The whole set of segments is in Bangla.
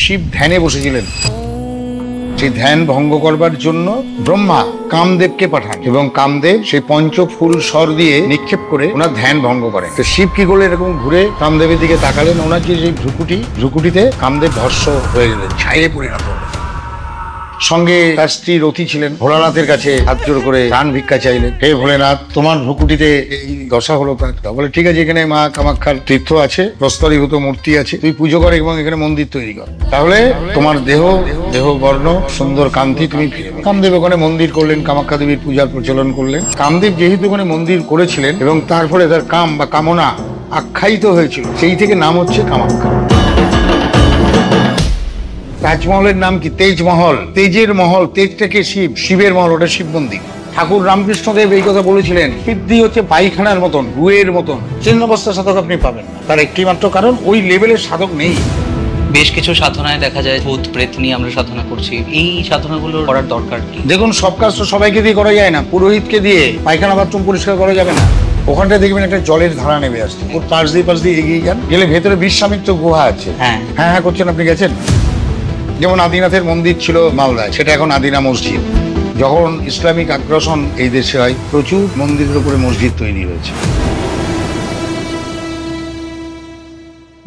শিব ধ্যানে বসেছিলেন। সেই ধ্যান ভঙ্গ করবার জন্য ব্রহ্মা কামদেবকে পাঠান এবং কামদেব সেই পঞ্চফুল স্বর দিয়ে নিক্ষেপ করে ওনার ধ্যান ভঙ্গ করেন। তো শিব কি করলে এরকম ঘুরে কামদেবের দিকে তাকালেন, ওনার যে ভ্রুকুটিতে কামদেব ভস্ম হয়ে গেলেন, ছায়ে পরিণত হলেন। সঙ্গে তার স্ত্রী রতি ছিলেন, ভোলানাথের কাছে হাত জোড় করে দান ভিক্ষা চাইলেন, হে ভোলেনাথ, তোমার ভ্রুকুটিতে এই দশা হলো। তার বলে, ঠিক আছে, এখানে মা কামাখ্যার তীর্থ আছে, প্রস্তরীভূত মূর্তি আছে, তুই পুজো কর এবং এখানে মন্দির তৈরি কর, তাহলে তোমার দেহ বর্ণ সুন্দর কান্তি তুমি ফিরে। কামদেব ওখানে মন্দির করলেন, কামাখ্যা দেবীর পূজার প্রচলন করলেন। কামদেব যেহেতু ওখানে মন্দির করেছিলেন এবং তার ফলে তার কাম বা কামনা আখ্যায়িত হয়েছিল, সেই থেকে নাম হচ্ছে কামাখ্যা। তাজমহলের নাম কি? তেজমহল। তেজের মহল, তেজটাকে শিব, শিবের মহল, ওটা শিব মন্দির। ঠাকুর রামকৃষ্ণদেব এই কথা বলেছিলেন, সিদ্ধি হচ্ছে পায়খানার মতন, গুয়ের মতন, চিহ্নবস্তা সাধক আপনি পাবেন না। তার একটি মাত্র কারণ, ওই লেভেলের সাধক নেই। বেশ কিছু সাধনায় দেখা যায় ভূত প্রেত নিয়ে আমরা সাধনা করছি, এই সাধনাগুলো করার দরকার কি? দেখুন, সব কাজ তো সবাইকে দিয়ে করা যায় না। পুরোহিতকে দিয়ে পায়খানা বাথরুম পরিষ্কার করা যাবে না। ওখানটা দেখবেন একটা জলের ধারা নেমে আসছে, ওর পাশ দিয়ে এগিয়ে যান, গেলে ভেতরে বিশ্বামিত্র গুহা আছে। হ্যাঁ করছেন, আপনি গেছেন? যেমন আদিনাথের মন্দির ছিল মালদায়, সেটা এখন আদিনা মসজিদ। যখন ইসলামিক আগ্রাসন এই দেশে হয়, প্রচুর মন্দিরের উপরে মসজিদ তৈরি হয়েছে।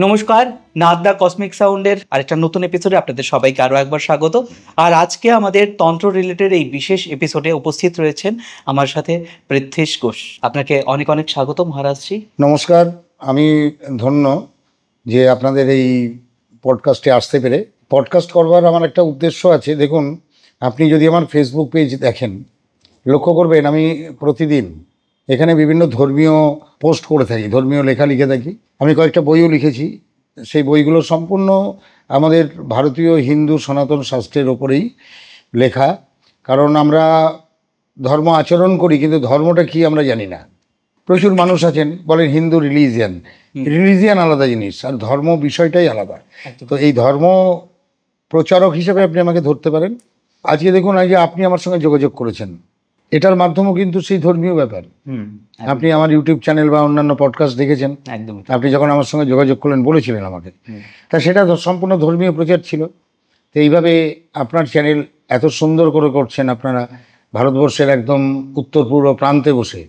নমস্কার, নাদা কসমিক সাউন্ডের আরেকটা নতুন এপিসোডে আপনাদের সবাইকে আরো একবার স্বাগত। আর আজকে আমাদের তন্ত্র রিলেটেড এই বিশেষ এপিসোডে উপস্থিত রয়েছেন আমার সাথে পৃথ্বীশ ঘোষ। আপনাকে অনেক অনেক স্বাগত মহারাজজি। নমস্কার, আমি ধন্য যে আপনাদের এই পডকাস্টে আসতে পেরে। পডকাস্ট করবার আমার একটা উদ্দেশ্য আছে। দেখুন, আপনি যদি আমার ফেসবুক পেজ দেখেন, লক্ষ্য করবেন আমি প্রতিদিন এখানে বিভিন্ন ধর্মীয় পোস্ট করে থাকি, ধর্মীয় লেখা লিখে থাকি। আমি কয়েকটা বইও লিখেছি। সেই বইগুলো সম্পূর্ণ আমাদের ভারতীয় হিন্দু সনাতন শাস্ত্রের ওপরেই লেখা। কারণ আমরা ধর্ম আচরণ করি, কিন্তু ধর্মটা কি আমরা জানি না। প্রচুর মানুষ আছেন বলেন হিন্দু রিলিজিয়ান আলাদা জিনিস, আর ধর্ম বিষয়টাই আলাদা। তো এই ধর্ম প্রচারক হিসেবে আপনি আমাকে ধরতে পারেন। আজকে দেখুন, আজকে আপনি আমার সঙ্গে যোগাযোগ করেছেন, এটার মাধ্যমেও কিন্তু সেই ধর্মীয় ব্যাপার। আপনি আমার ইউটিউব চ্যানেল বা অন্যান্য পডকাস্ট দেখেছেন, আপনি যখন আমার সঙ্গে যোগাযোগ করলেন বলেছিলেন আমাকে, তা সেটা সম্পূর্ণ ধর্মীয় প্রচার ছিল। তো এইভাবে আপনার চ্যানেল এত সুন্দর করে করছেন, আপনারা ভারতবর্ষের একদম উত্তর পূর্ব প্রান্তে বসে,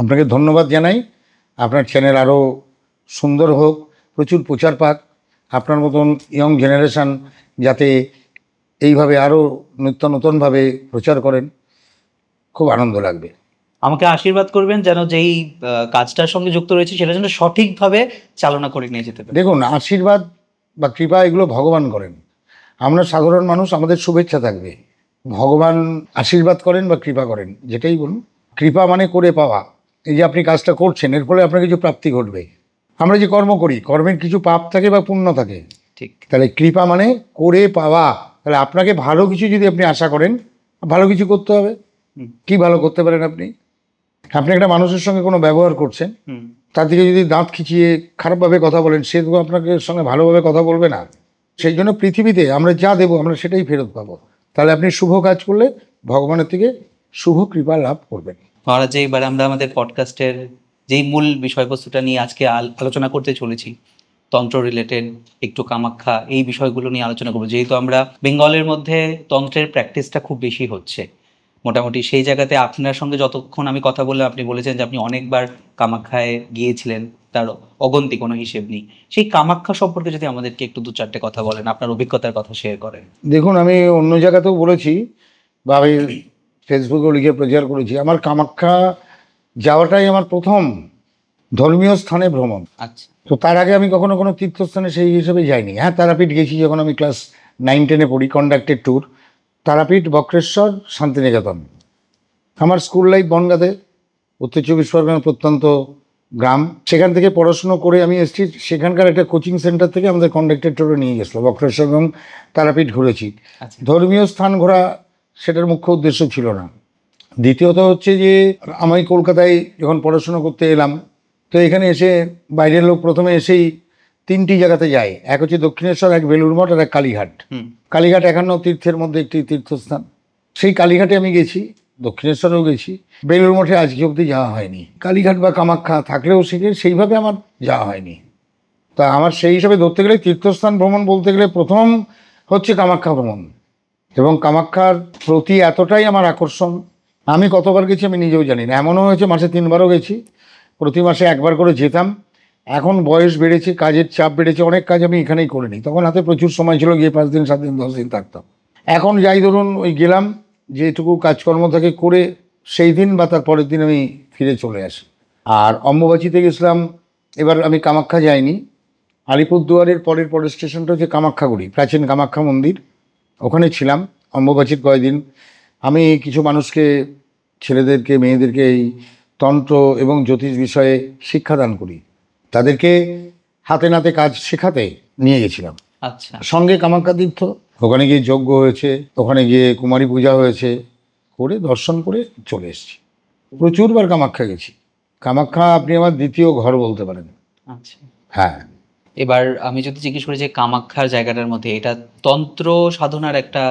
আপনাকে ধন্যবাদ জানাই। আপনার চ্যানেল আরও সুন্দর হোক, প্রচুর প্রচার পাক, আপনার মতন ইয়ং জেনারেশান যাতে এইভাবে আরও নতুনভাবে প্রচার করেন, খুব আনন্দ লাগবে। আমাকে আশীর্বাদ করবেন যেন যেই কাজটার সঙ্গে যুক্ত রয়েছে সেটা যেন সঠিকভাবে চালনা করে নিয়ে যেতে পারে। দেখুন, আশীর্বাদ বা কৃপা এগুলো ভগবান করেন, আমরা সাধারণ মানুষ, আমাদের শুভেচ্ছা থাকবে। ভগবান আশীর্বাদ করেন বা কৃপা করেন, যেটাই বলুন। কৃপা মানে করে পাওয়া। এই যে আপনি কাজটা করছেন, এর ফলে আপনার কিছু প্রাপ্তি ঘটবে। আমরা যে কর্ম করি, কর্মের কিছু পাপ থাকে বা পুণ্য থাকে, ঠিক। তাহলে কৃপা মানে করে পাওয়া। তাহলে আপনাকে ভালো কিছু যদি আপনি আশা করেন, ভালো কিছু করতে হবে। কি ভালো করতে পারেন আপনি? আপনি একটা মানুষের সঙ্গে কোনো ব্যবহার করছেন, তার দিকে যদি দাঁত খিচিয়ে খারাপভাবে কথা বলেন, সে তো আপনাকে সঙ্গে ভালোভাবে কথা বলবে না। সেই জন্য পৃথিবীতে আমরা যা দেবো আমরা সেটাই ফেরত পাবো। তাহলে আপনি শুভ কাজ করলে ভগবানের থেকে শুভ কৃপা লাভ করবেন। মহারাজ, এবার আমরা আমাদের পডকাস্টের যেই মূল বিষয়বস্তুটা নিয়ে আজকে আলোচনা করতে চলেছি, তন্ত্র রিলেটেড, একটু কামাখ্যা, এই বিষয়গুলো নিয়ে আলোচনা করবো। যেহেতু আমরা বেঙ্গলের মধ্যে তন্ত্রের প্র্যাকটিসটা খুব বেশি হচ্ছে, মোটামুটি সেই জায়গাতে আপনার সঙ্গে যতক্ষণ আমি কথা বললাম, আপনি বলেছেন যে আপনি অনেকবার কামাখ্যায় গিয়েছিলেন, তার অগন্তি কোনো হিসেব নেই। সেই কামাখ্যা সম্পর্কে যদি আমাদেরকে একটু দু চারটে কথা বলেন, আপনার অভিজ্ঞতার কথা শেয়ার করেন। দেখুন, আমি অন্য জায়গাতেও বলেছি বা আমি ফেসবুকেও লিখে প্রচার করেছি, আমার কামাখ্যা যাওয়াটাই আমার প্রথম ধর্মীয় স্থানে ভ্রমণ। আচ্ছা। তো তার আগে আমি কখনো কোনো তীর্থস্থানে সেই হিসেবে যাইনি। হ্যাঁ, তারাপীঠ গেছি যখন আমি ক্লাস 9-10-এ পড়ি, কন্ডাক্টেড ট্যুর, তারাপীঠ, বক্রেশ্বর, শান্তিনিকেতন। আমার স্কুল লাইফ বনগাঁতে, উত্তর চব্বিশ পরগনার প্রত্যন্ত গ্রাম। সেখান থেকে পড়াশুনো করে আমি এসেছি। সেখানকার একটা কোচিং সেন্টার থেকে আমাদের কন্ডাক্টেড ট্যুরে নিয়ে গেছিলো, বক্রেশ্বর এবং তারাপীঠ ঘুরেছি। ধর্মীয় স্থান ঘোরা সেটার মুখ্য উদ্দেশ্য ছিল না। দ্বিতীয়ত হচ্ছে যে আমি কলকাতায় যখন পড়াশুনো করতে এলাম, তো এখানে এসে বাইরের লোক প্রথমে এসেই 3টি জায়গাতে যায়। এক হচ্ছে দক্ষিণেশ্বর, এক বেলুড় মঠ, আর এক কালীঘাট। কালীঘাট 51 তীর্থের মধ্যে একটি তীর্থস্থান। সেই কালীঘাটে আমি গেছি, দক্ষিণেশ্বরেও গেছি, বেলুড় মঠে আজকে অবধি যাওয়া হয়নি। কালীঘাট বা কামাখ্যা থাকলেও সেইভাবে আমার যাওয়া হয়নি। তো তা আমার সেই হিসাবে ধরতে গেলে তীর্থস্থান ভ্রমণ বলতে গেলে প্রথম হচ্ছে কামাখ্যা ভ্রমণ, এবং কামাখ্যার প্রতি এতটাই আমার আকর্ষণ, আমি কতবার গেছি আমি নিজেও জানি না। এমনও হয়েছে মাসে 3বারও গেছি, প্রতি মাসে 1বার করে যেতাম। এখন বয়স বেড়েছে, কাজের চাপ বেড়েছে, অনেক কাজ আমি এখানেই করে নিই। তখন হাতে প্রচুর সময় ছিল, গিয়ে 5 দিন 7 দিন 10 দিন থাকতাম। এখন যাই ধরুন ওই গেলাম, যেটুকু কাজকর্ম থাকে করে সেই দিন বা তার পরের দিন আমি ফিরে চলে আসি। আর অম্বুবাচীতে গেছিলাম, এবার আমি কামাখ্যা যাইনি, আলিপুরদুয়ারের পরের স্টেশনটা হচ্ছে কামাখ্যাগুড়ি, প্রাচীন কামাখ্যা মন্দির, ওখানে ছিলাম অম্বুবাচীর কয়েকদিন। আমি কিছু মানুষকে, ছেলেদেরকে মেয়েদেরকে এই তন্ত্র এবং জ্যোতিষ বিষয়ে শিক্ষাদান করি, তাদেরকে হাতে নাতে কাজ শেখাতে নিয়ে গেছিলাম। আচ্ছা, সঙ্গে কামাখ্যা তীর্থ, ওখানে গিয়ে যজ্ঞ হয়েছে, ওখানে গিয়ে কুমারী পূজা হয়েছে, করে দর্শন করে চলে এসেছি। প্রচুরবার কামাখ্যা গেছি। কামাখ্যা আপনি আমার দ্বিতীয় ঘর বলতে পারেন। আচ্ছা। হ্যাঁ, এবার আমি যদি জিজ্ঞেস করি যে কামাখ্যার জায়গাটার মধ্যে এটা তন্ত্র সাধনার একটা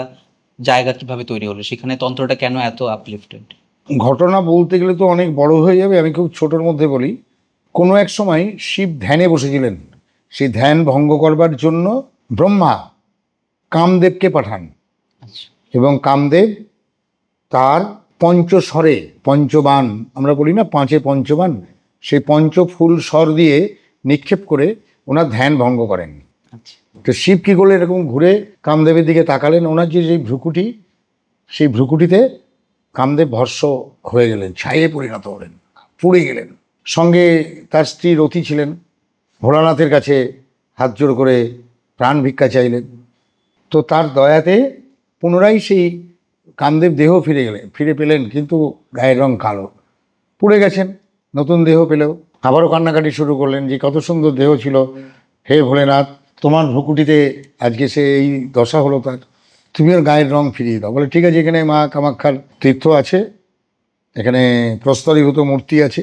জায়গা কিভাবে তৈরি হলো, সেখানে তন্ত্রটা কেন এত আপলিফটেড? ঘটনা বলতে গেলে তো অনেক বড় হয়ে যাবে, আমি খুব ছোটোর মধ্যে বলি। কোনো এক সময় শিব ধ্যানে বসেছিলেন, সেই ধ্যান ভঙ্গ করবার জন্য ব্রহ্মা কামদেবকে পাঠান, আচ্ছা। এবং কামদেব তার পঞ্চস্বরে, পঞ্চবাণ আমরা বলি না, 5 পঞ্চবাণ, সেই পঞ্চফুল স্বর দিয়ে নিক্ষেপ করে ওনার ধ্যান ভঙ্গ করেন। আচ্ছা। তো শিব কী করলে এরকম ঘুরে কামদেবের দিকে তাকালেন, ওনার যে ভ্রুকুটি, সেই ভ্রুকুটিতে কামদেব ভস্ম হয়ে গেলেন, ছাইয়ে পরিণত হলেন, পুড়ে গেলেন। সঙ্গে তার স্ত্রী রতি ছিলেন, ভোলানাথের কাছে হাত জোড় করে প্রাণ ভিক্ষা চাইলেন। তো তার দয়াতে পুনরায় সেই কামদেব দেহ ফিরে পেলেন, কিন্তু গায়ের রং কালো, পুড়ে গেছেন। নতুন দেহ পেলেও আবারও কান্নাকাটি শুরু করলেন যে কত সুন্দর দেহ ছিল, হে ভোলেনাথ, তোমার ভ্রুকুটিতে আজকে সে এই দশা হলো তার, তুমি ওর গায়ের রং ফিরিয়ে দাও। বলে ঠিক আছে, এখানে মা কামাখ্যার তীর্থ আছে, এখানে প্রস্তরীভূত মূর্তি আছে,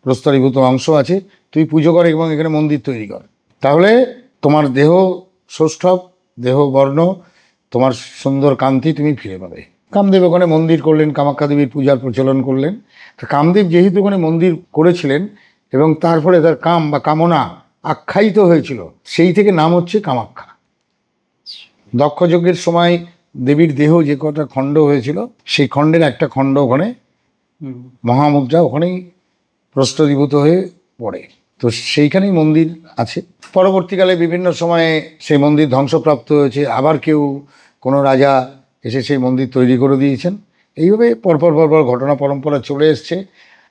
প্রস্তরীভূত অংশ আছে, তুই পুজো কর এবং এখানে মন্দির তৈরি কর, তাহলে তোমার দেহ সৌষ্ঠব, দেহ বর্ণ, তোমার সুন্দর কান্তি তুমি ফিরে পাবে। কামদেব ওখানে মন্দির করলেন, কামাখ্যা দেবীর পূজার প্রচলন করলেন। তো কামদেব যেহেতু ওখানে মন্দির করেছিলেন এবং তার ফলে তার কাম বা কামনা আখ্যায়িত হয়েছিল, সেই থেকে নাম হচ্ছে কামাখ্যা। দক্ষযজ্ঞের সময় দেবীর দেহ যে কটা খণ্ড হয়েছিল, সেই খণ্ডের একটা খণ্ড ওখানে মহামুদ্রা ওখানেই প্রস্তরীভূত হয়ে পড়ে। তো সেইখানেই মন্দির আছে। পরবর্তীকালে বিভিন্ন সময়ে সেই মন্দির ধ্বংসপ্রাপ্ত হয়েছে, আবার কেউ কোনো রাজা এসে সেই মন্দির তৈরি করে দিয়েছেন। এইভাবে পরপর ঘটনা পরম্পরা চলে এসছে।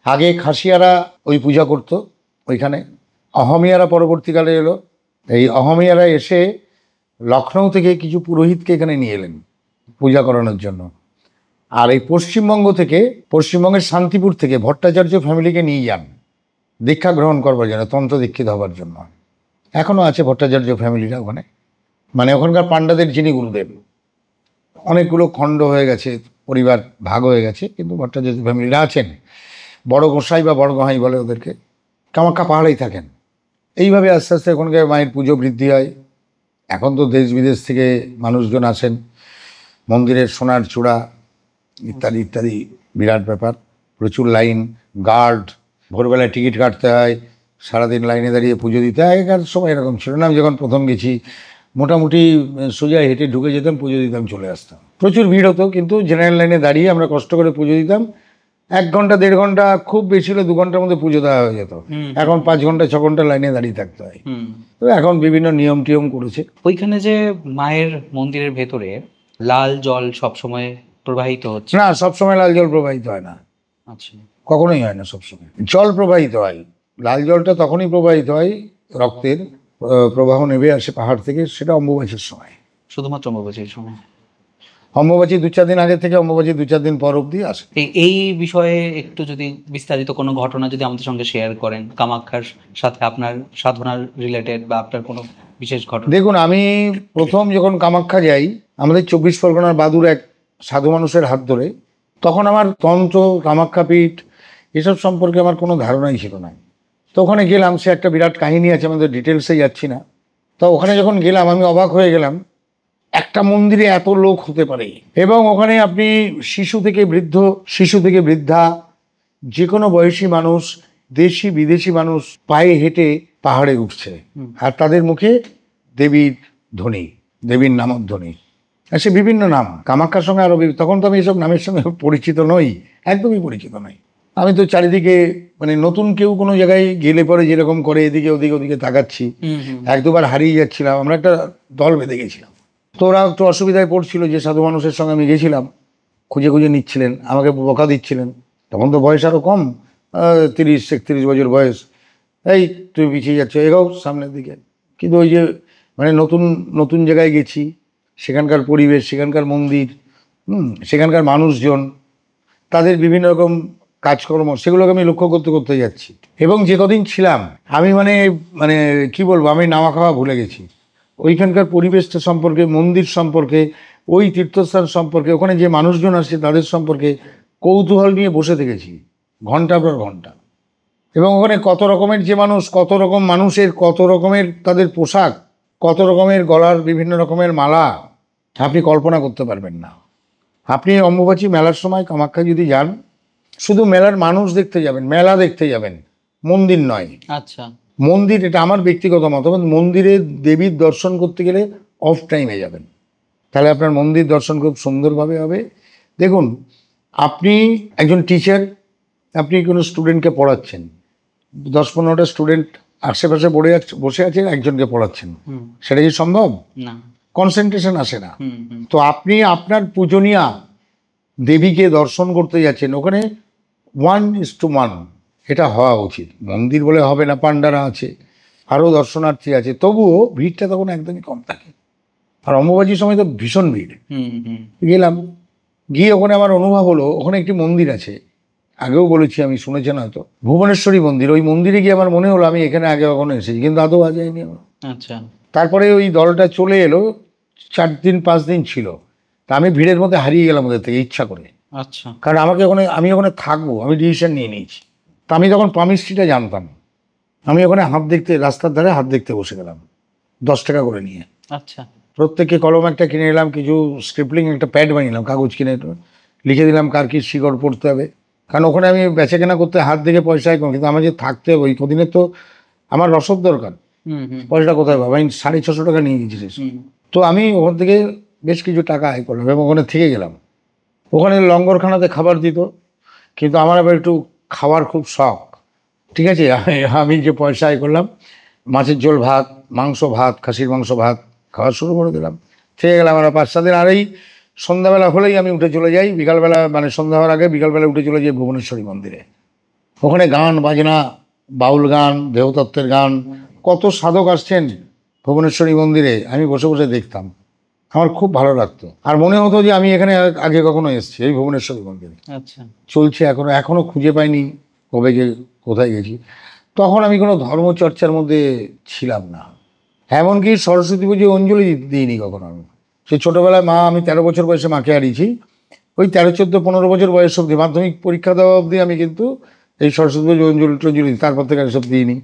আগে খাসিয়ারা ওই পূজা করতো ওইখানে, অহমিয়ারা পরবর্তীকালে এলো। এই অহমিয়ারা এসে লখনৌ থেকে কিছু পুরোহিতকে এখানে নিয়ে এলেন পূজা করানোর জন্য। আর এই পশ্চিমবঙ্গের শান্তিপুর থেকে ভট্টাচার্য ফ্যামিলিকে নিয়ে যান দীক্ষা গ্রহণ করবার জন্য, তন্ত্র দীক্ষিত হবার জন্য। এখনও আছে ভট্টাচার্য ফ্যামিলিরা ওখানে, মানে ওখানকার পাণ্ডাদের যিনি গুরুদেব। অনেকগুলো খণ্ড হয়ে গেছে, পরিবার ভাগ হয়ে গেছে, কিন্তু ভট্টাচার্য ফ্যামিলিরা আছেন। বড় গোসাই বা বড় গোহাই বলে ওদেরকে, কামাখ্যা পাহাড়েই থাকেন। এইভাবে আস্তে আস্তে ওখানকার মায়ের পুজো বৃদ্ধি হয়। এখন তো দেশ বিদেশ থেকে মানুষজন আসেন, মন্দিরের সোনার চূড়া ইত্যাদি ইত্যাদি, বিরাট ব্যাপার। প্রচুর লাইন, গার্ড, ভোরবেলায় টিকিট কাটতে হয়, সারাদিন লাইনে দাঁড়িয়ে পুজো দিতে হয়। আগেকার সময় এরকম ছিল না। আমি যখন প্রথম গেছি মোটামুটি সোজা হেঁটে ঢুকে যেতাম, পুজো দিতাম, চলে আসতাম। প্রচুর ভিড় হতো, কিন্তু জেনারেল লাইনে দাঁড়িয়ে আমরা কষ্ট করে পুজো দিতাম। 1 ঘন্টা 1.5 ঘন্টা, খুব বেশি হলে 2 ঘন্টার মধ্যে পুজো দেওয়া হয়ে যেত। এখন 5 ঘন্টা 6 ঘন্টা লাইনে দাঁড়িয়ে থাকতে হয়। তো এখন বিভিন্ন নিয়ম টিয়ম করেছে। ওইখানে যে মায়ের মন্দিরের ভেতরে লাল জল সবসময় প্রবাহিত হচ্ছে? না, সবসময় লাল জল প্রবাহিত হয় না। আচ্ছা। কখনোই হয় না সবসময়। জল প্রবাহিত হয়, লাল জলটা তখনই প্রবাহিত হয় রক্তের প্রবাহ নেমে আসে পাহাড় থেকে, সেটা অম্বুবাচীর সময়। শুধুমাত্র অম্বুবাচীর সময়? অম্বুবাচী 2-4 দিন আগে থেকে অম্বুবাচী 2-4 দিন পর অবধি আসে। এই বিষয়ে একটু যদি বিস্তারিত কোনো ঘটনা যদি আমাদের সঙ্গে শেয়ার করেন, কামাখ্যার সাথে আপনার সাধনার রিলেটেড বা আপনার কোনো বিশেষ ঘটনা। দেখুন, আমি প্রথম যখন কামাখ্যা যাই, আমাদের 24 পরগনার বাদুর এক সাধু মানুষের হাত ধরে, তখন আমার তন্ত্র, কামাখ্যা পীঠ এসব সম্পর্কে আমার কোনো ধারণাই ছিল না। তো ওখানে গেলাম, সে একটা বিরাট কাহিনী আছে, আমাদের ডিটেলসে যাচ্ছি না। তো ওখানে যখন গেলাম আমি অবাক হয়ে গেলাম, একটা মন্দিরে এত লোক হতে পারে। এবং ওখানে আপনি শিশু থেকে বৃদ্ধা, যে কোনো বয়সী মানুষ, দেশি বিদেশি মানুষ পায়ে হেঁটে পাহাড়ে উঠছে, আর তাদের মুখে দেবীর ধ্বনি, দেবীর নামধ্বনি। আর সে বিভিন্ন নাম, কামাখ্যার সঙ্গে আরও তখন তো আমি এইসব নামের সঙ্গে পরিচিত নই, একদমই পরিচিত নই। আমি তো চারিদিকে মানে নতুন কেউ কোনো জায়গায় গেলে পরে যেরকম করে এদিকে ওদিকে ওদিকে তাকাচ্ছি, এক দুবার হারিয়ে যাচ্ছিলাম। আমরা একটা দল বেঁধে গেছিলাম, তো ওরা একটু অসুবিধায় পড়ছিল, যে সাধু মানুষের সঙ্গে আমি গেছিলাম, খুঁজে খুঁজে নিচ্ছিলেন, আমাকে বকা দিচ্ছিলেন। তখন তো বয়স আরও কম, 30-31 বছর বয়স। এই তুমি পিছিয়ে যাচ্ছ, এগাও সামনের দিকে। কিন্তু ওই যে মানে নতুন নতুন জায়গায় গেছি, সেখানকার পরিবেশ, সেখানকার মন্দির, সেখানকার মানুষজন, তাদের বিভিন্ন রকম কাজকর্ম, সেগুলোকে আমি লক্ষ্য করতে করতে যাচ্ছি। এবং যে কদিন ছিলাম আমি মানে মানে কি বলবো, আমি নাওয়া খাওয়া ভুলে গেছি ওইখানকার পরিবেশটা সম্পর্কে, মন্দির সম্পর্কে, ওই তীর্থস্থান সম্পর্কে, ওখানে যে মানুষজন আসছে তাদের সম্পর্কে কৌতূহল নিয়ে বসে থেকেছি ঘন্টার পর ঘন্টা। এবং ওখানে কত রকমের যে মানুষ, কত রকম মানুষের কত রকমের তাদের পোশাক, কত রকমের গলার বিভিন্ন রকমের মালা, আপনি কল্পনা করতে পারবেন না। আপনি অম্বুবাচী মেলার সময় কামাখ্যা যদি যান, শুধু মেলার মানুষ দেখতে যাবেন, মেলা দেখতে যাবেন, মন্দির নয়। আচ্ছা, মন্দির, এটা আমার ব্যক্তিগত মতামত, মন্দিরে দেবীর দর্শন করতে গেলে অফ টাইমে যাবেন, তাহলে আপনার মন্দির দর্শন খুব সুন্দরভাবে হবে। দেখুন, আপনি একজন টিচার, আপনি কোনো স্টুডেন্টকে পড়াচ্ছেন, 10-15টা স্টুডেন্ট আশেপাশে বসে আছে, একজনকে পড়াচ্ছেন, সেটা কি সম্ভব? না, কনসেন্ট্রেশন আসে না। তো আপনি আপনার পূজনীয়া দেবীকে দর্শন করতে যাচ্ছেন, ওখানে 1:1 এটা হওয়া উচিত। মন্দির বলে হবে না, পান্ডারা আছে, আরও দর্শনার্থী আছে, তবুও ভিড়টা তখন একদমই কম থাকে। আর অম্বুবাচীর সময় তো ভীষণ ভিড়। গেলাম, গিয়ে ওখানে আমার অনুভব হলো, ওখানে একটি মন্দির আছে, আগেও বলেছি, আমি শুনেছেন হয়তো, ভুবনেশ্বরী মন্দির। ওই মন্দিরে গিয়ে আমার মনে হলো আমি এখানে আগে কখনো এসেছি, কিন্তু আদৌ যাইনি আমার। আচ্ছা, তারপরে ওই দলটা চলে এলো, 4-5 দিন ছিল, তা আমি ভিড়ের মধ্যে হারিয়ে গেলাম ওদের থেকে ইচ্ছা করে। আচ্ছা, কারণ আমি ওখানে থাকবো, আমি ডিসিশন নিয়ে নিয়েছি। তা আমি তখন পামিস্ট্রিটা জানতাম, আমি ওখানে হাত দেখতে, রাস্তার ধারে হাত দেখতে বসে গেলাম 10 টাকা করে নিয়ে। আচ্ছা, প্রত্যেককে কলম একটা কিনে নিলাম, কিছু স্ক্রিপ্লিং একটা প্যাড বানিয়ে নিলাম, কাগজ কিনে লিখে দিলাম কার কি শিকড় পড়তে হবে। কারণ ওখানে আমি বেচা কেনা করতে হাত দেখে পয়সায় কম, কিন্তু আমার যে থাকতে হবে ওই কদিনে তো আমার রসদ দরকার, পয়সাটা কোথায় পাবো? আমি 650 টাকা নিয়ে গেছি। তো আমি ওখান থেকে বেশ কিছু টাকা আয় করলাম এবং ওখানে থেকে গেলাম। ওখানে লঙ্গরখানাতে খাবার দিত, কিন্তু আমার আবার একটু খাওয়ার খুব শখ, ঠিক আছে। আমি যে পয়সা আয় করলাম, মাছের ঝোল ভাত, মাংস ভাত, খাসির মাংস ভাত খাওয়া শুরু করে দিলাম, থেকে গেলাম। আমরা 5-7 দিন। আর এই সন্ধ্যাবেলা হলেই আমি উঠে চলে যাই, বিকালবেলা মানে সন্ধ্যা হওয়ার আগে বিকালবেলা উঠে চলে যাই ভুবনেশ্বরী মন্দিরে। ওখানে গান বাজনা, বাউল গান, দেহতত্ত্বের গান, কত সাধক আসছেন ভুবনেশ্বরী মন্দিরে, আমি বসে বসে দেখতাম, আমার খুব ভালো লাগতো। আর মনে হতো যে আমি এখানে আগে কখনো এসেছি, এই ভুবনেশ্বরী মন্দিরে। আচ্ছা, চলছে এখনো খুঁজে পাইনি কবে কোথায় গেছি। তখন আমি কোনো ধর্মচর্চার মধ্যে ছিলাম না, এমনকি সরস্বতী পুজো অঞ্জলি দিইনি কখনো আমি। সেই ছোটোবেলায় আমি 13 বছর বয়সে মাকে হারিয়েছি, ওই 13-14-15 বছর বয়স অবধি, মাধ্যমিক পরীক্ষা দেওয়া অবধি আমি কিন্তু এই সরস্বতী পুজো অঞ্জলি, তারপর থেকে এসব দিইনি,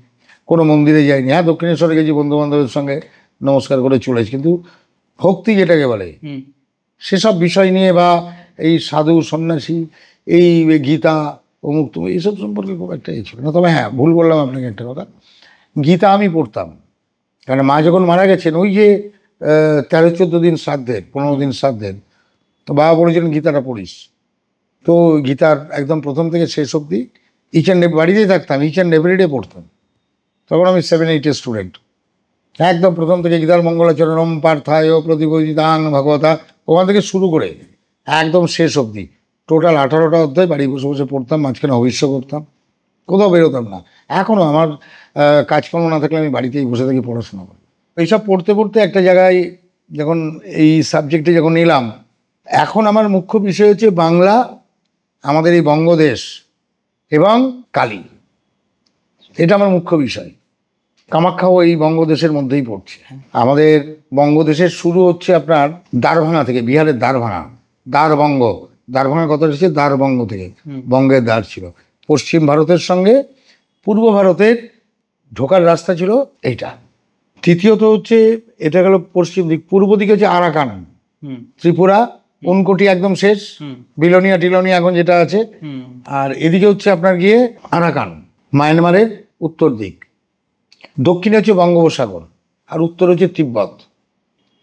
কোনো মন্দিরে যাইনি। হ্যাঁ, দক্ষিণেশ্বরে গেছি বন্ধুবান্ধবের সঙ্গে, নমস্কার করে চলেছি, কিন্তু ভক্তি যেটাকে বলে সেসব বিষয় নিয়ে, বা এই সাধু সন্ন্যাসী, এই গীতা অমুক তুমি, এইসব সম্পর্কে খুব একটা ছিল না। তবে হ্যাঁ, ভুল বললাম আপনাকে একটা কথা, গীতা আমি পড়তাম। কারণ মা যখন মারা গেছেন, ওই যে 13-14 দিন শ্রাদ্ধের, 15 দিন শ্রাদ্ধের, তো বাবা বলেছিলেন গীতাটা পড়িস। তো গীতার একদম প্রথম থেকে শেষ অবধি বাড়িতেই থাকতাম, ইচ অ্যান্ড এভরিডে পড়তাম। তখন আমি 7-8 স্টুডেন্ট, একদম প্রথম থেকে গীতার মঙ্গলাচরণম পার্থায় প্রতিপদিতাং ভগবতা, ওখান থেকে শুরু করে একদম শেষ অবধি টোটাল 18টা অধ্যায় বাড়ি বসে বসে পড়তাম, মাঝখানে অবশ্য করতাম, কোথাও বেরোতাম না। এখনও আমার কাজকর্ম না থাকলে আমি বাড়িতেই বসে থাকি, পড়াশোনা করি। এইসব পড়তে পড়তে একটা জায়গায় যখন এই সাবজেক্টে যখন এলাম, এখন আমার মুখ্য বিষয় হচ্ছে বাংলা, আমাদের এই বঙ্গদেশ এবং কালী, এটা আমার মুখ্য বিষয়। কামাখ্যাও এই বঙ্গদেশের মধ্যেই পড়ছে। আমাদের বঙ্গদেশের শুরু হচ্ছে আপনার দ্বারভাঙা থেকে, বিহারের দ্বারভাঙা, দ্বারভাঙা কথা হচ্ছে দ্বারবঙ্গ থেকে, বঙ্গের দ্বার ছিল। পশ্চিম ভারতের সঙ্গে পূর্ব ভারতের ঢোকার রাস্তা ছিল এইটা। তৃতীয়ত হচ্ছে, এটা গেল পশ্চিম দিক, পূর্ব দিকে হচ্ছে আরাকান, ত্রিপুরা, উনকোটি একদম শেষ, বিলোনিয়া টিলোনিয়া এখন যেটা আছে। আর এদিকে হচ্ছে আপনার গিয়ে আরাকান, মায়ানমারের উত্তর দিক। দক্ষিণে হচ্ছে বঙ্গোপসাগর, আর উত্তর হচ্ছে তিব্বত।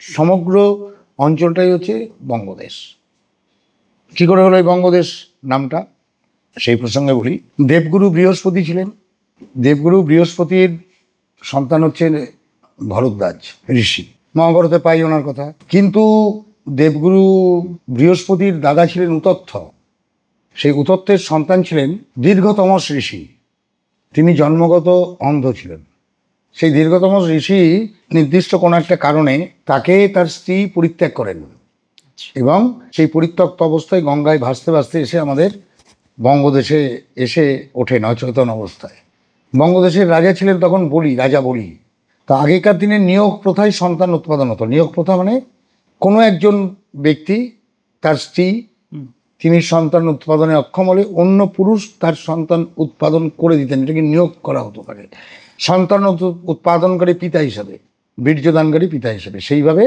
সমগ্র অঞ্চলটাই হচ্ছে বঙ্গদেশ। কী করে হলো এই বঙ্গদেশ নামটা, সেই প্রসঙ্গে বলি। দেবগুরু বৃহস্পতি ছিলেন। দেবগুরু বৃহস্পতির সন্তান হচ্ছে ভরদ্বাজ ঋষি, মহাভারতে পাই ওনার কথা। কিন্তু দেবগুরু বৃহস্পতির দাদা ছিলেন উতথ্য। সেই উতথ্যের সন্তান ছিলেন দীর্ঘতমস ঋষি। তিনি জন্মগত অন্ধ ছিলেন। সেই দীর্ঘতমস ঋষি নির্দিষ্ট কোনো একটা কারণে তাকে তার স্ত্রী পরিত্যাগ করেন, এবং সেই পরিত্যক্ত অবস্থায় গঙ্গায় ভাসতে ভাসতে এসে আমাদের বঙ্গদেশে এসে ওঠেন অচেতন অবস্থায়। বঙ্গদেশের রাজা ছিলেন তখন বলি, রাজা বলি। তা আগেকার দিনে নিয়োগ প্রথায় সন্তান উৎপাদন হতো। নিয়োগ প্রথা মানে কোনো একজন ব্যক্তি, তার স্ত্রী, তিনি সন্তান উৎপাদনে অক্ষম হলে অন্য পুরুষ তার সন্তান উৎপাদন করে দিতেন। এটাকে নিয়োগ করা হতো তাকে সন্তান উৎপাদনকারী পিতা হিসাবে, বীর্যদানকারী পিতা হিসাবে। সেইভাবে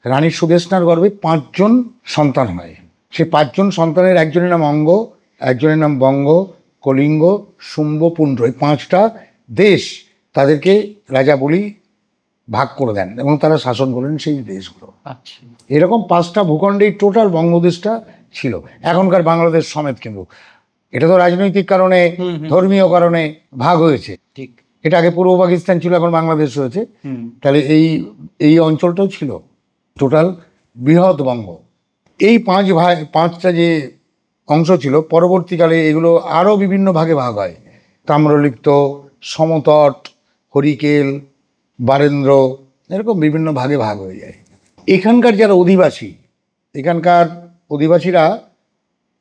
রানী সুদেষ্ণার গর্ভে 5 জন সন্তান হয়। সেই 5 জন সন্তানের একজনের নাম অঙ্গ, একজনের নাম বঙ্গ, কলিঙ্গ, শুম্ভ, পুণ্ড্র। এই 5টা দেশ তাদেরকে রাজা বলি ভাগ করে দেন, এবং তারা শাসন করেন সেই দেশগুলো। আচ্ছা, এরকম 5টা ভূখণ্ডেই টোটাল বঙ্গদেশটা ছিল, এখনকার বাংলাদেশ সমেত। কিন্তু এটা তো রাজনৈতিক কারণে, ধর্মীয় কারণে ভাগ হয়েছে। ঠিক। এটা আগে পূর্ব পাকিস্তান ছিল, এখন বাংলাদেশ হয়েছে। তাহলে এই অঞ্চলটাও ছিল টোটাল বৃহৎ বঙ্গ। এই 5টা যে অংশ ছিল, পরবর্তীকালে এগুলো আরও বিভিন্ন ভাগে ভাগ হয়। তাম্রলিপ্ত, সমতট, হরিকেল, বারেন্দ্র, এরকম বিভিন্ন ভাগে ভাগ হয়ে যায়। এখানকার যারা অধিবাসী, এখানকার অধিবাসীরা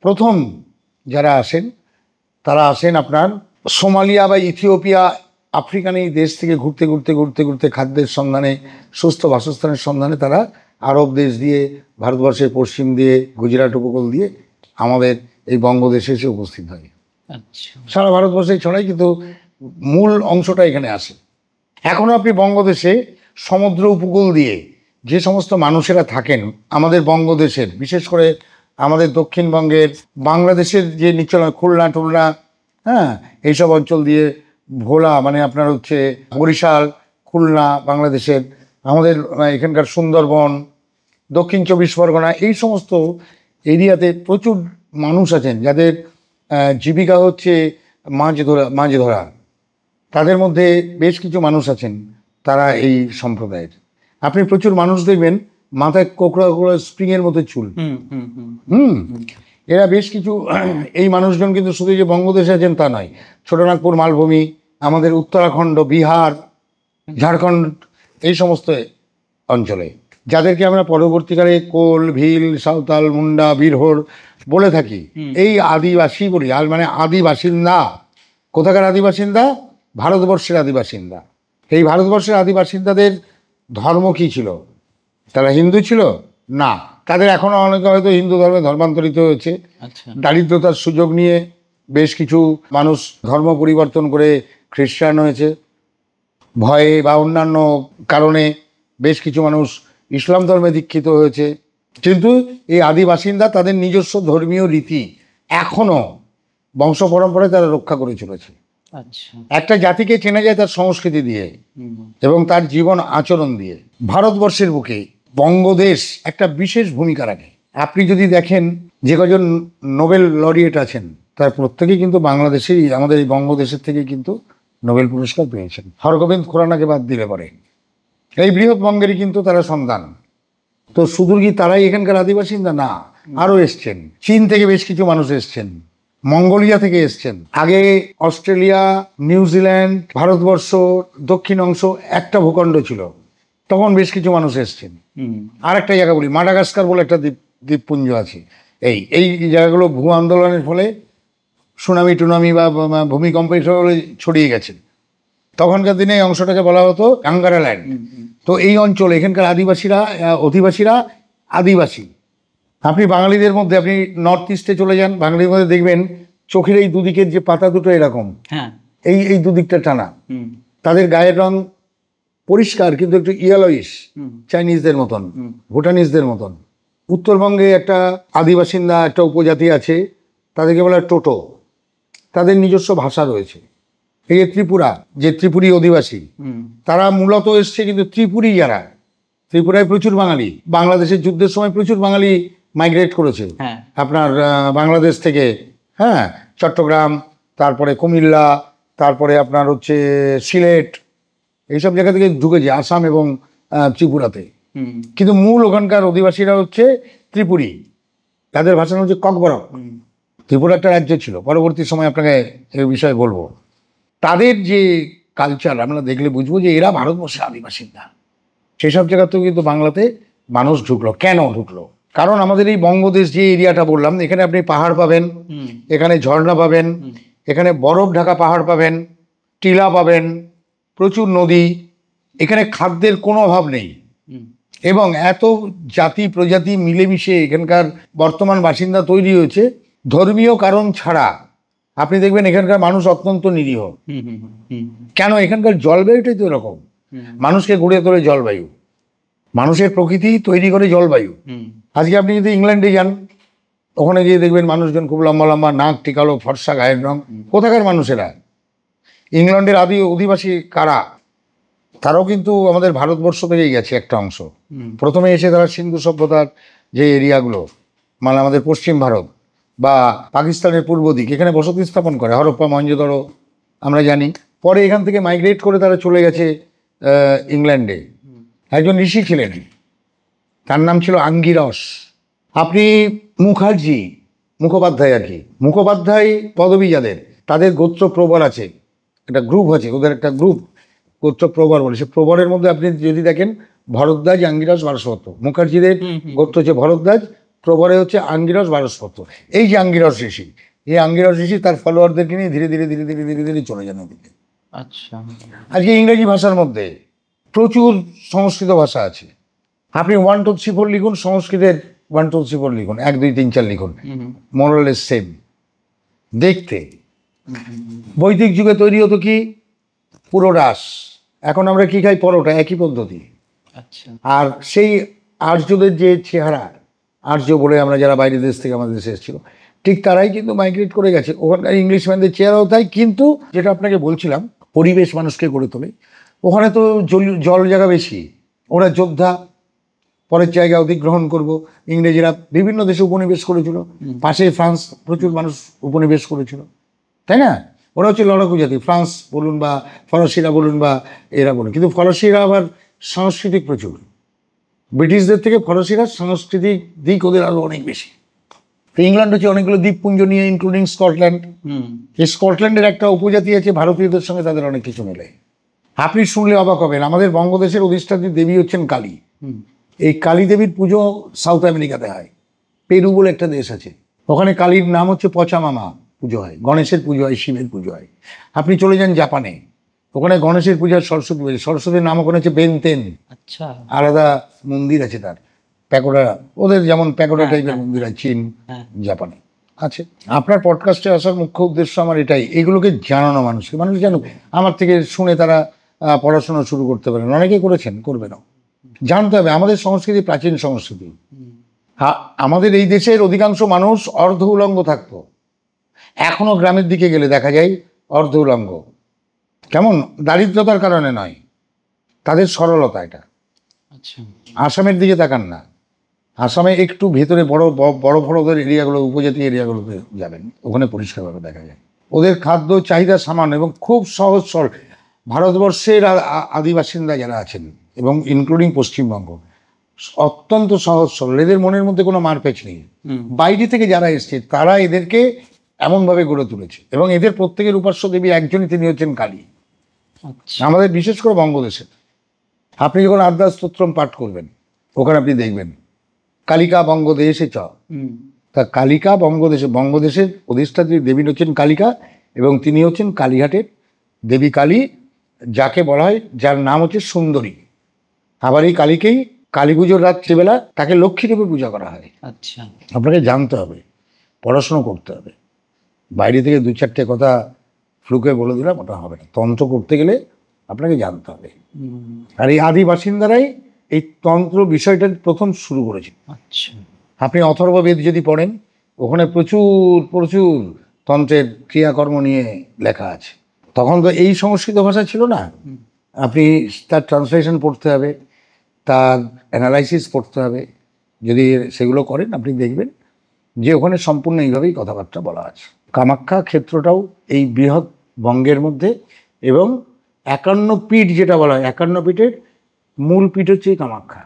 প্রথম যারা আসেন, তারা আসেন আপনার সোমালিয়া বা ইথিওপিয়া, আফ্রিকান এই দেশ থেকে ঘুরতে ঘুরতে ঘুরতে ঘুরতে খাদ্যের সন্ধানে, সুস্থ বাসস্থানের সন্ধানে তারা আরব দেশ দিয়ে, ভারতবর্ষের পশ্চিম দিয়ে, গুজরাট উপকূল দিয়ে আমাদের এই বঙ্গদেশে এসে উপস্থিত হয়। আচ্ছা, সারা ভারতবর্ষেই ছড়ায়, কিন্তু মূল অংশটা এখানে আসে। এখনও আপনি বঙ্গদেশে সমুদ্র উপকূল দিয়ে যে সমস্ত মানুষেরা থাকেন আমাদের বঙ্গদেশের, বিশেষ করে আমাদের দক্ষিণবঙ্গের, বাংলাদেশের যে নিচল খুলনা টুলনা, হ্যাঁ, এইসব অঞ্চল দিয়ে, ভোলা মানে আপনার হচ্ছে বরিশাল, খুলনা, বাংলাদেশের আমাদের এখানকার সুন্দরবন, দক্ষিণ 24 পরগনা, এই সমস্ত এরিয়াতে প্রচুর মানুষ আছেন যাদের জীবিকা হচ্ছে মাছ ধরা। তাদের মধ্যে বেশ কিছু মানুষ আছেন তারা এই সম্প্রদায়ের। আপনি প্রচুর মানুষ দেখবেন মাথায় কোকড়া কোকড়া স্প্রিংয়ের মতো চুল। এরা বেশ কিছু, এই মানুষজন কিন্তু শুধু যে বঙ্গদেশে আছেন তা নয়, ছোটনাগপুর মালভূমি, আমাদের উত্তরাখণ্ড, বিহার, ঝাড়খণ্ড, এই সমস্ত অঞ্চলে, যাদেরকে আমরা পরবর্তীকালে কোল, ভিল, সাঁওতাল, মুন্ডা, বীরহোর বলে থাকি। এই আদিবাসী বলি, আর মানে আদি বাসিন্দা। কোথাকার আদি বাসিন্দা? ভারতবর্ষের আদি বাসিন্দা। এই ভারতবর্ষের আদি বাসিন্দাদের ধর্ম কী ছিল? তারা হিন্দু ছিল না, তাদের এখনও অনেকে হয়তো হিন্দু ধর্মে ধর্মান্তরিত হয়েছে। দারিদ্রতার সুযোগ নিয়ে বেশ কিছু মানুষ ধর্ম পরিবর্তন করে খ্রিস্টান হয়েছে, ভয়ে বা অন্যান্য কারণে বেশ কিছু মানুষ ইসলাম ধর্মে দীক্ষিত হয়েছে। কিন্তু এই আদি বাসিন্দা তাদের নিজস্ব ধর্মীয় রীতি এখনও বংশ পরম্পরায় তারা রক্ষা করে চলেছে। একটা জাতিকে চেনা যায় তার সংস্কৃতি দিয়ে এবং তার জীবন আচরণ দিয়ে। ভারতবর্ষের বুকে বঙ্গদেশ একটা বিশেষ ভূমিকা রাখে। আপনি যদি দেখেন যে কজন নোবেল লরিয়েট আছেন তার প্রত্যেকেই কিন্তু বাংলাদেশেই, আমাদের এই বঙ্গদেশের থেকে কিন্তু নোবেল পুরস্কার পেয়েছেন, হরগোবিন্দ খুরানাকে বাদ দিলে পরে। এই বৃহৎ বঙ্গেরই কিন্তু তারা সন্তান। তো শুধু কি তারাই এখানকার আদিবাসিন্দা? না, আরও এসছেন। চীন থেকে বেশ কিছু মানুষ এসছেন, মঙ্গোলিয়া থেকে এসছেন। আগে অস্ট্রেলিয়া, নিউজিল্যান্ড, ভারতবর্ষ দক্ষিণ অংশ একটা ভূখণ্ড ছিল, তখন বেশ কিছু মানুষ এসছেন। আর একটা জায়গা বলি, মাডাগাস্কার বলে একটা দ্বীপপুঞ্জ আছে। এই জায়গাগুলো ভূ আন্দোলনের ফলে সুনামি টুনামি বা ভূমিকম্প এইসব ছড়িয়ে গেছে। তখনকার দিনে এই অংশটাকে বলা হতো কাঙ্গারা ল্যান্ড। তো এই অঞ্চল, এখানকার আদিবাসীরা, অধিবাসীরা আদিবাসী। আপনি বাঙালিদের মধ্যে, আপনি নর্থ ইস্টে চলে যান, বাঙালির মধ্যে দেখবেন চোখের এই দুদিকের যে পাতা দুটো এরকম, এই দুদিকটা টানা। তাদের গায়ের রং পরিষ্কার কিন্তু একটু ইয়েলোইশ, চাইনিজদের মতন, ভুটানিজদের মতন। উত্তরবঙ্গে একটা আদিবাসিন্দা, একটা উপজাতি আছে, তাদেরকে বলা টোটো। তাদের নিজস্ব ভাষা রয়েছে এই যে ত্রিপুরা, যে ত্রিপুরী অধিবাসী, তারা মূলত এসছে কিন্তু ত্রিপুরী যারা, ত্রিপুরায় প্রচুর বাঙালি, বাংলাদেশের যুদ্ধের সময় প্রচুর বাঙালি মাইগ্রেট করেছে আপনার বাংলাদেশ থেকে, হ্যাঁ, চট্টগ্রাম, তারপরে কুমিল্লা, তারপরে আপনার হচ্ছে সিলেট, এইসব জায়গা থেকে ঢুকেছে আসাম এবং ত্রিপুরাতে। কিন্তু মূল ওখানকার অধিবাসীরা হচ্ছে ত্রিপুরী, তাদের ভাষা হচ্ছে ককবরক। ত্রিপুরা একটা রাজ্য ছিল, পরবর্তী সময় আপনাকে এই বিষয়ে বলবো। তাদের যে কালচার আমরা দেখলে বুঝবো যে এরা ভারতবর্ষের আদিবাসিন্দা। সেসব জায়গাতেও কিন্তু বাংলাতে মানুষ ঢুকলো। কেন ঢুকলো? কারণ আমাদের এই বঙ্গদেশ যে এরিয়াটা বললাম, এখানে আপনি পাহাড় পাবেন, এখানে ঝর্ণা পাবেন, এখানে বরফ ঢাকা পাহাড় পাবেন, টিলা পাবেন, প্রচুর নদী, এখানে খাদ্যের কোনো অভাব নেই। এবং এত জাতি প্রজাতি মিলেমিশে এখানকার বর্তমান বাসিন্দা তৈরি হয়েছে ধর্মীয় কারণ ছাড়া। আপনি দেখবেন এখানকার মানুষ অত্যন্ত নিরীহ। কেন? এখানকার জলবায়ুটাই তো এরকম, মানুষকে গড়ে তোলে জলবায়ু, মানুষের প্রকৃতি তৈরি করে জলবায়ু। আজকে আপনি যদি ইংল্যান্ডে যান, ওখানে গিয়ে দেখবেন মানুষজন খুব লম্বা লম্বা, নাক টিকালো, ফর্সা গায়ের রং। কোথাকার মানুষেরা? ইংল্যান্ডের আদি অধিবাসী কারা? তারাও কিন্তু আমাদের ভারতবর্ষ থেকেই গেছে একটা অংশ। প্রথমে এসে তারা সিন্ধু সভ্যতার যে এরিয়াগুলো, মানে আমাদের পশ্চিম ভারত বা পাকিস্তানের পূর্ব দিক, এখানে বসতি স্থাপন করে, হরপ্পা মহেঞ্জোদারো আমরা জানি। পরে এখান থেকে মাইগ্রেট করে তারা চলে গেছে ইংল্যান্ডে। একজন ঋষি ছিলেন, তার নাম ছিল আঙ্গিরস। আপনি মুখার্জি, মুখোপাধ্যায় আর কি, মুখোপাধ্যায় পদবী যাদের, তাদের গোত্র প্রবর আছে, একটা গ্রুপ আছে, ওদের একটা গ্রুপ গোত্র প্রবর বলে। সে প্রবরের মধ্যে আপনি যদি দেখেন ভরদ্বাজ, আঙ্গিরস, বারস্পত্য। মুখার্জিদের গোত্র হচ্ছে ভরদ্বাজ, প্রবরে হচ্ছে আঙ্গিরস, বারস্পত্য। এই যে আঙ্গিরস ঋষি, এই আঙ্গিরস ঋষি তার ফলোয়ারদেরকে নিয়ে ধীরে ধীরে ধীরে ধীরে ধীরে ধীরে চলে যান ওদিকে। আচ্ছা, আজকে ইংরেজি ভাষার মধ্যে প্রচুর সংস্কৃত ভাষা আছে। আপনি 1 2 3 4 লিখুন, সংস্কৃতের 1 2 3 4 লিখুন, 1 2 3 4 লিখুন, মোরালেস সেম দেখতে। বৈদিক যুগে তৈরি হতো কি? পুরো রাস। এখন আমরা কি খাই? পরোটা, একই পদ্ধতি। আচ্ছা, আর সেই আর্যদের যে চেহারা, আর্য বলে আমরা যারা বাইরের দেশ থেকে আমাদের দেশে এসেছিল, ঠিক তারাই কিন্তু মাইগ্রেট করে গেছে। ওখানকার ইংলিশম্যানদের চেহারাও তাই। কিন্তু যেটা আপনাকে বলছিলাম, পরিবেশ মানুষকে গড়ে তোলে। ওখানে তো জল জায়গা বেশি, ওরা যোদ্ধা, পরের জায়গা অধিগ্রহণ করব। ইংরেজরা বিভিন্ন দেশে উপনিবেশ করেছিল, পাশে ফ্রান্স প্রচুর মানুষ উপনিবেশ করেছিল, তাই না? ওরা হচ্ছে লড়াকু জাতি, ফ্রান্স বলুন বা ফরাসিরা বলুন বা এরা বলুন। কিন্তু ফরাসিরা আবার সাংস্কৃতিক প্রচুর, ব্রিটিশদের থেকে ফরাসিরা সাংস্কৃতিক দিক ওদের আরও অনেক বেশি। তো ইংল্যান্ড হচ্ছে অনেকগুলো দ্বীপপুঞ্জ নিয়ে, ইনক্লুডিং স্কটল্যান্ড। এই স্কটল্যান্ডের একটা উপজাতি আছে, ভারতীয়দের সঙ্গে তাদের অনেক কিছু মেলে। আপনি শুনলে অবাক হবেন, আমাদের বঙ্গদেশের অধিষ্ঠাত্রী দেবী হচ্ছেন কালী। এই কালী দেবীর পুজো সাউথ আমেরিকাতে হয়। পেরু বলে একটা দেশ আছে, ওখানে কালীর নাম হচ্ছে পচামামা পুজো হয়, গণেশের পুজো হয়, শিবের পুজো হয়। আপনি চলে যান জাপানে, ওখানে গণেশের পূজা, সরস্বতী পুজো, সরস্বতীর নাম ওখানে হচ্ছে বেনতেন। আচ্ছা, আলাদা মন্দির আছে তার, প্যাকোডা, ওদের যেমন প্যাকোডা টাইপের মন্দির আছে চীন, জাপানে আছে। আপনার পডকাস্টে আসার মুখ্য উদ্দেশ্য আমার এটাই, এগুলোকে জানানো মানুষকে। মানুষ জানুক, আমার থেকে শুনে তারা পড়াশোনা শুরু করতে পারেন, অনেকে করেছেন, করবেনও। জানতে হবে আমাদের সংস্কৃতি প্রাচীন সংস্কৃতি। আমাদের এই দেশের অধিকাংশ মানুষ অর্ধ উলঙ্গ থাকতো, এখনো গ্রামের দিকে গেলে দেখা যায় অর্ধ উলঙ্গ। কেমন? দারিদ্রতার কারণে নয়, তাদের সরলতা এটা। আচ্ছা, আসামের দিকে তাকান না, আসামে একটু ভেতরে বড় বড় বড় ওদের এরিয়াগুলো, উপজাতি এরিয়াগুলোতে যাবেন, ওখানে পরিষ্কারভাবে দেখা যায় ওদের খাদ্য চাহিদা সামান্য এবং খুব সহজ সরল। ভারতবর্ষের আদিবাসিন্দা যারা আছেন এবং ইনক্লুডিং পশ্চিমবঙ্গ, অত্যন্ত সহজ সরল, এদের মনের মধ্যে কোনো মারপ্যাচ নেই। বাইরে থেকে যারা এসছে তারা এদেরকে এমনভাবে গড়ে তুলেছে, এবং এদের প্রত্যেকের উপাস্য দেবী একজনই, তিনি হচ্ছেন কালী। আমাদের বিশেষ করে বঙ্গদেশে আপনি যখন আদ্যা স্তোত্রম পাঠ করবেন, ওখানে আপনি দেখবেন কালিকা বঙ্গদেশে চ, তা কালিকা বঙ্গদেশের অধিষ্ঠাত্রী দেবী হচ্ছেন কালিকা, এবং তিনি হচ্ছেন কালীঘাটের দেবী কালী, যাকে বলা হয়, যার নাম হচ্ছে সুন্দরী। আবার এই কালীকেই কালী পুজোর রাত্রিবেলা তাকে লক্ষ্মী রূপে পূজা করা হয়। আচ্ছা, আপনাকে জানতে হবে, পড়াশুনো করতে হবে। বাইরে থেকে 2-4টে কথা ফ্লুকে বলে দিলাম ওটা হবে না। তন্ত্র করতে গেলে আপনাকে জানতে হবে। আর এই আদি বাসিন্দারাই এই তন্ত্র বিষয়টা প্রথম শুরু করেছে। আচ্ছা, আপনি অথর্ববেদ যদি পড়েন, ওখানে প্রচুর প্রচুর তন্ত্রের ক্রিয়াকর্ম নিয়ে লেখা আছে। তখন তো এই সংস্কৃত ভাষা ছিল না। আপনি তার ট্রান্সলেশন পড়তে হবে, তার অ্যানালাইসিস পড়তে হবে। যদি সেগুলো করেন আপনি দেখবেন যে ওখানে সম্পূর্ণ এইভাবেই কথাবার্তা বলা আছে। কামাখ্যা ক্ষেত্রটাও এই বৃহৎ বঙ্গের মধ্যে, এবং 51 পীঠ যেটা বলা হয়, 51 পীঠের মূল পীঠ হচ্ছে এই কামাখ্যা।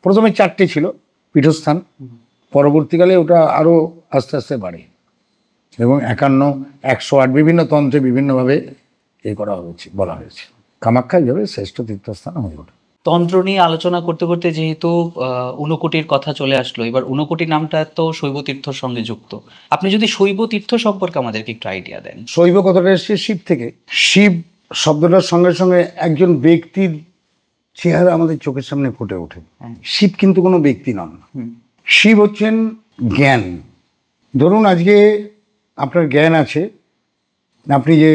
প্রথমে 4টে ছিল পীঠস্থান, পরবর্তীকালে ওটা আরও আস্তে আস্তে বাড়ে, এবং 51, 108 বিভিন্ন তন্ত্রে বিভিন্নভাবে করা হয়েছে, বলা হয়েছে। কামাখ্যা এইভাবে শ্রেষ্ঠ তীর্থস্থান হয়ে ওঠে। তন্ত্র নিয়ে আলোচনা করতে করতে যেহেতু ঊনকোটির কথা চলে আসলো, এবার ঊনকোটি নামটা তো শৈব তীর্থর সঙ্গে যুক্ত। আপনি যদি শৈব তীর্থ সম্পর্কে আমাদেরকে একটু আইডিয়া দেন। শৈব কথাটা এসছে শিব থেকে। শিব শব্দটার সঙ্গে সঙ্গে একজন ব্যক্তির চেহারা আমাদের চোখের সামনে ফুটে ওঠে। শিব কিন্তু কোনো ব্যক্তি নন। শিব হচ্ছেন জ্ঞান। ধরুন আজকে আপনার জ্ঞান আছে, আপনি যে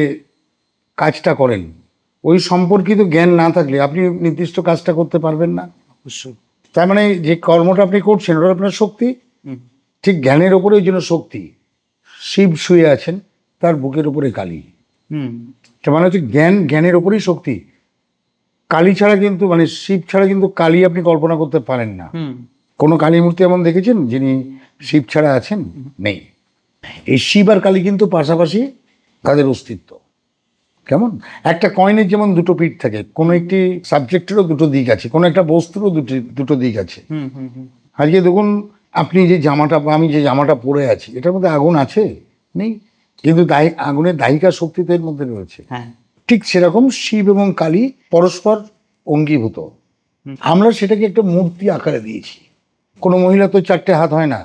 কাজটা করেন ওই সম্পর্কিত জ্ঞান না থাকলে আপনি নির্দিষ্ট কাজটা করতে পারবেন না। অবশ্যই। তার মানে যে কর্মটা আপনি করছেন ওটা আপনার শক্তি। ঠিক জ্ঞানের ওপরে ওই জন্য শক্তি। শিব শুয়ে আছেন, তার বুকের উপরে কালী। তার মানে হচ্ছে জ্ঞানের ওপরেই শক্তি। কালী ছাড়া কিন্তু, মানে শিব ছাড়া কিন্তু কালী আপনি কল্পনা করতে পারেন না। কোনো কালী মূর্তি এমন দেখেছেন যিনি শিব ছাড়া আছেন? নেই। এই শিব আর কালী কিন্তু পাশাপাশি তাদের অস্তিত্ব। কেমন একটা কয়েনের যেমন দুটো পিঠ থাকে, কোনো একটি সাবজেক্টেরও দুটো দিক আছে, কোনো একটা বস্তুরও দুটো দিক আছে। আজকে দেখুন আপনি যে জামাটা বা আমি যে জামাটা পরে আছি, এটার মধ্যে আগুন আছে? নেই, কিন্তু আগুনের দাহিকা শক্তি তো এর মধ্যে রয়েছে। ঠিক সেরকম শিব এবং কালী পরস্পর অঙ্গীভূত। আমরা সেটাকে একটা মূর্তি আকারে দিয়েছি। কোনো মহিলা তো 4টে হাত হয় না,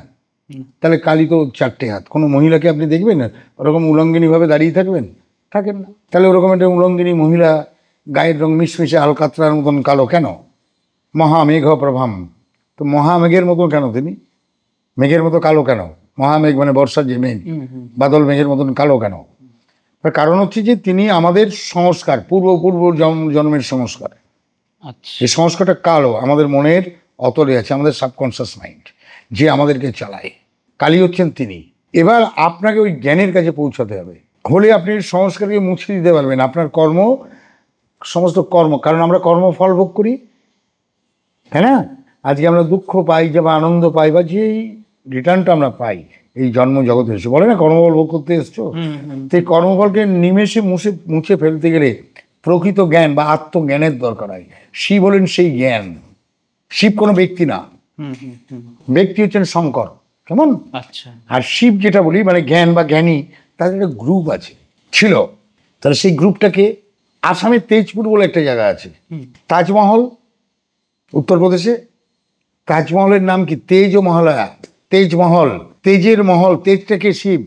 তাহলে কালী তো 4টে হাত। কোনো মহিলাকে আপনি দেখবেন ওরকম উলঙ্গিনীভাবে দাঁড়িয়ে থাকবেন? থাকেন না। তাহলে ওরকম একটা উলঙ্গিনী মহিলা, গায়ের রং মিশমিশে আলকাতরার মতন কালো কেন? মহামেঘ প্রভাম, তো মহামেঘের মতো কেন তিনি? মেঘের মতো কালো কেন? মহামেঘ মানে বর্ষার যে মেঘ, বাদল মেঘের মতন কালো কেন? তার কারণ হচ্ছে যে তিনি আমাদের সংস্কার, পূর্ব জন্মের সংস্কার। এই সংস্কারটা কালো, আমাদের মনের অতলে আছে, আমাদের সাবকনসিয়াস মাইন্ড, যে আমাদেরকে চালায়। কালী হচ্ছেন তিনি। এবার আপনাকে ওই জ্ঞানের কাছে পৌঁছাতে হবে, হলে আপনি সংস্কারকে মুছে দিতে পারবেন। আপনার সমস্ত কর্ম, কারণ আমরা কর্মফল ভোগ করি, তাই না? আজকে আমরা দুঃখ পাই বা আনন্দ পাই, বা যে রিটার্নটা আমরা পাই এই জন্ম জগতে এসে, বলে না কর্মফল ভোগ করতে এসছো। সেই কর্মফলকে নিমেষে মুছে ফেলতে গেলে প্রকৃত জ্ঞান বা আত্মজ্ঞানের দরকার হয়। শিব হলেন সেই জ্ঞান। শিব কোনো ব্যক্তি না, ব্যক্তি হচ্ছেন শঙ্কর। কেমন? আর শিব যেটা বলি মানে জ্ঞান বা জ্ঞানী, তাদের একটা গ্রুপ আছে, ছিল। তাহলে সেই গ্রুপটাকে, আসামের তেজপুর বলে একটা জায়গা আছে, তাজমহল উত্তরপ্রদেশে। তাজমহলের নাম কি? তেজ ও মহালয়া। তেজমহল, তেজের মহল, তেজটাকে শিব,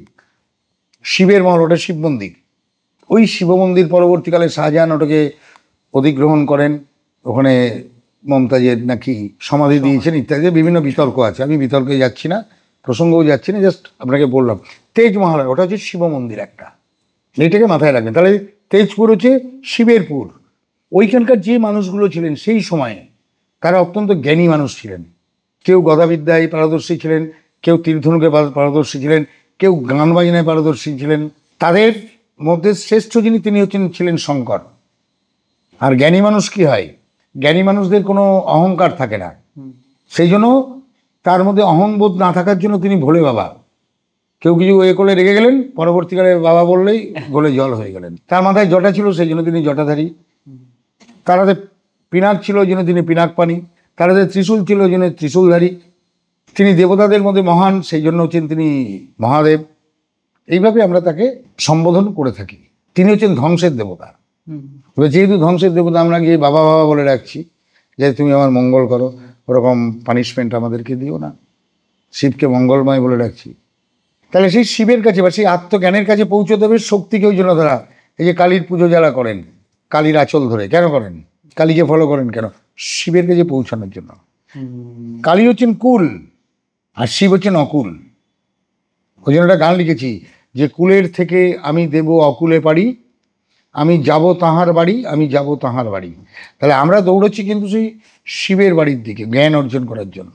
শিবের মহল, ওটা শিব মন্দির। ওই শিব মন্দির পরবর্তীকালে শাহজাহান ওটাকে অধিগ্রহণ করেন, ওখানে মমতাজের নাকি সমাধি দিয়েছেন ইত্যাদি বিভিন্ন বিতর্ক আছে। আমি বিতর্কে যাচ্ছি না, প্রসঙ্গও যাচ্ছি না, জাস্ট আপনাকে বললাম তেজ মহল ওটা হচ্ছে শিব মন্দির একটা, এটাকে মাথায় রাখবেন। তাহলে তেজপুর হচ্ছে শিবের পুর। ওইখানকার যে মানুষগুলো ছিলেন সেই সময়ে, তারা অত্যন্ত জ্ঞানী মানুষ ছিলেন। কেউ গদাবিদ্যায় পারদর্শী ছিলেন, কেউ তীরধনুকে পারদর্শী ছিলেন, কেউ গান বাজনায় পারদর্শী ছিলেন। তাদের মধ্যে শ্রেষ্ঠ তিনি ছিলেন শঙ্কর। আর জ্ঞানী মানুষ কি হয়? জ্ঞানী মানুষদের কোনো অহংকার থাকে না, সেই জন্য তার মধ্যে অহংবোধ না থাকার জন্য তিনি ভোলে বাবা। কেউ কিছু করলে রেগে গেলেন, পরবর্তীকালে বাবা বললেই গলে জল হয়ে গেলেন। তার মাথায় জটা ছিল, সেই জন্য তিনি জটাধারী। তার হাতে পিনাক ছিল, ওই জন্য তিনি পিনাক পানি। তার হাতে ত্রিশূল ছিল, ওই জন্য ত্রিশূলধারী। তিনি দেবতাদের মধ্যে মহান, সেই জন্য হচ্ছেন তিনি মহাদেব। এইভাবে আমরা তাকে সম্বোধন করে থাকি। তিনি হচ্ছেন ধ্বংসের দেবতা। যেহেতু ধ্বংসের দেবতা, আমরা গিয়ে বাবা বাবা বলে রাখছি যে তুমি আমার মঙ্গল করো, ওরকম পানিশমেন্ট আমাদেরকে দিও না। শিবকে মঙ্গলময় বলে রাখছি। তাহলে সেই শিবের কাছে বা সেই আত্মজ্ঞানের কাছে পৌঁছতে হবে শক্তিকে। ওই জন্য তারা এই যে কালীর পুজো যারা করেন, কালীর আঁচল ধরে কেন করেন? কালীকে ফলো করেন কেন? শিবের কাছে পৌঁছানোর জন্য। কালী হচ্ছেন কুল আর শিব হচ্ছেন অকুল। ওই জন্য একটা গান লিখেছি যে কুলের থেকে আমি দেব অকুলে পারি, আমি যাব তাহার বাড়ি, আমি যাব তাহার বাড়ি। তাহলে আমরা দৌড়চ্ছি কিন্তু সেই শিবের বাড়ির দিকে জ্ঞান অর্জন করার জন্য।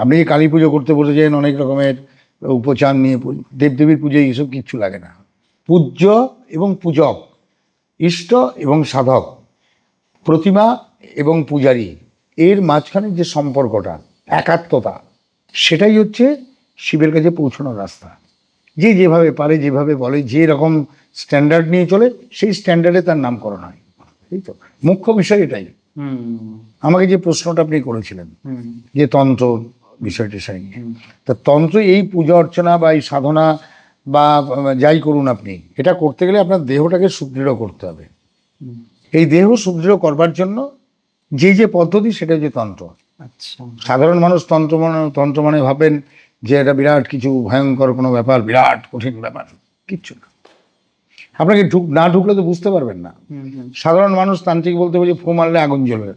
আপনি যে কালী পুজো করতে বসেছেন, অনেক রকমের উপচার নিয়ে, দেবদেবীর পুজোয় এসব কিচ্ছু লাগে না। পূজ্য এবং পূজক ইষ্ট এবং সাধক, প্রতিমা এবং পূজারী, এর মাঝখানে যে সম্পর্কটা, একাত্মতা, সেটাই হচ্ছে শিবের কাছে পৌঁছানোর রাস্তা। যে যেভাবে পারে, যেভাবে বলে, যে রকম স্ট্যান্ডার্ড নিয়ে চলে, সেই স্ট্যান্ডার্ডে তার নামকরণ হয়। এই তো মুখ্য বিষয় এটাই। আমাকে যে প্রশ্নটা আপনি করেছিলেন যে তন্ত্র বিষয়টি সেই, তা তন্ত্র এই পূজা অর্চনা বা এই সাধনা বা যাই করুন আপনি, এটা করতে গেলে আপনার দেহটাকে সুদৃঢ় করতে হবে। এই দেহ সুদৃঢ় করবার জন্য যে যে পদ্ধতি, সেটা হচ্ছে তন্ত্র। আচ্ছা, সাধারণ মানুষ তন্ত্র মানে ভাবেন যে এটা বিরাট কিছু ভয়ঙ্কর কোনো ব্যাপার, বিরাট কঠিন ব্যাপার। কিচ্ছু না। আপনাকে না ঢুকলে তো বুঝতে পারবেন না। সাধারণ মানুষ তান্ত্রিক বলতে বলছে ফু মারলে আগুন জ্বলবে,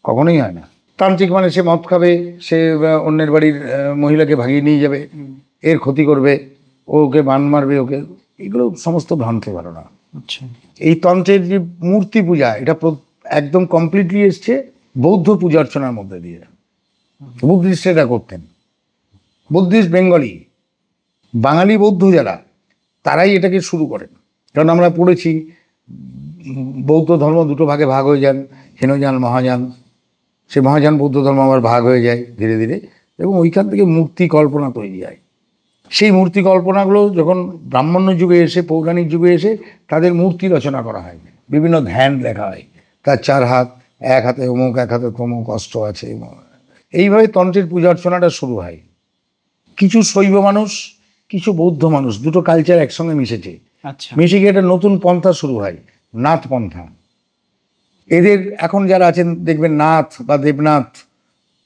কখনোই হয় না। তান্ত্রিক মানে সে মদ খাবে, সে অন্যের বাড়ির মহিলাকে ভাগিয়ে নিয়ে যাবে, এর ক্ষতি করবে, ওকে বান মারবে, ওকে, এগুলো সমস্ত ভ্রান্ত ধারণা। আচ্ছা, এই তন্ত্রের যে মূর্তি পূজা, এটা একদম কমপ্লিটলি এসছে বৌদ্ধ পূজা অর্চনার মধ্যে দিয়ে। বুদ্ধিস্ট এটা করতেন, বুদ্ধিস্ট বেঙ্গলি, বাঙালি বৌদ্ধ যারা, তারাই এটাকে শুরু করেন। কারণ আমরা পড়েছি বৌদ্ধ ধর্ম দুটো ভাগে ভাগ হয়ে যান, হীনযান মহাযান। সে মহাযান বৌদ্ধ ধর্ম আবার ভাগ হয়ে যায় ধীরে ধীরে, এবং ওইখান থেকে মূর্তি কল্পনা তৈরি হয়। সেই মূর্তি কল্পনাগুলো যখন ব্রাহ্মণ্য যুগে এসে, পৌরাণিক যুগে এসে, তাদের মূর্তি রচনা করা হয়, বিভিন্ন ধ্যান লেখা হয়, তার 4 হাত, এক হাতে অমুক, এক হাতে তমুক অস্ত্র আছে। এইভাবে তন্ত্রের পূজা অর্চনাটা শুরু হয়। কিছু শৈব মানুষ, কিছু বৌদ্ধ মানুষ, দুটো কালচার একসঙ্গে মিশেছে। আচ্ছা, মিশে গিয়ে একটা নতুন পন্থা শুরু হয়, নাথ পন্থা। এদের এখন যারা আছেন দেখবেন নাথ বা দেবনাথ,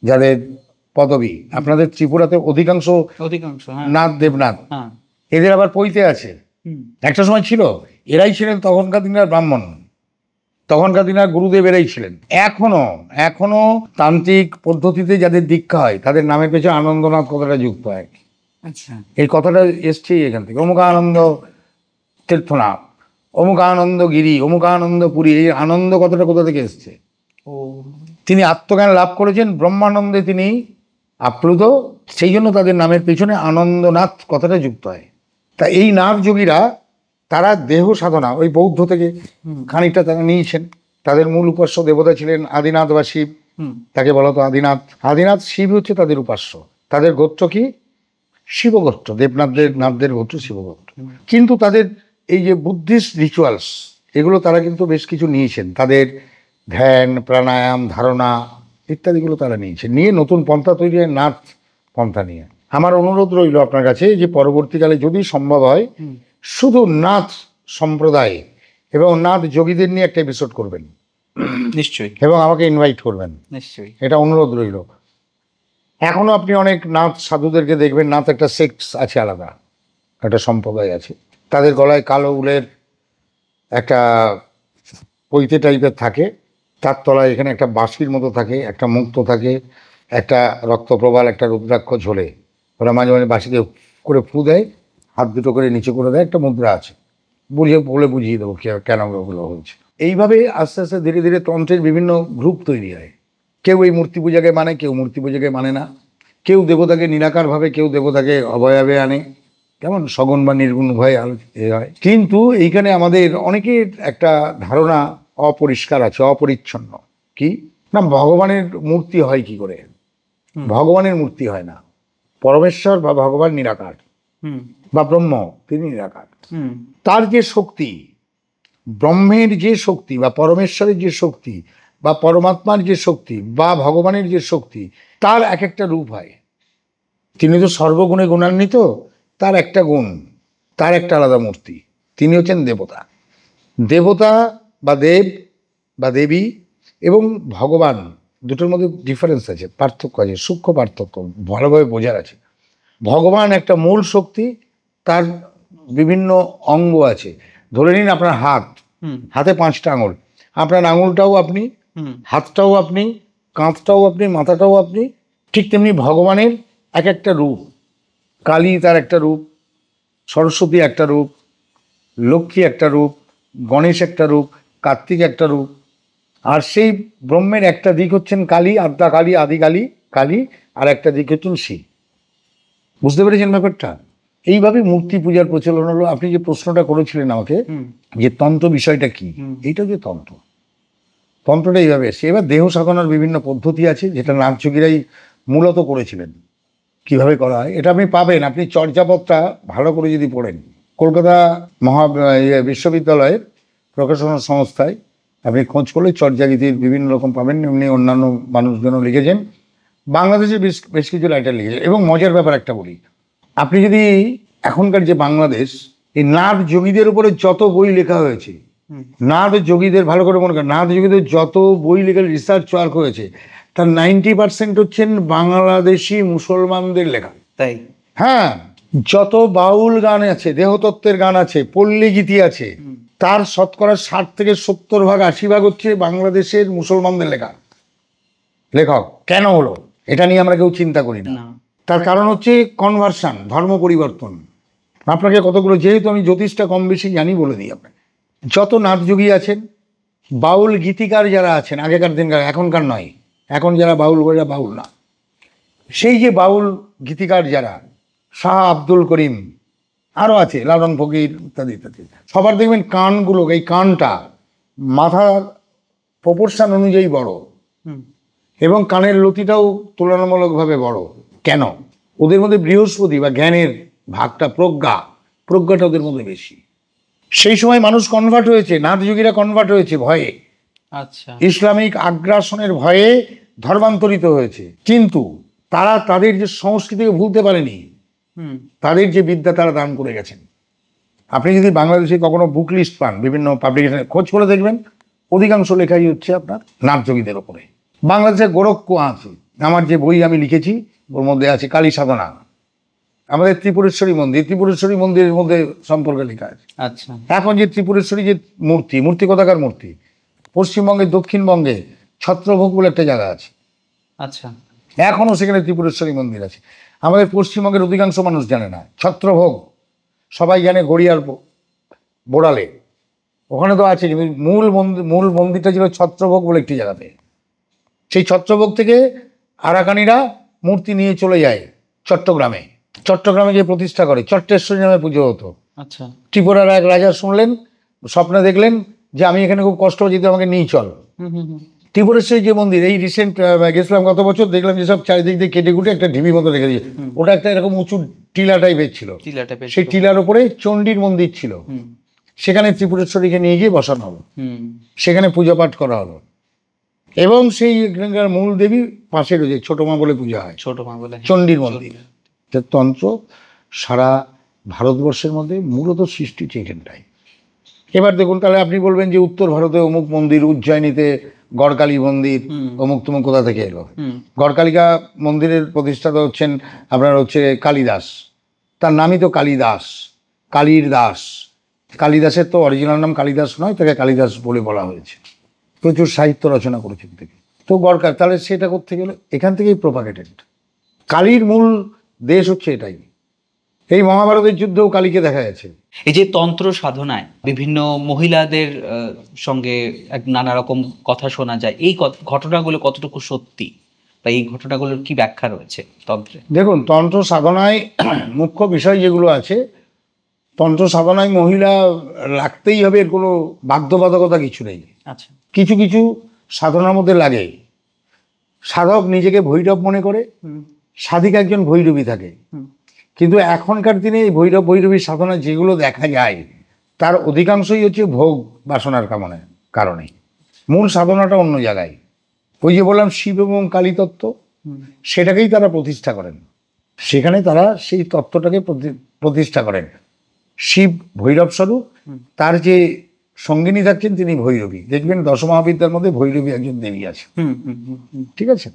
যাদের পদবী, আপনাদের ত্রিপুরাতে অধিকাংশ হ্যাঁ, নাথ দেবনাথ, হ্যাঁ, এদের আবার পৈতে আছে। একটা সময় ছিল এরাই ছিলেন তখনকার দিনের ব্রাহ্মণ, তখনকার দিনের গুরুদেব এরাই ছিলেন। এখনো তান্ত্রিক পদ্ধতিতে যাদের দীক্ষা হয়, তাদের নামের পেছনে আনন্দনাথ কথাটা যুক্ত হয়। আচ্ছা, এই কথাটা এসছেই এখান থেকে। অমুকানন্দ তীর্থনাথ, অমুকানন্দ গিরি, অমুকানন্দ পুরী, এই আনন্দ কথাটা কোথা থেকে এসছে? ও, তিনি আত্মজ্ঞান লাভ করেছেন, ব্রহ্মানন্দে তিনি আপ্লুত, সেই জন্য তাদের নামের পেছনে আনন্দনাথ কথাটা যুক্ত হয়। তা এই নাথ যোগীরা, তারা দেহ সাধনা ওই বৌদ্ধ থেকে খানিকটা তারা নিয়েছেন। তাদের মূল উপাস্য দেবতা ছিলেন আদিনাথ বা শিব, তাকে বলা হতো আদিনাথ। আদিনাথ শিব হচ্ছে তাদের উপাস্য। তাদের গোত্র কি? শিবগোত্র। নাথদের গোত্র শিবগোত্র। কিন্তু তাদের এই যে বুদ্ধিস্ট রিচুয়ালস, এগুলো তারা কিন্তু বেশ কিছু নিয়েছেন। তাদের ধ্যান, প্রাণায়াম, ধারণা ইত্যাদিগুলো তারা নিয়েছেন, নিয়ে নতুন পন্থা তৈরি হয়, নাথ পন্থা নিয়ে। আমার অনুরোধ রইল আপনার কাছে যে পরবর্তীকালে যদি সম্ভব হয়, শুধু নাথ সম্প্রদায় এবং নাথ যোগীদের নিয়ে একটা এপিসোড করবেন নিশ্চয়ই, এবং আমাকে ইনভাইট করবেন, নিশ্চয়ই। এটা অনুরোধ রইল। এখনো আপনি অনেক নাথ সাধুদেরকে দেখবেন, নাথ একটা সেক্স আছে, আলাদা একটা সম্প্রদায় আছে। তাদের গলায় কালো উলের একটা পৈতে টাইপের থাকে, তার তলায় এখানে একটা বাঁশির মতো থাকে, একটা মুক্ত থাকে, একটা রক্তপ্রবাল, একটা রুদ্রাক্ষ ঝোলে। ওরা মাঝে মাঝে বাঁশিতে করে ফু দেয়, হাত দুটো করে নিচে করে দেয়, একটা মুদ্রা আছে, বুঝিয়ে দেবো কেন ওগুলো হচ্ছে। এইভাবে আস্তে আস্তে ধীরে ধীরে তন্ত্রের বিভিন্ন গ্রুপ তৈরি হয়। কেউ এই মূর্তি পূজাকে মানে, কেউ মূর্তি পূজাকে মানে না, কেউ দেবতাকে নিরাকারভাবে, কেউ দেবতাকে অবয়বে আনে, কেমন সগুণ বা নির্গুণ উভয় হয়। কিন্তু এইখানে আমাদের অনেকের একটা ধারণা অপরিষ্কার আছে, অপরিচ্ছন্ন। কি না, ভগবানের মূর্তি হয় কি করে? ভগবানের মূর্তি হয় না। পরমেশ্বর বা ভগবান নিরাকার, বা ব্রহ্ম, তিনি নিরাকার। তার যে শক্তি, ব্রহ্মের যে শক্তি বা পরমেশ্বরের যে শক্তি বা পরমাত্মার যে শক্তি বা ভগবানের যে শক্তি, তার এক একটা রূপ হয়। তিনি তো সর্বগুণে গুণান্বিত, তার একটা গুণ, তার একটা আলাদা মূর্তি। তিনি হচ্ছেন দেবতা। দেবতা বা দেব বা দেবী এবং ভগবান, দুটোর মধ্যে ডিফারেন্স আছে, পার্থক্য আছে, সূক্ষ্ম পার্থক্য ভালোভাবে বোঝার আছে। ভগবান একটা মূল শক্তি, তার বিভিন্ন অঙ্গ আছে। ধরে নিন আপনার হাতে 5টা আঙুল, আপনার আঙুলটাও আপনি, হাতটাও আপনি, কাঁধটাও আপনি, মাথাটাও আপনি। ঠিক তেমনি ভগবানের এক একটা রূপ। কালী তার একটা রূপ, সরস্বতী একটা রূপ, লক্ষ্মী একটা রূপ, গণেশ একটা রূপ, কার্তিক একটা রূপ। আর সেই ব্রহ্মের একটা দিক হচ্ছেন কালী, আদ্যা কালী, আদি কালী কালী, আর একটা দিক হচ্ছেন শিব। বুঝতে পেরেছেন ব্যাপারটা? এইভাবে মূর্তি পূজার প্রচলন হলো। আপনি যে প্রশ্নটা করেছিলেন আমাকে যে তন্ত্র বিষয়টা কি, এইটা যে তন্ত্রটা এইভাবে এসছে। এবার দেহ সাধনার বিভিন্ন পদ্ধতি আছে, যেটা নাথযোগীরাই মূলত করেছিলেন। কিভাবে করা হয় এটা আপনি পাবেন, আপনি চর্যাপদটা ভালো করে যদি পড়েন, কলকাতা বিশ্ববিদ্যালয়ের প্রকাশনা সংস্থায় আপনি খোঁজ করলে চর্যাগীতির বিভিন্ন রকম পাবেন। এমনি অন্যান্য মানুষজনও লিখেছেন, বাংলাদেশে বেশ কিছু রাইটার লিখেছেন। এবং মজার ব্যাপার একটা বলি, আপনি যদি এখনকার যে বাংলাদেশ, এই নাথ যোগীদের উপরে যত বই লেখা হয়েছে, নাথ যোগীদের ভালো করে মনে করেন, নাথ যোগীদের যত বই লেখা রিসার্চ ওয়ার্ক হয়েছে, তার 90% হচ্ছেন বাংলাদেশি মুসলমানদের লেখা। তাই? হ্যাঁ, যত বাউল গান আছে, দেহতত্ত্বের গান আছে, পল্লী গীতি আছে, তার শতকরা 60 থেকে 70 ভাগ 80 ভাগ হচ্ছে বাংলাদেশের মুসলমানদের লেখক। কেন হলো এটা নিয়ে আমরা কেউ চিন্তা করি না। তার কারণ হচ্ছে কনভার্সন, ধর্ম পরিবর্তন। আপনাকে কতগুলো, যেহেতু আমি জ্যোতিষটা কম বেশি জানি, বলে দিই আপনাকে। যত নাথযোগী আছেন, বাউল গীতিকার যারা আছেন, আগেকার দিনকার, এখনকার নয়, এখন যারা বাউল বলে বাউল না, সেই যে বাউল গীতিকার যারা, শাহ আব্দুল করিম, আরও আছে লালন ফকির ইত্যাদি ইত্যাদি, সবার দেখবেন কানগুলো, এই কানটা মাথার প্রপোর্শন অনুযায়ী বড়, এবং কানের লতিটাও তুলনামূলকভাবে বড়। কেন? ওদের মধ্যে বৃহস্পতি বা জ্ঞানের ভাগটা, প্রজ্ঞাটা ওদের মধ্যে বেশি। সেই সময় মানুষ কনভার্ট হয়েছে, নাথযোগীরা কনভার্ট হয়েছে ভয়ে, আচ্ছা, ইসলামিক আগ্রাসনের ভয়ে ধর্মান্তরিত হয়েছে। কিন্তু তারা তাদের যে সংস্কৃতিকে ভুলতে পারেনি, তাদের যে বিদ্যা তারা দান করে গেছেন। আপনি যদি বাংলাদেশে কখনো বুক লিস্ট পান, বিভিন্ন পাবলিকেশনে খোঁজ করে দেখবেন, অধিকাংশ লেখাই হচ্ছে আপনার নাথযোগীদের ওপরে। বাংলাদেশে গোরক্ষা আছে, আমার যে বই আমি লিখেছি ওর মধ্যে আছে কালী সাধনা, আমাদের ত্রিপুরেশ্বরী মন্দিরের মধ্যে সম্পর্কে লেখা আছে। আচ্ছা, এখন যে ত্রিপুরেশ্বরী যে মূর্তি কোথাকার মূর্তি, পশ্চিমবঙ্গের দক্ষিণবঙ্গে ছত্রভোগ বলে একটা জায়গা আছে, আচ্ছা, এখনো সেখানে ত্রিপুরেশ্বরী মন্দির আছে। আমাদের পশ্চিমবঙ্গের অধিকাংশ মানুষ জানে না ছত্রভোগ, সবাই জানে গড়িয়ার বোড়ালে, ওখানে তো আছে, কিন্তু মূল মন্দিরটা ছিল ছত্রভোগ বলে একটি জায়গাতে। সেই ছত্রভোগ থেকে আরাকানিরা মূর্তি নিয়ে চলে যায় চট্টগ্রামে গিয়ে প্রতিষ্ঠা করে, চট্টেশ্বরী নামে পুজো হতো। আচ্ছা, ত্রিপুরার এক রাজা শুনলেন, স্বপ্নে দেখলেন যে আমি এখানে খুব কষ্ট হচ্ছে, আমাকে নিয়ে চল। ত্রিপুরেশ্বরী যে মন্দির, এই রিসেন্ট গেছিলাম গত বছর, দেখলাম যে সব চারিদিক দিয়ে কেটে কুটে একটা ঢিবি মতো রেখে দিয়েছে। ওটা একটা এরকম উঁচু টিলা টাইপের ছিল, সেই টিলার উপরে চণ্ডীর মন্দির ছিল, সেখানে ত্রিপুরেশ্বরীকে নিয়ে গিয়ে বসানো হলো, সেখানে পূজা পাঠ করা হলো। এবং সেই এখানকার মূল দেবী পাশে রয়েছে, ছোট মা বলে পূজা হয়, চণ্ডীর মন্দির। তন্ত্র সারা ভারতবর্ষের মধ্যে মূলত সৃষ্টি এখানটায়। এবার দেখুন, তাহলে আপনি বলবেন যে উত্তর ভারতে অমুক মন্দির, উজ্জয়িনীতে গড়কালী মন্দির, অমুক তমুক কোথা থেকে এলো? গড়কালিকা মন্দিরের প্রতিষ্ঠাতা হচ্ছেন কালিদাস, তার নামই তো কালীর দাস। কালিদাসের তো অরিজিনাল নাম কালিদাস নয়, তাকে কালিদাস বলে বলা হয়েছে। প্রচুর সাহিত্য রচনা করেছেন থেকে। তো গড়কাল, তাহলে সেটা করতে গেলে এখান থেকেই প্রপাগেটেড। কালীর মূল দেশ হচ্ছে এটাই। এই মহাভারতের যুদ্ধেও কালীকে দেখা গেছে। এই যে তন্ত্র সাধনায় বিভিন্ন মহিলাদের সঙ্গে নানা রকম কথা শোনা যায়, এই ঘটনাগুলো কতটুকু সত্যি, বা এই ঘটনাগুলোর কি ব্যাখ্যা রয়েছে তন্ত্রে? দেখুন, তন্ত্র সাধনায় মুখ্য বিষয় যেগুলো আছে, তন্ত্র সাধনায় মহিলা রাখতেই হবে, এর কোনো বাধ্যবাধকতা কিছু নেই। আচ্ছা, কিছু কিছু সাধনার মধ্যে লাগে। সাধক নিজেকে ভৈরব মনে করে, সাধিকা একজন ভৈরবী থাকে। কিন্তু এখনকার দিনে এই ভৈরবী সাধনা যেগুলো দেখা যায়, তার অধিকাংশই হচ্ছে ভোগ বাসনার কারণে। মূল সাধনাটা অন্য জায়গায়। ওই যে বললাম শিব এবং কালী তত্ত্ব, সেটাকেই তারা প্রতিষ্ঠা করেন, সেখানে তারা সেই তত্ত্বটাকে প্রতিষ্ঠা করেন। শিব ভৈরব স্বরূপ, তার যে সঙ্গিনী থাকছেন তিনি ভৈরবী। দেখবেন দশমহাবিদ্যার মধ্যে ভৈরবী একজন দেবী আছে। ঠিক আছে,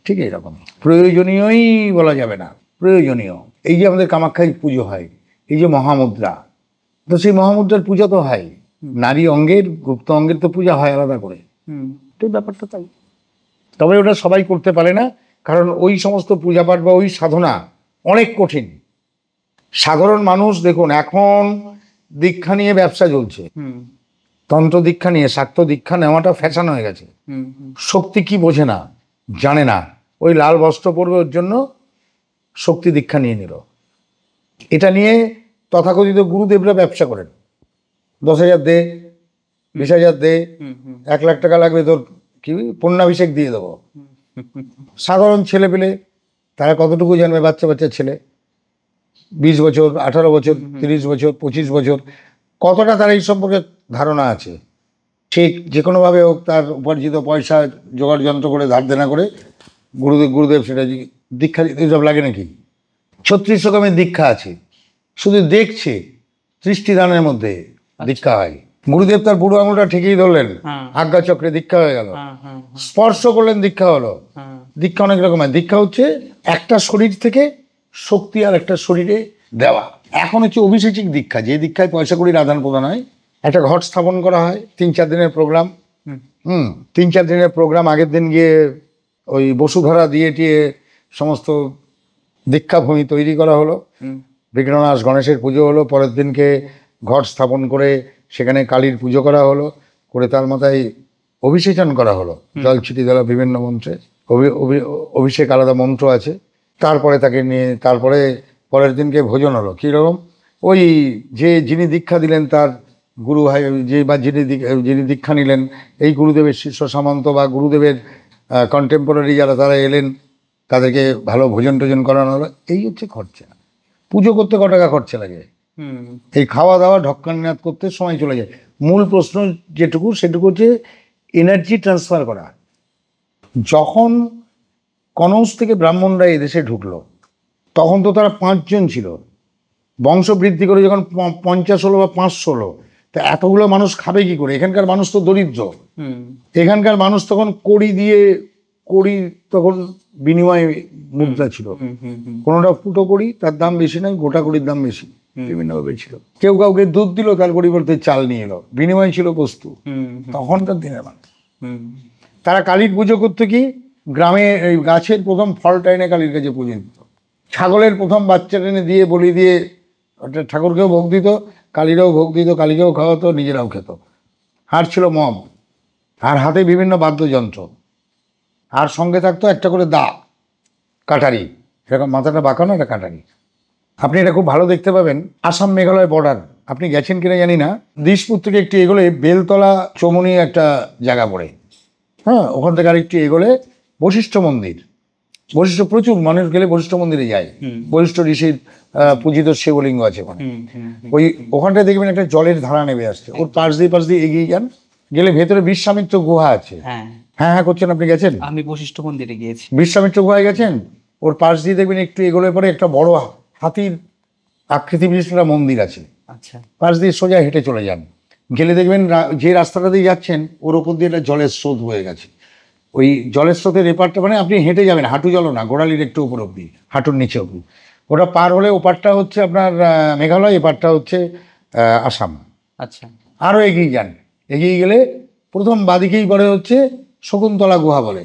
ঠিক এইরকম প্রয়োজনীয়ই বলা যাবে না, প্রয়োজনীয়। এই যে আমাদের কামাখ্যায় পুজো হয়, এই যে মহামুদ্রা, তো সেই মহামুদ্রার পূজা তো হয়, নারী অঙ্গের, গুপ্ত অঙ্গের তো পূজা হয় আলাদা করে। তো ব্যাপারটা তাই। তবে ওটা সবাই করতে পারে না, কারণ ওই সমস্ত পূজা পাঠ বা ওই সাধনা অনেক কঠিন। সাধারণ মানুষ দেখুন, এখন দীক্ষা নিয়ে ব্যবসা চলছে, তন্ত্র দীক্ষা নিয়ে, শাক্ত দীক্ষা নেওয়াটা ফ্যাশন হয়ে গেছে। শক্তি কি বোঝে না, জানে না, ওই লাল বস্ত্র পরবে, ওর জন্য শক্তি দীক্ষা নিয়ে নিল। এটা নিয়ে তথাকথিত গুরুদেবরা ব্যবসা করেন। 10,000 দে, 20,000 দে, 1 লাখ টাকা লাগবে তোর কি পূর্ণাভিষেক দিয়ে দেবো। সাধারণ ছেলে পেলে তারা কতটুকু জানবে? বাচ্চা বাচ্চা ছেলে, 20 বছর, 18 বছর, 30 বছর, 25 বছর, কতটা তার এই সম্পর্কে ধারণা আছে? ঠিক যে কোনোভাবে হোক তার উপার্জিত পয়সা জোগাড় যন্ত্র করে ধার দেনা করে গুরুদেব সেটা দীক্ষা দিতে সব লাগে নাকি? 36 রকমের দীক্ষা আছে, শুধু দেখছে 30টি দানের মধ্যে দীক্ষা হয়। গুরুদেব তার বুড়ো আঙুলটা ঠিকই ধরলেন, আজ্ঞা চক্রে দীক্ষা হয়ে গেল। স্পর্শ করলেন, দীক্ষা হলো। দীক্ষা অনেক রকমের। দীক্ষা হচ্ছে একটা শরীর থেকে শক্তি আর একটা শরীরে দেওয়া। এখন হচ্ছে অভিষেচিক দীক্ষা, যে দীক্ষায় পয়সা কড়ির আদান প্রদান হয়। একটা ঘট স্থাপন করা হয়, 3-4 দিনের প্রোগ্রাম। 3-4 দিনের প্রোগ্রাম। আগের দিন গিয়ে ওই বসুধরা দিয়ে টিয়ে সমস্ত দীক্ষাভূমি তৈরি করা হলো, বিঘ্ননাশ গণেশের পুজো হলো। পরের দিনকে ঘট স্থাপন করে সেখানে কালীর পুজো করা হলো, করে তার মাথায় অভিষেচন করা হলো, জল ছিটি দেওয়া বিভিন্ন মন্ত্রে। অভিষেক আলাদা মন্ত্র আছে। তারপরে তাকে নিয়ে তারপরে পরের দিনকে ভোজন হলো। কীরকম? ওই যিনি দীক্ষা দিলেন তার গুরু ভাই, যিনি দীক্ষা নিলেন, এই গুরুদেবের শিষ্য সামন্ত বা গুরুদেবের কন্টেম্পোরারি যারা তারা এলেন, তাদেরকে ভালো ভোজন টোজন করানো হলো। এই হচ্ছে খরচা। পুজো করতে ক টাকা খরচা লাগে? এই খাওয়া দাওয়া ঢক্কানিনাদ করতে সময় চলে যায়। মূল প্রশ্ন যেটুকু সেটুকু হচ্ছে এনার্জি ট্রান্সফার করা। যখন কনৌজ থেকে ব্রাহ্মণরা এদেশে ঢুকলো তখন তো তারা 5 জন ছিল। বংশ বৃদ্ধি করে যখন 50 হলো বা 500 হলো, তা এতগুলো মানুষ খাবে কি করে? এখানকার মানুষ তো দরিদ্র। এখানকার মানুষ তখন কড়ি তখন বিনিময় মুদ্রা ছিল। কোনোটা ফুটো কড়ি, তার দাম বেশি নয়, গোটা কড়ির দাম বেশি, বিভিন্নভাবে ছিল। কেউ কাউকে দুধ দিল, তার পরিবর্তে চাল নিয়ে এলো, বিনিময় ছিল বস্তু। তখনকার দিনের মানুষ তারা কালীর পুজো করতে কি গ্রামে এই গাছের প্রথম ফলটা এনে কালীর কাছে পুজো দিত। ছাগলের প্রথম বাচ্চা টেনে দিয়ে বলি দিয়ে ঠাকুরকেও ভোগ দিত, কালীরাও ভোগ দিত, কালীকেও খাওয়াতো, নিজেরাও খেত। আর ছিল মম, আর হাতে বিভিন্ন বাদ্যযন্ত্র, আর সঙ্গে থাকতো একটা করে দা, কাটারি, এরকম মাথাটা বাঁকানো একটা কাটারি। আপনি এটা খুব ভালো দেখতে পাবেন আসাম মেঘালয় বর্ডার। আপনি গেছেন কিনা জানি না, দিশপুর থেকে একটু এগোলে বেলতলা চমুনি একটা জায়গা পড়ে, হ্যাঁ, ওখান থেকে আরেকটু এগোলে বশিষ্ঠ মন্দির। বশিষ্ঠ প্রচুর মানুষ গেলে বশিষ্ঠ মন্দিরে যায়। বশিষ্ঠ ঋষির পূজিত শিবলিঙ্গ আছে ওখানে। ওখানটায় দেখবেন একটা জলের ধারা নেমে আসছে, ওর পাশ দিয়ে এগিয়ে যান, গেলে ভেতরে বিশ্বামিত্র গুহা আছে। হ্যাঁ করছেন, আপনি গেছেন? আমি বশিষ্ঠ মন্দিরে গিয়েছি। বিশ্বামিত্র গুহায় গেছেন? ওর পাশ দিয়ে দেখবেন একটু এগোলে পরে একটা বড় হাতির আকৃতি বিশিষ্ট একটা মন্দির আছে। আচ্ছা, পাশ দিয়ে সোজা হেঁটে চলে যান, গেলে দেখবেন যে রাস্তাটা দিয়ে যাচ্ছেন ওর ওপর দিয়ে একটা জলের স্রোত হয়ে গেছে। ওই জলের স্রোতের এপারটা মানে আপনি হেঁটে যাবেন, হাঁটু জলও না, গোড়ালির একটু উপর অব্দি, হাঁটুর নিচে অব্দি। ওটা পার হলে ওপারটা হচ্ছে আপনার মেঘালয়, এপারটা হচ্ছে আসাম। আচ্ছা, আরও এগিয়ে যান, এগিয়ে গেলে প্রথম বাদিকেই পরে হচ্ছে শকুন্তলা গুহা বলে,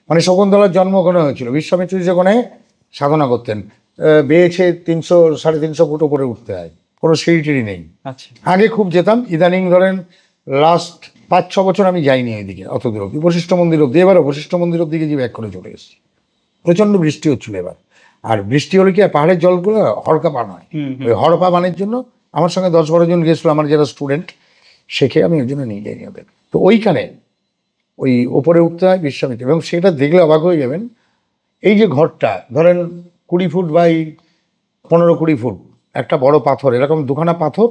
মানে শকুন্তলার জন্ম ওখানে হয়েছিল। বিশ্বামিত্র যেখানে সাধনা করতেন, বেয়েছে 300-350 ফুট উপরে উঠতে হয়, কোনো সিঁড়ি নেই। আচ্ছা, আগে খুব যেতাম, ইদানিং ধরেন লাস্ট 5-6 বছর আমি যাইনি এইদিকে অত দূর অব্দি, বশিষ্ঠ মন্দির অব্দি। এবারও বশিষ্ঠ মন্দির অব্দিকে যে ব্যাক করে চলে এসেছি। প্রচণ্ড বৃষ্টি হচ্ছিল এবার, আর বৃষ্টি হলে কি আর পাহাড়ের জলগুলো হড়কা পান হয়, ওই হড়পা পানের জন্য আমার সঙ্গে 10-12 জন গেছিলো, আমার যারা স্টুডেন্ট, শেখে আমি ওই জন্য নিয়ে যাই ওদের। তো ওইখানে ওই ওপরে উঠতে হয় বিশ্বামিত্র, এবং সেটা দেখলে অবাক হয়ে যাবেন। এই যে ঘরটা ধরেন 20 ফুট বাই 15-20 ফুট, একটা বড় পাথর, এরকম দুখানা পাথর,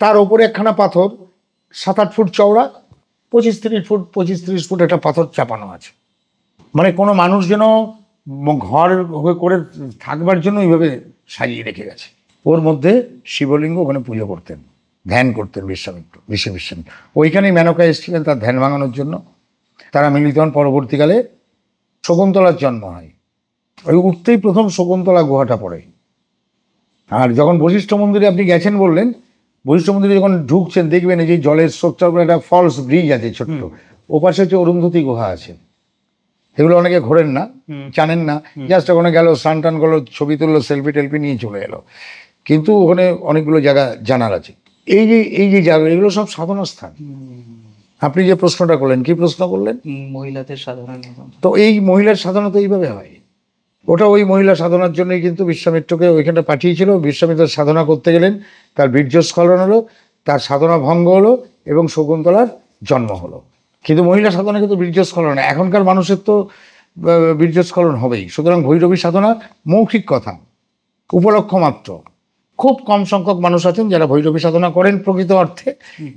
তার ওপরে একখানা পাথর 7-8 ফুট চওড়া, 25-30 ফুট একটা পাথর চাপানো আছে। মানে কোনো মানুষ যেন ঘর করে থাকবার জন্য এইভাবে সাজিয়ে রেখে গেছে। ওর মধ্যে শিবলিঙ্গ, ওখানে পুজো করতেন, ধ্যান করতেন বিশ্বামিত্র, ঋষি বিশ্বামিত্র। ওইখানেই মেনকা এসেছিলেন তার ধ্যান ভাঙানোর জন্য। তারা মিলিত হন, পরবর্তীকালে শকুন্তলার জন্ম হয়। ওই উঠতেই প্রথম শকুন্তলা গুহাটা পড়ে। আর যখন বশিষ্ঠ মন্দিরে আপনি গেছেন বললেন, বশিষ্ঠ মন্দিরে যখন ঢুকছেন দেখবেন এই যে জলের স্রোতটার উপরে একটা ফলস ব্রিজ আছে ছোট্ট, ওপাশে হচ্ছে অরুন্ধতী গুহা আছে। এগুলো অনেকে ঘোরেন না, জানেন না, জাস্ট ওখানে গেল, স্নান টান করলো, ছবি তুললো, সেলফি টেলফি নিয়ে চলে এলো। কিন্তু ওখানে অনেকগুলো জায়গা জানার আছে। এই যে জায়গা, এগুলো সব সাধনা স্থান। আপনি যে প্রশ্নটা করলেন, কি প্রশ্ন করলেন? মহিলাদের সাধারণ। তো এই মহিলার সাধনা তো এইভাবে হয়। ওটা ওই মহিলা সাধনার জন্যই কিন্তু বিশ্বামিত্রকে ওইখানটা পাঠিয়েছিল। বিশ্বামিত্র সাধনা করতে গেলেন, তার বীর্যস্খলন হলো, তার সাধনা ভঙ্গ হলো এবং শকুন্তলার জন্ম হলো। কিন্তু মহিলা সাধনা কিন্তু বীর্যস্খলন, এখনকার মানুষের তো বীর্যস্খলন হবেই। সুতরাং ভৈরবী সাধনা মৌখিক কথা, উপলক্ষ মাত্র। খুব কম সংখ্যক মানুষ আছেন যারা ভৈরবী সাধনা করেন প্রকৃত অর্থে,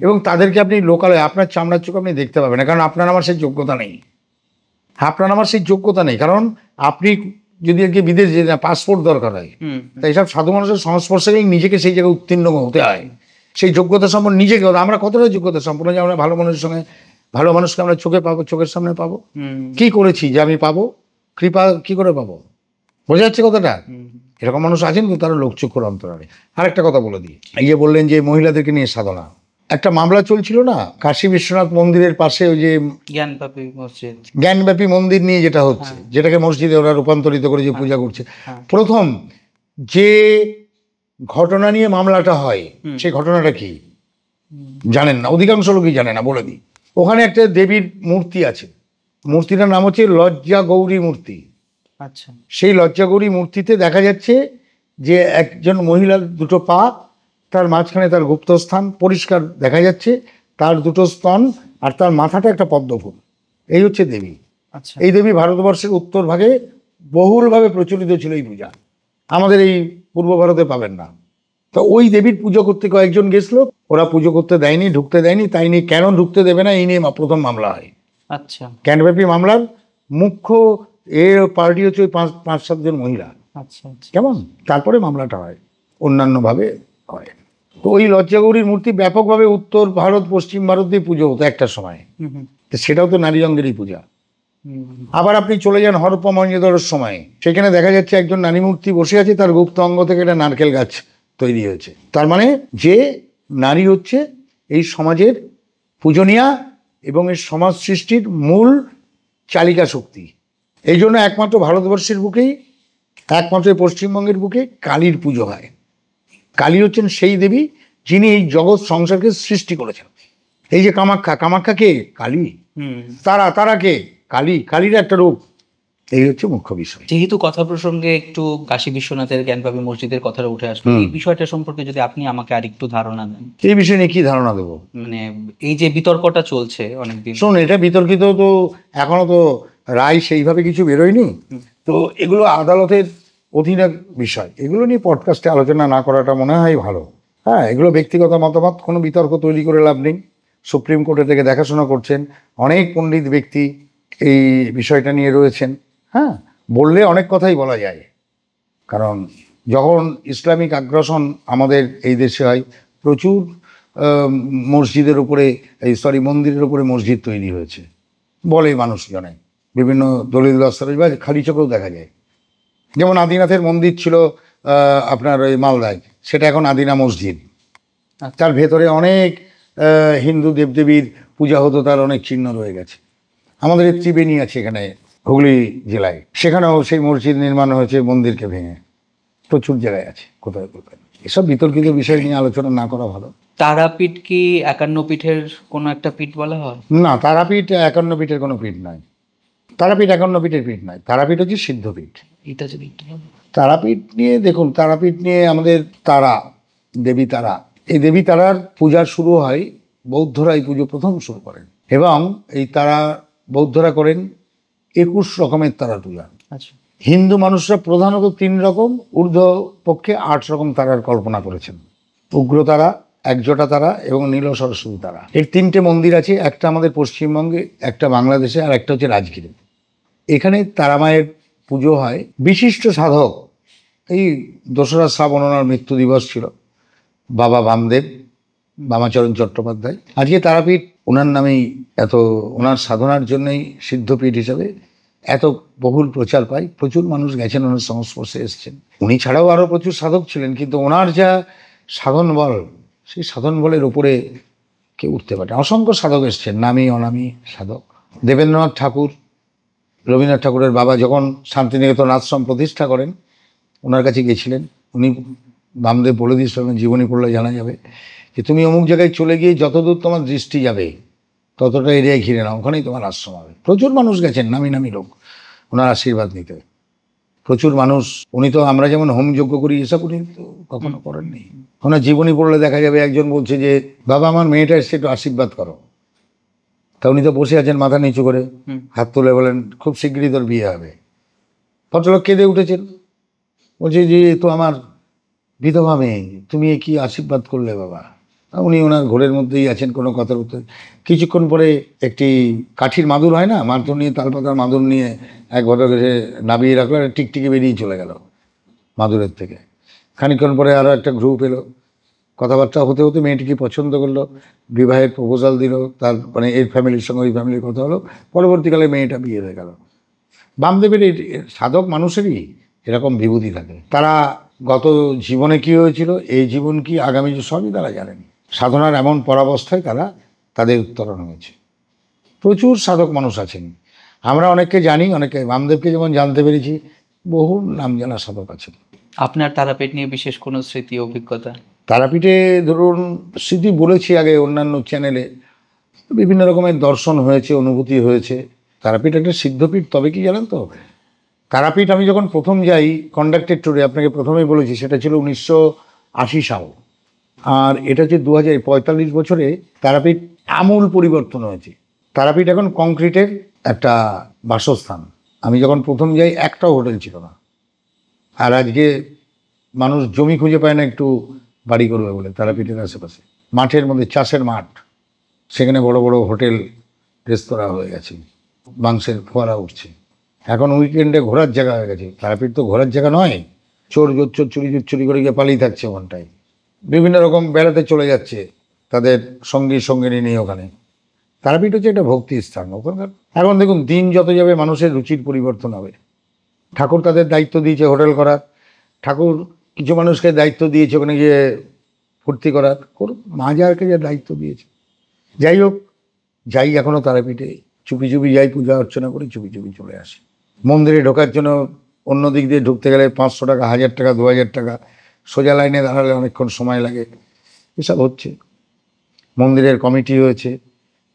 এবং তাদেরকে আপনি লোকালে আপনার চামড়ার চোখ আপনি দেখতে পাবেন না, কারণ আপনার আমার সেই যোগ্যতা নেই। আপনার আমার সেই যোগ্যতা নেই, কারণ আপনি যদি আজকে বিদেশ যে পাসপোর্ট দরকার হয়, তাই সব সাধু মানুষের সংস্পর্শে গেলে নিজেকে সেই জায়গায় উত্তীর্ণ হতে হয়। সেই যোগ্যতা সম্পন্ন নিজেকে, আমরা কতটা যোগ্যতা সম্পন্ন যে আমরা ভালো মানুষের সঙ্গে, ভালো মানুষকে আমরা চোখে পাবো, চোখের সামনে পাবো। কি করেছি যে আমি পাবো? কৃপা কি করে পাবো? বোঝা যাচ্ছে কথাটা? এরকম মানুষ আছেন কিন্তু তারা লোকচক্ষুর অন্তরালে। আরেকটা কথা বলে দিই, এই যে বললেন যে মহিলাদেরকে নিয়ে সাধনা, একটা মামলা চলছিল না কাশী বিশ্বনাথ মন্দিরের পাশে, ওই যে জ্ঞানব্যাপী মসজিদ, জ্ঞানব্যাপী মন্দির নিয়ে যেটা হচ্ছে, যেটাকে মসজিদে ওরা রূপান্তরিত করে যে পূজা করছে। প্রথম যে ঘটনা নিয়ে মামলাটা হয় সেই ঘটনাটা কি জানেন না, অধিকাংশ লোকই জানে না। বলে দিই, ওখানে একটা দেবীর মূর্তি আছে, মূর্তিটার নাম হচ্ছে লজ্জা গৌরী মূর্তি। আচ্ছা, সেই লজ্জা গৌরী মূর্তিতে দেখা যাচ্ছে যে একজন মহিলার দুটো পা, তার মাঝখানে তার গুপ্তস্থান পরিষ্কার দেখা যাচ্ছে, তার দুটো স্তন, আর তার মাথাটা একটা পদ্মফুল। এই হচ্ছে দেবী। আচ্ছা, এই দেবী ভারতবর্ষের উত্তর ভাগে বহুলভাবে প্রচলিত ছিল এই পূজা, আমাদের এই পূর্ব ভারতে পাবেন না। তো ওই দেবীর পুজো করতে কয়েকজন গেছিল, ওরা পুজো করতে দেয়নি, ঢুকতে দেয়নি, তাই নিয়ে কেন ঢুকতে দেবে না এই নিয়ে প্রথম মামলা হয়। আচ্ছা, জ্ঞানব্যাপী মামলার মুখ্য পার্টি হচ্ছে ওই পাঁচ সাতজন মহিলা। আচ্ছা, আচ্ছা, কেমন? তারপরে মামলাটা হয়, অন্যান্যভাবে হয়। তো ওই লজ্জাগৌরীর মূর্তি ব্যাপকভাবে উত্তর ভারত পশ্চিম ভারত দিয়ে পুজো হতো একটা সময়। তো সেটাও তো নারী অঙ্গেরই পূজা। আবার আপনি চলে যান হরপ্পা মহেঞ্জোদারোর সময়, সেখানে দেখা যাচ্ছে একজন নারী মূর্তি বসে আছে, তার গুপ্ত অঙ্গ থেকে একটা নারকেল গাছ তৈরি হয়েছে। তার মানে যে নারী হচ্ছে এই সমাজের পূজনীয়া এবং এই সমাজ সৃষ্টির মূল চালিকা শক্তি। এই জন্য একমাত্র ভারতবর্ষের বুকেই, একমাত্র পশ্চিমবঙ্গের বুকে কালীর পুজো হয়। কালী হচ্ছেন সেই দেবী যিনি এই জগৎ সংসারকে সৃষ্টি করেছেন। এই যে কামাখ্যা, কামাখ্যা কে? কালী। তারা কে? কালী, কালীর একটা রূপ। এই হচ্ছে মুখ্য বিষয়। যেহেতু কথা প্রসঙ্গে একটু কাশী বিশ্বনাথের জ্ঞানব্যাপী মসজিদের কথাটা উঠে আসলো, এই বিষয়টা সম্পর্কে যদি আপনি আমাকে আরেকটু ধারণা দেন। এই বিষয়ে নিয়ে কি ধারণা দেবো? মানে এই যে বিতর্কটা চলছে অনেকদিন, শোন, এটা বিতর্কিত তো, এখনো তো রায় সেইভাবে কিছু বেরোয়নি, তো এগুলো আদালতের অধীনের বিষয়। এগুলো নিয়ে পডকাস্টে আলোচনা না করাটা মনে হয় ভালো। হ্যাঁ, এগুলো ব্যক্তিগত মতামত, কোনো বিতর্ক তৈরি করে লাভ নেই। সুপ্রিম কোর্টে থেকে দেখাশোনা করছেন অনেক পণ্ডিত ব্যক্তি, এই বিষয়টা নিয়ে রয়েছেন। হ্যাঁ, বললে অনেক কথাই বলা যায়, কারণ যখন ইসলামিক আগ্রাসন আমাদের এই দেশে হয়, প্রচুর মসজিদের উপরে, মন্দিরের উপরে মসজিদ তৈরি হয়েছে বলে মানুষজনে, বিভিন্ন দলিল দস্তাবেজ বা খালি চোখেও দেখা যায়। যেমন আদিনাথের মন্দির ছিল আপনার ওই মালদায়, সেটা এখন আদিনা মসজিদ। তার ভেতরে অনেক হিন্দু দেবদেবীর পূজা হতো, তার অনেক চিহ্ন রয়ে গেছে। আমাদের ত্রিবেণী আছে এখানে হুগলি জেলায়, সেখানেও সেই মসজিদ নির্মাণ হয়েছে মন্দিরকে ভেঙে। প্রচুর জায়গায় আছে, কোথায় কোথায়। এসব বিতর্কিত বিষয় নিয়ে আলোচনা না করা ভালো। তারাপীঠ কি 51 পীঠের কোনো একটা পীঠ বলা হয়? না, তারাপীঠ 51 পীঠের কোনো পীঠ নয়। তারাপীঠ 51 পীঠের পীঠ নয়, তারাপীঠ হচ্ছে সিদ্ধপীঠ। এটা যদি একটু তারাপীঠ নিয়ে দেখুন, তারাপীঠ নিয়ে আমাদের তারা, দেবী তারা, এই দেবী তারার পূজা শুরু হয়, বৌদ্ধরা এই পুজো প্রথম শুরু করেন, এবং এই তারা বৌদ্ধরা করেন 21 রকমের তারা পূজা। আচ্ছা, হিন্দু মানুষরা প্রধানত 3 রকম, ঊর্ধ্ব পক্ষে 8 রকম তারার কল্পনা করেছেন। উগ্রতারা, একজোটা তারা এবং নীল সরস্বতী তারা। এর 3টে মন্দির আছে, একটা আমাদের পশ্চিমবঙ্গে, একটা বাংলাদেশে, আর একটা হচ্ছে রাজগীরে। এখানে তারামায়ের পুজো হয়। বিশিষ্ট সাধক, এই 2রা শ্রাবণ ওনার মৃত্যু দিবস ছিল, বাবা বামদেব, বামাচরণ চট্টোপাধ্যায়। আজকে তারাপীঠ ওনার নামেই, এত ওনার সাধনার জন্যই সিদ্ধপীঠ হিসাবে এত বহুল প্রচার পায়। প্রচুর মানুষ গেছেন, ওনার সংস্পর্শে এসছেন। উনি ছাড়াও আরও প্রচুর সাধক ছিলেন, কিন্তু ওনার যা সাধন বল, সেই সাধন বলের উপরে কেউ উঠতে পারে। অসংখ্য সাধক এসছেন, নামী অনামী সাধক। দেবেন্দ্রনাথ ঠাকুর, রবীন্দ্রনাথ ঠাকুরের বাবা যখন শান্তিনিকেতন আশ্রম প্রতিষ্ঠা করেন, ওনার কাছে গেছিলেন। উনি, বামদেব বলে দিয়েছিলেন, জীবনী পড়লে জানা যাবে, যে তুমি অমুক জায়গায় চলে গিয়ে যতদূর তোমার দৃষ্টি যাবে ততটা এরিয়ায় ঘিরে নাও, ওখানেই তোমার আশ্রম হবে। প্রচুর মানুষ গেছেন, নামি নামি লোক, ওনার আশীর্বাদ নিতে। প্রচুর মানুষ, উনি তো আমরা যেমন হোমযজ্ঞ করি এসব উনি তো কখনো করেননি। ওনার জীবনী পড়লে দেখা যাবে একজন বলছে যে বাবা আমার মেয়েটা এসে একটু আশীর্বাদ করো, তা উনি তো বসে আছেন মাথা নিচু করে, হাত তুলে বলেন খুব শিগগিরই তোর বিয়ে হবে। ভদ্রলোক কেঁদে উঠেছেন, বলছে যে তো আমার বিধবা মেয়ে, তুমি কি আশীর্বাদ করলে বাবা। উনি ওনার ঘোরের মধ্যেই আছেন, কোনো কথার উত্তর। কিছুক্ষণ পরে একটি কাঠির মাদুর হয় না, মাদুর নিয়ে, তালপাতার মাদুর নিয়ে এক ভদ্রলোক এসে নামিয়ে রাখলো, আর টিকটিকি বেরিয়ে চলে গেল মাদুরের থেকে। খানিকক্ষণ পরে আরও একটা গ্রুপ এলো, কথাবার্তা হতে হতে মেয়েটিকে পছন্দ করলো, বিবাহের প্রপোজাল দিল, তার মানে এর ফ্যামিলির সঙ্গে ওই ফ্যামিলির কথা হলো, পরবর্তীকালে মেয়েটা বিয়ে হয়ে গেল। বামদেবের এই সাধক মানুষেরই এরকম বিভূতি থাকে। তারা গত জীবনে কি হয়েছিল, এই জীবন কি, আগামী যে সবই তারা জানেন। সাধনার এমন পরাবস্থায় তারা তাদের উত্তরণ হয়েছে। প্রচুর সাধক মানুষ আছেন, আমরা অনেককে জানি, অনেকে বামদেবকে যেমন জানতে পেরেছি, বহু নাম জানা সাধক আছেন। আপনার তারাপীঠ নিয়ে বিশেষ কোনো স্মৃতি অভিজ্ঞতা? তারাপীঠে ধরুন স্মৃতি বলেছি আগে অন্যান্য চ্যানেলে, বিভিন্ন রকমের দর্শন হয়েছে, অনুভূতি হয়েছে। তারাপীঠ একটা সিদ্ধপীঠ, তবে কি জানেন তো, তারাপীঠ আমি যখন প্রথম যাই কন্ডাক্টেড ট্যুরে, আপনাকে প্রথমেই বলেছি, সেটা ছিল 1980 সাল, আর এটা হচ্ছে 2045 বছরে তারাপীঠ আমূল পরিবর্তন হয়েছে। তারাপীঠ এখন কংক্রিটের একটা বাসস্থান। আমি যখন প্রথম যাই একটাও হোটেল ছিল না, আর আজকে মানুষ জমি খুঁজে পায় না একটু বাড়ি করবে বলে। তারাপীঠের আশেপাশে মাঠের মধ্যে, চাষের মাঠ, সেখানে বড় বড় হোটেল, রেস্তোরাঁ হয়ে গেছে, মাংসের ফোয়ারা উঠছে। এখন উইকেন্ডে ঘোরার জায়গা হয়ে গেছে। তারাপীঠ তো ঘোরার জায়গা নয়, চোর জোচ্চোর চুরি করে গিয়ে পালিয়ে থাকছে ওখানটায়, বিভিন্ন রকম বেড়াতে চলে যাচ্ছে তাদের সঙ্গিনী নিয়ে ওখানে। তারাপীঠ হচ্ছে একটা ভক্তি স্থান ওখানকার। এখন দেখুন দিন যত যাবে মানুষের রুচির পরিবর্তন হবে। ঠাকুর তাদের দায়িত্ব দিয়েছে হোটেল করার, ঠাকুর কিছু মানুষকে দায়িত্ব দিয়েছে ওখানে গিয়ে ফুর্তি করার, মাজারকে যে দায়িত্ব দিয়েছে। যাই হোক, যাই এখনও তারাপীঠে, চুপি চুপি যাই, পূজা অর্চনা করে চুপি চুপি চলে আসি। মন্দিরে ঢোকার জন্য অন্য দিক দিয়ে ঢুকতে গেলে 500 টাকা, 1000 টাকা, 2000 টাকা, সোজা লাইনে দাঁড়ালে অনেকক্ষণ সময় লাগে। এসব হচ্ছে, মন্দিরের কমিটি হয়েছে,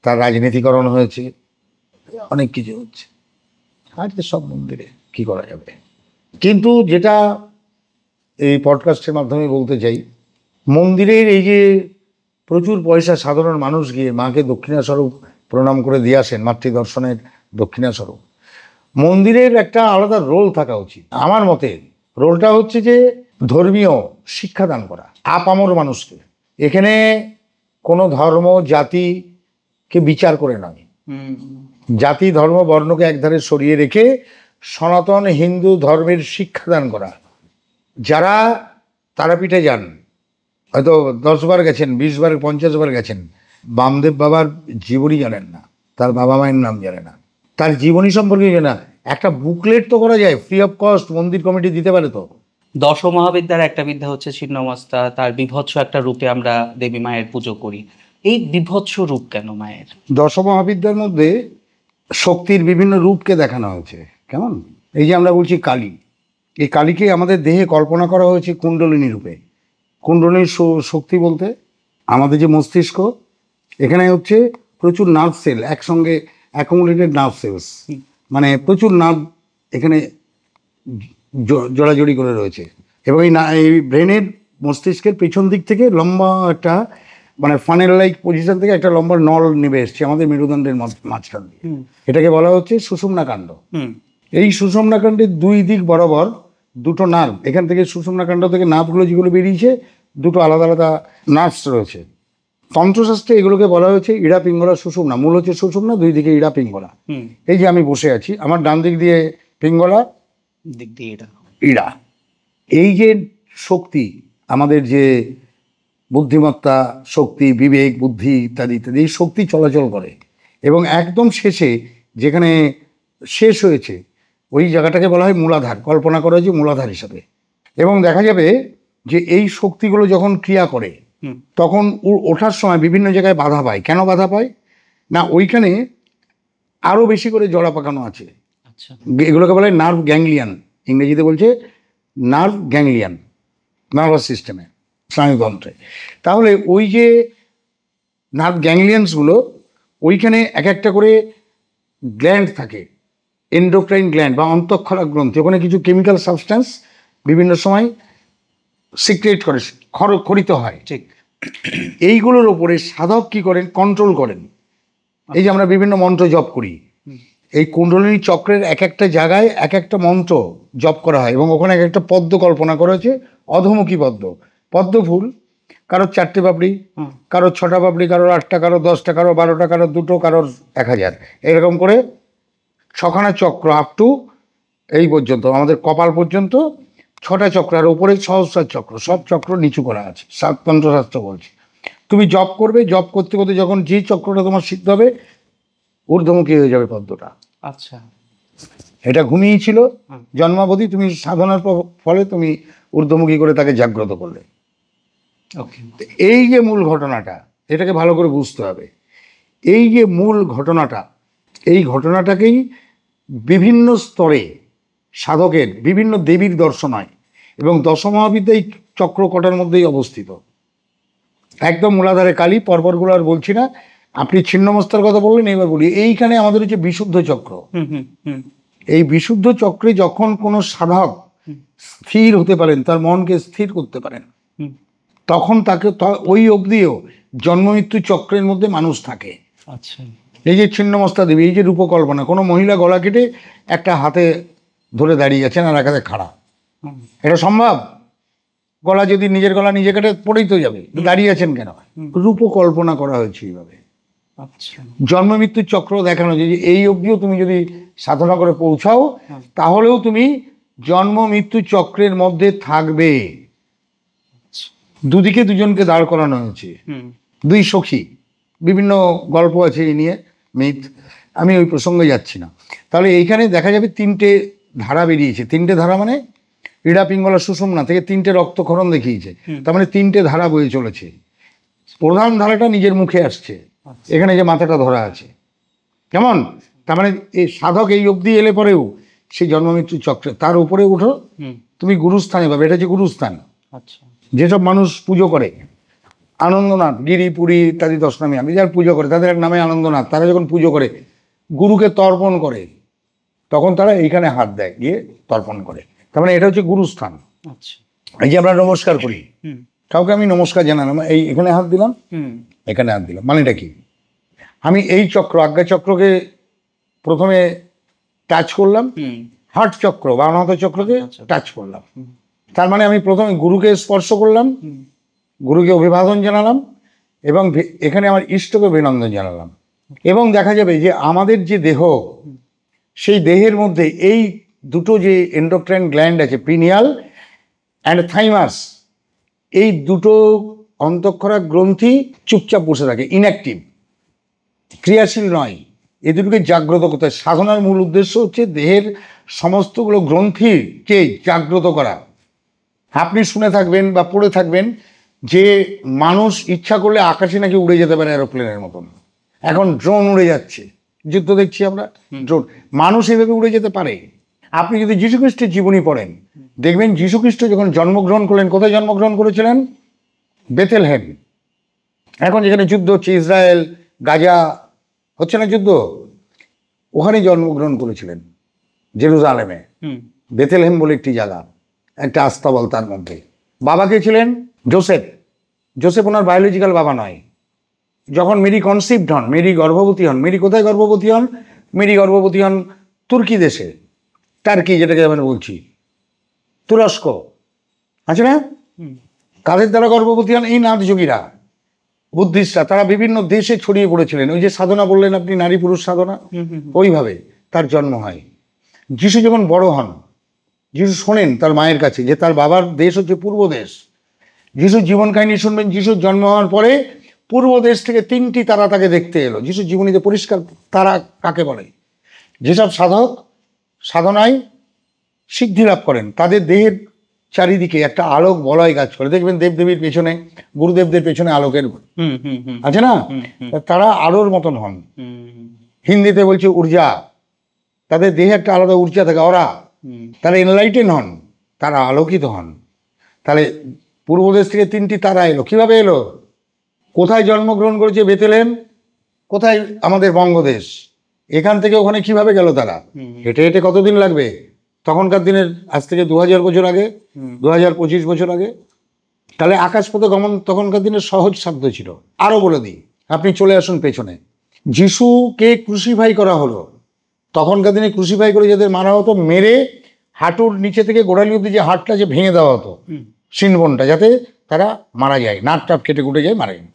তার রাজনীতিকরণ হয়েছে, অনেক কিছু হচ্ছে। আর সব মন্দিরে কি করা যাবে। কিন্তু যেটা এই পডকাস্টের মাধ্যমে বলতে চাই, মন্দিরের এই যে প্রচুর পয়সা সাধারণ মানুষ গিয়ে মাকে দক্ষিণাস্বরূপ প্রণাম করে দিয়ে আসেন, মাতৃদর্শনের দক্ষিণাস্বরূপ, মন্দিরের একটা আলাদা রোল থাকা উচিত আমার মতে। রোলটা হচ্ছে যে ধর্মীয় শিক্ষাদান করা আপামর মানুষকে। এখানে কোনো ধর্ম জাতিকে বিচার করে নয়, জাতি ধর্ম বর্ণকে একধারে সরিয়ে রেখে সনাতন হিন্দু ধর্মের শিক্ষাদান করা। যারা তারাপীঠে যান, হয়তো 10 বার গেছেন, 20 বার, 50 বার গেছেন, বামদেব বাবার জীবনী জানেন না, তার বাবা মায়ের নাম জানে না, তার জীবনী সম্পর্কে জানে না। একটা বুকলেট তো করা যায়, ফ্রি অফ কস্ট, মন্দির কমিটি দিতে পারে তো। দশ মহাবিদ্যার একটা বিদ্যা হচ্ছে ছিন্নমস্তা, তার বিভৎস একটা রূপে আমরা দেবী মায়ের পুজো করি। এই বিভৎস রূপ কেন মায়ের? দশমহাবিদ্যার মধ্যে শক্তির বিভিন্ন রূপকে দেখানো হয়েছে। কেমন, এই যে আমরা বলছি কালী, এই কালীকে আমাদের দেহে কল্পনা করা হয়েছে কুণ্ডলিনী রূপে। কুণ্ডলিনীর শক্তি বলতে আমাদের যে মস্তিষ্ক, এখানে হচ্ছে প্রচুর নার্ভ সেল, একসঙ্গে অ্যাকুমুলেটেড নার্ভ সেলস, মানে প্রচুর নার্ভ এখানে জোড়াজড়ি করে রয়েছে। এবং এই ব্রেনের, মস্তিষ্কের পেছন দিক থেকে লম্বা একটা, মানে ফানেল লাইক পজিশন থেকে একটা লম্বা নল নেমে এসছে আমাদের মেরুদণ্ডের মাঝখান দিয়ে। এটাকে বলা হচ্ছে সুষুম্না কাণ্ড। এই সুষুম্না কাণ্ডের 2 দিক বরাবর দুটো নার্ভ, এখান থেকে সুষুম্না কাণ্ড থেকে নার্ভগুলো যেগুলো বেরিয়েছে, দুটো আলাদা আলাদা নার্ভস রয়েছে। তন্ত্রশাস্ত্রে এগুলোকে বলা হয়েছে ইড়া পিঙ্গলা সুষুম্না। মূল হচ্ছে সুষুম্না, 2 দিকে ইড়া পিঙ্গলা। এই যে আমি বসে আছি, আমার ডান দিক দিয়ে পিঙ্গলা, দিক দিয়ে ইড়া। এই যে শক্তি, আমাদের যে বুদ্ধিমত্তা, শক্তি, বিবেক, বুদ্ধি ইত্যাদি ইত্যাদি, এই শক্তি চলাচল করে। এবং একদম শেষে যেখানে শেষ হয়েছে, ওই জায়গাটাকে বলা হয় মূলাধার, কল্পনা করা হয়েছে মূলাধার হিসাবে। এবং দেখা যাবে যে এই শক্তিগুলো যখন ক্রিয়া করে, তখন ওঠার সময় বিভিন্ন জায়গায় বাধা পায়। কেন বাধা পায় না, ওইখানে আরও বেশি করে জড়া পাকানো আছে। এগুলোকে বলা হয় নার্ভ গ্যাংলিয়ান, ইংরেজিতে বলছে নার্ভ গ্যাংলিয়ান, নার্ভাস সিস্টেমে, স্নায়ুতন্ত্রে। তাহলে ওই যে নার্ভ গ্যাংলিয়ানসগুলো, ওইখানে এক একটা করে গ্ল্যান্ড থাকে, এন্ডোক্রাইন গ্ল্যান্ড বা অন্তঃক্ষরা গ্রন্থি, ওখানে কিছু কেমিক্যাল সাবস্টেন্স বিভিন্ন সময় সিক্রেট করে, খরিত হয়। ঠিক। এইগুলোর ওপরে সাধক কি করেন, কন্ট্রোল করেন। এই যে আমরা বিভিন্ন মন্ত্র জপ করি, এই কুণ্ডলিনী চক্রের এক একটা জায়গায় এক একটা মন্ত্র জপ করা হয় এবং ওখানে এক একটা পদ্ম কল্পনা করা হয়েছে, অধমুখী পদ্ম। পদ্ম ফুল কারোর 4টে পাপড়ি, কারোর 6টা পাপড়ি, কারোর 8টা, কারোর 10টা, কারোর 12টা, কারোর 2টো, কারোর 1000, এরকম করে 6খানা চক্র আপ টু এই পর্যন্ত আমাদের কপাল পর্যন্ত 6টা চক্র, আর ওপরে সহস্রার চক্র, সব চক্র নিচু করা আছে, তন্ত্রশাস্ত্র বলছে। তুমি জপ করবে, জপ করতে করতে যখন যে চক্রটা তোমার সিদ্ধ হবে, ঊর্ধ্বমুখী হয়ে যাবে পদ্মটা। আচ্ছা। এটা ঘুমিয়েছিল জন্মাবধি, তুমি সাধনার ফলে তুমি ঊর্ধ্বমুখী করে তাকে জাগ্রত করলে। ওকে। এই যে মূল ঘটনাটা, এটাকে ভালো করে বুঝতে হবে। এই যে মূল ঘটনাটা, এই ঘটনাটাকেই বিভিন্ন স্তরে সাধকের বিভিন্ন দেবীর দর্শন হয় এবং দশমহাবিদ্যা এই চক্র কটার মধ্যেই অবস্থিত। একদম মূলাধারে কালী, পরপরগুলো আর বলছি না। আপনি ছিন্নমস্তার কথা বললেন, এবার বলি। এইখানে আমাদের হচ্ছে বিশুদ্ধ চক্র। এই বিশুদ্ধ চক্রে যখন কোনো সাধক স্থির হতে পারেন, তার মনকে স্থির করতে পারেন, তখন তাকে ওই অবধিও জন্মমৃত্যু চক্রের মধ্যে মানুষ থাকে। আচ্ছা। এই যে ছিন্নমস্তা দেবী, এই যে রূপকল্পনা, কোনো মহিলা গলা কেটে একটা হাতে ধরে দাঁড়িয়ে আছেন আর এক হাতে খাড়া, এটা সম্ভব? গলা যদি নিজের গলা নিজে কেটে পড়েই তো যাবে, দাঁড়িয়ে আছেন কেন? রূপকল্পনা করা হয়েছে এইভাবে। আচ্ছা। জন্মমৃত্যুর চক্র দেখানো যে এই অবধিও তুমি যদি সাধনা করে পৌঁছাও, তাহলেও তুমি জন্ম মৃত্যু চক্রের মধ্যে থাকবে। দুদিকে দুজনকে দাঁড় করানো হয়েছে, দুই সখী, বিভিন্ন গল্প আছে এই নিয়ে, মিথ, আমি ওই প্রসঙ্গে যাচ্ছি না। তাহলে এইখানে দেখা যাবে 3টে ধারা বেরিয়েছে। 3টে ধারা মানে ইড়া পিঙ্গলা সুষুম্না থেকে 3টে রক্তক্ষরণ দেখিয়েছে, তার মানে 3টে ধারা বয়ে চলেছে। প্রধান ধারাটা নিজের মুখে আসছে, এখানে যে মাথাটা ধরা আছে, কেমন? তার মানে এই সাধক এই অবধি এলে পরেও সেই জন্মমৃত্যু চক্রে তার উপরে উঠো, তুমি গুরুস্থানে পাবে। এটা হচ্ছে গুরুস্থান। আচ্ছা। যেসব মানুষ পুজো করে, আনন্দনাথ, গিরি, পুরী ইত্যাদি 10 নামে, আমি যারা পুজো করে তাদের এক নামে আনন্দনাথ, তারা যখন পুজো করে গুরুকে তর্পণ করে, তখন তারা এইখানে হাত দেয়, গিয়ে তর্পণ করে। তার মানে এটা হচ্ছে গুরুস্থান। আচ্ছা। এই যে আমরা নমস্কার করি, কাউকে আমি নমস্কার জানালাম, এই এখানে হাত দিলাম, এখানে হাত দিলাম, মানেটা কি? আমি এই চক্র, আজ্ঞা চক্রকে প্রথমে টাচ করলাম, হার্ট চক্র বা অনাহত চক্রকে টাচ করলাম। তার মানে আমি প্রথমে গুরুকে স্পর্শ করলাম, গুরুকে অভিবাদন জানালাম, এবং এখানে আমার ইষ্টকে অভিনন্দন জানালাম। এবং দেখা যাবে যে আমাদের যে দেহ, সেই দেহের মধ্যে এই দুটো যে এন্ডোক্রাইন গ্ল্যান্ড আছে, পিনিয়াল অ্যান্ড থাইমাস, এই দুটো অন্তঃক্ষরা গ্রন্থি চুপচাপ বসে থাকে, ইনঅ্যাক্টিভ, ক্রিয়াশীল নয়। এই দুটোকে জাগ্রত করতে হয়। সাধনার মূল উদ্দেশ্য হচ্ছে দেহের সমস্তগুলো গ্রন্থিকে জাগ্রত করা। আপনি শুনে থাকবেন বা পড়ে থাকবেন যে মানুষ ইচ্ছা করলে আকাশে নাকি উড়ে যেতে পারে এরোপ্লেনের মতন। এখন ড্রোন উড়ে যাচ্ছে, যুদ্ধ দেখছি আমরা, ড্রোন, মানুষ এভাবে উড়ে যেতে পারে। আপনি যদি যীশুখ্রিস্টের জীবনী পড়েন, দেখবেন যীশুখ্রিস্ট যখন জন্মগ্রহণ করলেন, কোথায় জন্মগ্রহণ করেছিলেন? বেথেলহেম। এখন যেখানে যুদ্ধ হচ্ছে, ইসরায়েল গাজা হচ্ছে না যুদ্ধ, ওখানে জন্মগ্রহণ করেছিলেন, জেরুজালেমে। বেথেলহেম বলে একটি জায়গা, একটা আস্তাবল, তার মধ্যে। বাবা কে ছিলেন? জোসেফ। জোসেফ ওনার বায়োলজিক্যাল বাবা নয়। যখন মেরি কনসিভড হন, মেরি গর্ভবতী হন, মেরি কোথায় গর্ভবতী হন? মেরি গর্ভবতী হন তুর্কি দেশে, টার্কি যেটাকে আমরা বলছি, তুরস্ক আছে না? কাদের দ্বারা গর্ভবতী হন? এই নাথযোগীরা, বুদ্ধিস্টরা, তারা বিভিন্ন দেশে ছড়িয়ে পড়েছিলেন। ওই যে সাধনা বললেন আপনি, নারী পুরুষ সাধনা, ওইভাবে তার জন্ম হয়। যিশু যখন বড় হন, যিশু শোনেন তার মায়ের কাছে যে তার বাবার দেশ হচ্ছে পূর্ব দেশ। যিশুর জীবন কাহিনী শুনবেন, যিশুর জন্ম হওয়ার পরে পূর্ব দেশ থেকে 3টি তারা তাকে দেখতে এলো। যিশুর জীবনীতে পরিষ্কার তারা কাকে বলে? যেসব সাধক সাধনায় সিদ্ধি লাভ করেন, তাদের দেহের চারিদিকে একটা আলোক বলয় কাজ করে। দেখবেন দেবদেবীর পেছনে, গুরুদেবদের পেছনে আলোকের আছে না, তারা আলোর মতন হন। হিন্দিতে বলছে ঊর্জা, তাদের দেহে একটা আলাদা ঊর্জা থাকে, ওরা, তারা এনলাইটেন হন, তারা আলোকিত হন। তাহলে পূর্বদেশ থেকে 3টি তারা এলো। কিভাবে এলো? কোথায় জন্মগ্রহণ করেছে? বেথেলহেম। কোথায়? আমাদের বঙ্গদেশ। এখান থেকে ওখানে কিভাবে গেল তারা? হেঁটে হেঁটে কতদিন লাগবে? তখনকার দিনের, আজ থেকে 2000 বছর আগে, 2025 বছর আগে। তাহলে আকাশপথে গমন তখনকার দিনের সহজ সাধ্য ছিল। আরও বলে দিই, আপনি চলে আসুন পেছনে। যিশুকে ক্রুসিফাই করা হলো, তখনকার দিনে ক্রুসিফাই করে যাদের মারা হতো, মেরে হাঁটুর নিচে থেকে গোড়ালি অব্দি যে হাড়টা যে ভেঙে দেওয়া হতো, শিনবনটা, যাতে তারা মারা যায়, নাট টাপ কেটে কুটে যায়, মারা যায়।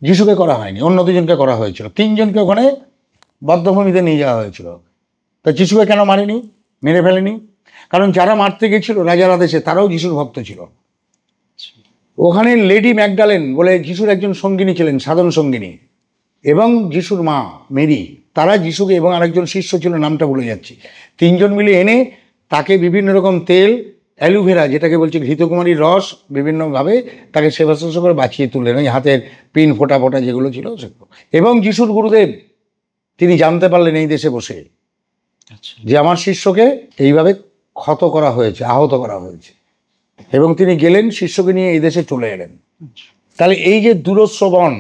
যিশুকে করা হয়নি, অন্য দুজনকে করা হয়েছিল। 3 জনকে ওখানে বদ্ধভূমিতে নিয়ে যাওয়া হয়েছিল। তা যিশুকে কেন মারেনি, মেরে ফেলেনি? কারণ যারা মারতে গেছিল রাজার আদেশে, তারাও যিশুর ভক্ত ছিল। ওখানে লেডি ম্যাকডালেন বলে যিশুর একজন সঙ্গিনী ছিলেন, সাধন সঙ্গিনী, এবং যিশুর মা মেরি, তারা যিশুকে, এবং আরেকজন শিষ্য ছিল, নামটা ভুলে যাচ্ছি, 3 জন মিলে এনে তাকে বিভিন্ন রকম তেল, অ্যালোভেরা যেটাকে বলছে ঘৃতকুমারীর রস, বিভিন্নভাবে তাকে সেবা শুশ্রূষা করে বাঁচিয়ে তুললেন, ওই হাতের পিন ফোটা ফোটা যেগুলো ছিল সেগুলো। এবং যিশুর গুরুদেব তিনি জানতে পারলেন এই দেশে বসে যে আমার শিষ্যকে এইভাবে ক্ষত করা হয়েছে, আহত করা হয়েছে, এবং তিনি গেলেন শিষ্যকে নিয়ে এই দেশে চলে এলেন। তাহলে এই যে দূরশ্রবণ,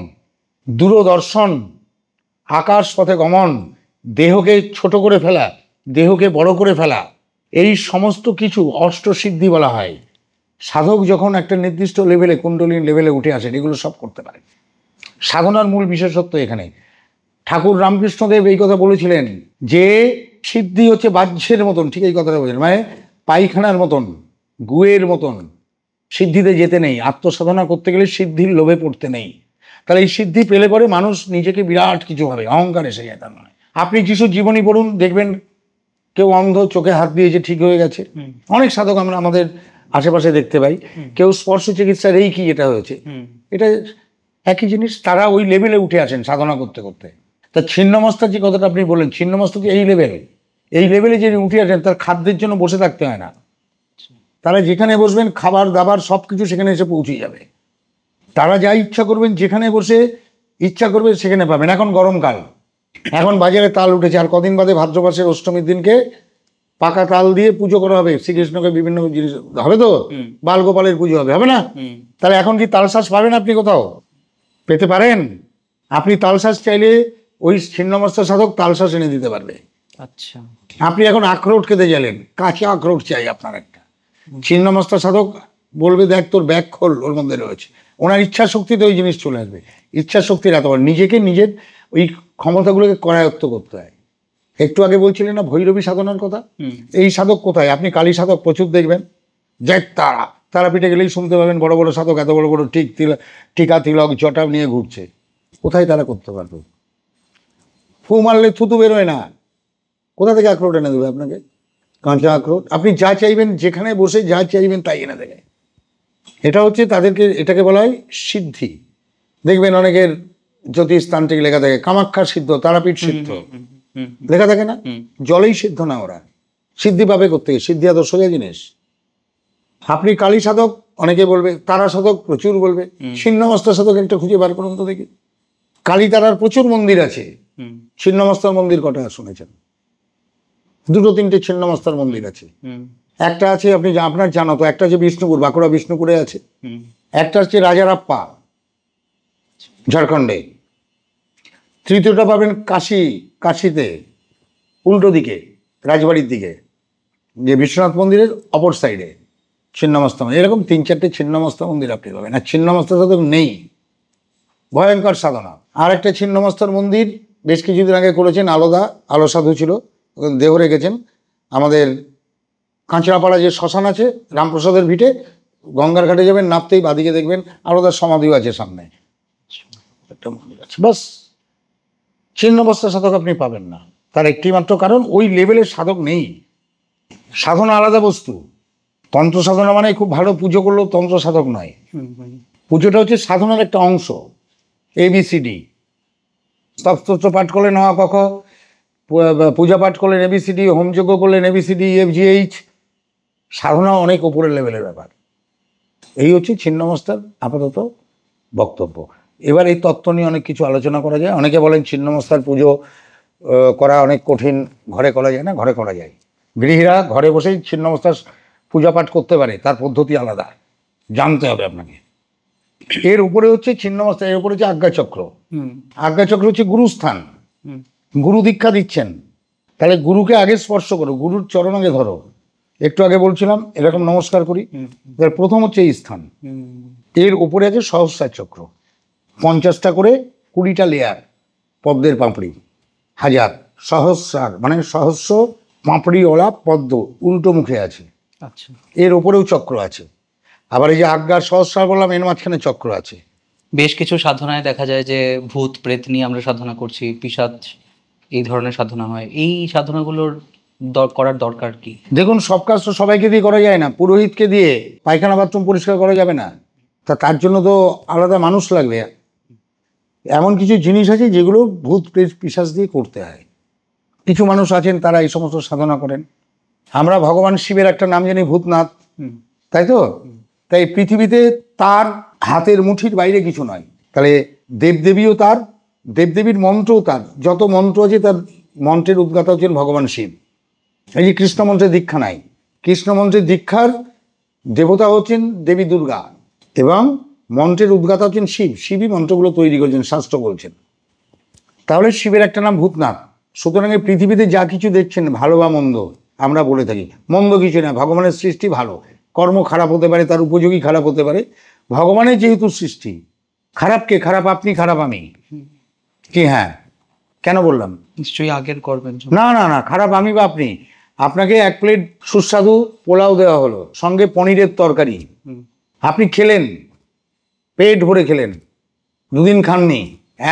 দূরদর্শন, আকাশ পথে গমন, দেহকে ছোট করে ফেলা, দেহকে বড় করে ফেলা, এই সমস্ত কিছু অষ্টসিদ্ধি বলা হয়। সাধক যখন একটা নির্দিষ্ট লেভেলে, কুণ্ডলিন লেভেলে উঠে আসেন, এগুলো সব করতে পারে। সাধনার মূল বিশেষত্ব এখানে। ঠাকুর রামকৃষ্ণদেব এই কথা বলেছিলেন যে সিদ্ধি হচ্ছে বাহ্যের মতন, ঠিক এই কথাটা বলছেন, মানে পায়খানার মতন, গুয়ের মতন, সিদ্ধিতে যেতে নেই। আত্মসাধনা করতে গেলে সিদ্ধির লোভে পড়তে নেই। তাহলে এই সিদ্ধি পেলে পরে মানুষ নিজেকে বিরাট কিছু ভাবে, অহংকার এসে যায়, তার নয়। আপনি যিশুর জীবনী পড়ুন, দেখবেন কেউ অন্ধ, চোখে হাত দিয়েছে, ঠিক হয়ে গেছে। অনেক সাধক আমরা আমাদের আশেপাশে দেখতে পাই। কেউ স্পর্শ চিকিৎসার এই কি এটা হয়েছে, এটা একই জিনিস। তারা ওই লেভেলে উঠে আসেন সাধনা করতে করতে। তা ছিন্নমস্তার যে কথাটা আপনি বললেন, ছিন্নমস্তা এই লেভেলে, এই লেভেলে যে উঠে আসেন, তার খাদ্যের জন্য বসে থাকতে হয় না। তারা যেখানে বসবেন, খাবার দাবার সব কিছু সেখানে এসে পৌঁছে যাবে। তারা যা ইচ্ছা করবেন, যেখানে বসে ইচ্ছা করবে সেখানে পাবেন। এখন গরমকাল, এখন বাজারে তাল উঠেছে, আর কদিন বাদে ভাদ্রমাসের অষ্টমীর দিনকে পাকা তাল দিয়ে পুজো করা হবে, শ্রীকৃষ্ণকে বিভিন্ন জিনিস হবে, তো বালগোপালের পুজো হবে, হবে না? তাহলে এখন কি তালশ্বাস পাবেন আপনি? কোথাও পেতে পারেন? আপনি তালশ্বাস চাইলে ওই ছিন্নমস্তা সাধক তালশ্বাস এনে দিতে পারবে। আচ্ছা, আপনি এখন আখরোট খেতে গেলেন, কাঁচা আখরোট চাই আপনার একটা, ছিন্নমস্তা সাধক বলবে দেখ তোর ব্যাগ খোল, ওর মধ্যে রয়েছে। ওনার ইচ্ছা শক্তিতে ওই জিনিস চলে আসবে। ইচ্ছা শক্তির এত বড়, নিজেকে নিজের ওই ক্ষমতাগুলোকে করায়ত্ত করতে হয়। একটু আগে বলছিলেন না ভৈরবী সাধনার কথা, এই সাধক কোথায়? আপনি কালী সাধক প্রচুর দেখবেন। জয় তারা, তারাপীঠে গেলেই শুনতে পাবেন বড় বড় সাধক এত বড় বড় টিকা তিলক জটা নিয়ে ঘুরছে। কোথায় তারা করতে পারবে? ফু মারলে থুতু বেরোয় না। কোথা থেকে আখরোট এনে দেবে আপনাকে? কাঁচা আখরোট। আপনি যা চাইবেন, যেখানে বসে যা চাইবেন তাই এনে দেবে। এটা হচ্ছে তাদেরকে, এটাকে বলা হয় সিদ্ধি। দেখবেন অনেকের জ্যোতিষ তান্ত্রিক লেখা থাকে কামাখ্যা সিদ্ধ, তারাপীঠ সিদ্ধ লেখা থাকে না? জলেই সিদ্ধ না ওরা, সিদ্ধি পাবে কোত্থেকে? সিদ্ধি এত সোজা জিনিস। আপনি কালী সাধক অনেকে বলবে, তারা সাধক প্রচুর বলবে, ছিন্নমস্তা সাধক একটা খুঁজে বার করুন তো দেখি। কালী তারার প্রচুর মন্দির আছে, ছিন্নমস্তার মন্দির কটা শুনেছেন? 2-3টে ছিন্নমস্তার মন্দির আছে। একটা আছে আপনি আপনার জানো তো, একটা আছে বিষ্ণুপুর, বাঁকুড়া বিষ্ণুপুরে আছে। একটা হচ্ছে রাজারাপ্পা ঝাড়খণ্ডে। তৃতীয়টা পাবেন কাশিতে, উল্টো দিকে, রাজবাড়ির দিকে, যে বিশ্বনাথ মন্দিরের অপর সাইডে ছিন্নমস্তা মন্দির। এরকম 3-4টে ছিন্নমস্তা মন্দির আপনি পাবেন। আর ছিন্নমস্তা সাধক নেই, ভয়ঙ্কর সাধনা। আর একটা ছিন্নমস্তার মন্দির বেশ কিছুদিন আগে করেছেন, আলো সাধু ছিল, দেহ রেখেছেন আমাদের কাঁচরাপাড়া যে শ্মশান আছে রামপ্রসাদের ভিটে, গঙ্গার ঘাটে যাবেন, নামতেই বাদিকে দেখবেন আলাদা সমাধিও আছে সামনে, একটা মন্দির আছে। বাস, ছিন্নমস্তা সাধক আপনি পাবেন না। তার একটি মাত্র কারণ, ওই লেভেলের সাধক নেই। সাধনা আলাদা বস্তু। তন্ত্র সাধনা মানে খুব ভালো পুজো করলেও তন্ত্র সাধক নয়। পুজোটা হচ্ছে সাধনার একটা অংশ। ABCD, স্তবস্তোত্র পাঠ করলেন অ ক খ, পূজা পাঠ করলেন ABCD, হোমযজ্ঞ করলেন ABCD EFGH। সাধনা অনেক ওপরের লেভেলের ব্যাপার। এই হচ্ছে ছিন্নমস্তার আপাতত বক্তব্য। এবার এই তত্ত্ব নিয়ে অনেক কিছু আলোচনা করা যায়। অনেকে বলেন ছিন্নমস্তার পুজো করা অনেক কঠিন, ঘরে করা যায় না। ঘরে করা যায়। গৃহীরা ঘরে বসেই ছিন্নমস্তার পূজা পাঠ করতে পারে, তার পদ্ধতি আলাদা, জানতে হবে আপনাকে। এর উপরে হচ্ছে ছিন্নমস্তা, এর উপরে হচ্ছে আজ্ঞাচক্র। আজ্ঞাচক্র হচ্ছে গুরুস্থান। গুরু দীক্ষা দিচ্ছেন, তাহলে গুরুকে আগে স্পর্শ করো, গুরুর চরণ আগে ধরো। একটু আগে বলছিলাম এরকম নমস্কার করি। এর প্রথম হচ্ছে এই স্থান, এর উপরে আছে সহস্রার চক্র, 50টা করে 20টা লেয়ার, পদ্মের পাপড়ি, হাজার, সহস্রার মানে সহস্র পাপড়িওয়ালা পদ্ম উল্টো মুখে আছে। আচ্ছা, এর ওপরেও চক্র আছে। আবার এই যে আজ্ঞার সহস্রার বললাম, এর মাঝখানে চক্র আছে। বেশ কিছু সাধনায় দেখা যায় যে ভূত প্রেত নিয়ে আমরা সাধনা করছি, পিশাচ, এই ধরনের সাধনা হয়। এই সাধনাগুলোর করার দরকার কি? দেখুন, সব কাজ তো সবাইকে দিয়ে করা যায় না। পুরোহিতকে দিয়ে পায়খানা বাথরুম পরিষ্কার করা যাবে না, তার জন্য তো আলাদা মানুষ লাগবে। এমন কিছু জিনিস আছে যেগুলো ভূত প্রেত পিশাচ দিয়ে করতে হয়। কিছু মানুষ আছেন তারা এই সমস্ত সাধনা করেন। আমরা ভগবান শিবের একটা নাম জানি ভূতনাথ, তাই তো? তাই পৃথিবীতে তার হাতের মুঠির বাইরে কিছু নয়। তাহলে দেবদেবীও তার, দেবদেবীর মন্ত্রও তার, যত মন্ত্র আছে তার মন্ত্রের উদ্গাতা হচ্ছেন ভগবান শিব। এই যে কৃষ্ণ মন্ত্রের দীক্ষা নাই, কৃষ্ণ মন্ত্রের দীক্ষার দেবতা হচ্ছেন দেবী দুর্গা এবং মন্ত্রের উদ্গাতা হচ্ছেন শিব। শিবই মন্ত্রগুলো তৈরি করেছেন, শাস্ত্র বলছেন। তাহলে শিবের একটা নাম ভূতনাথ। সুতরাং এই পৃথিবীতে যা কিছু দেখছেন ভালো বা মন্দ, আমরা বলে থাকি মন্দ কিছু না, ভগবানের সৃষ্টি ভালো। কর্ম খারাপ হতে পারে, তার উপযোগী খারাপ হতে পারে, ভগবানের যেহেতু সৃষ্টি। খারাপ কে? খারাপ আপনি, খারাপ আমি কি? হ্যাঁ, কেন বললাম? নিশ্চয়ই আগের করবেন। না না না, খারাপ আমি বা আপনি। আপনাকে 1 প্লেট সুস্বাদু পোলাও দেওয়া হলো, সঙ্গে পনিরের তরকারি, আপনি খেলেন, পেট ভরে খেলেন, 2 দিন খাননি,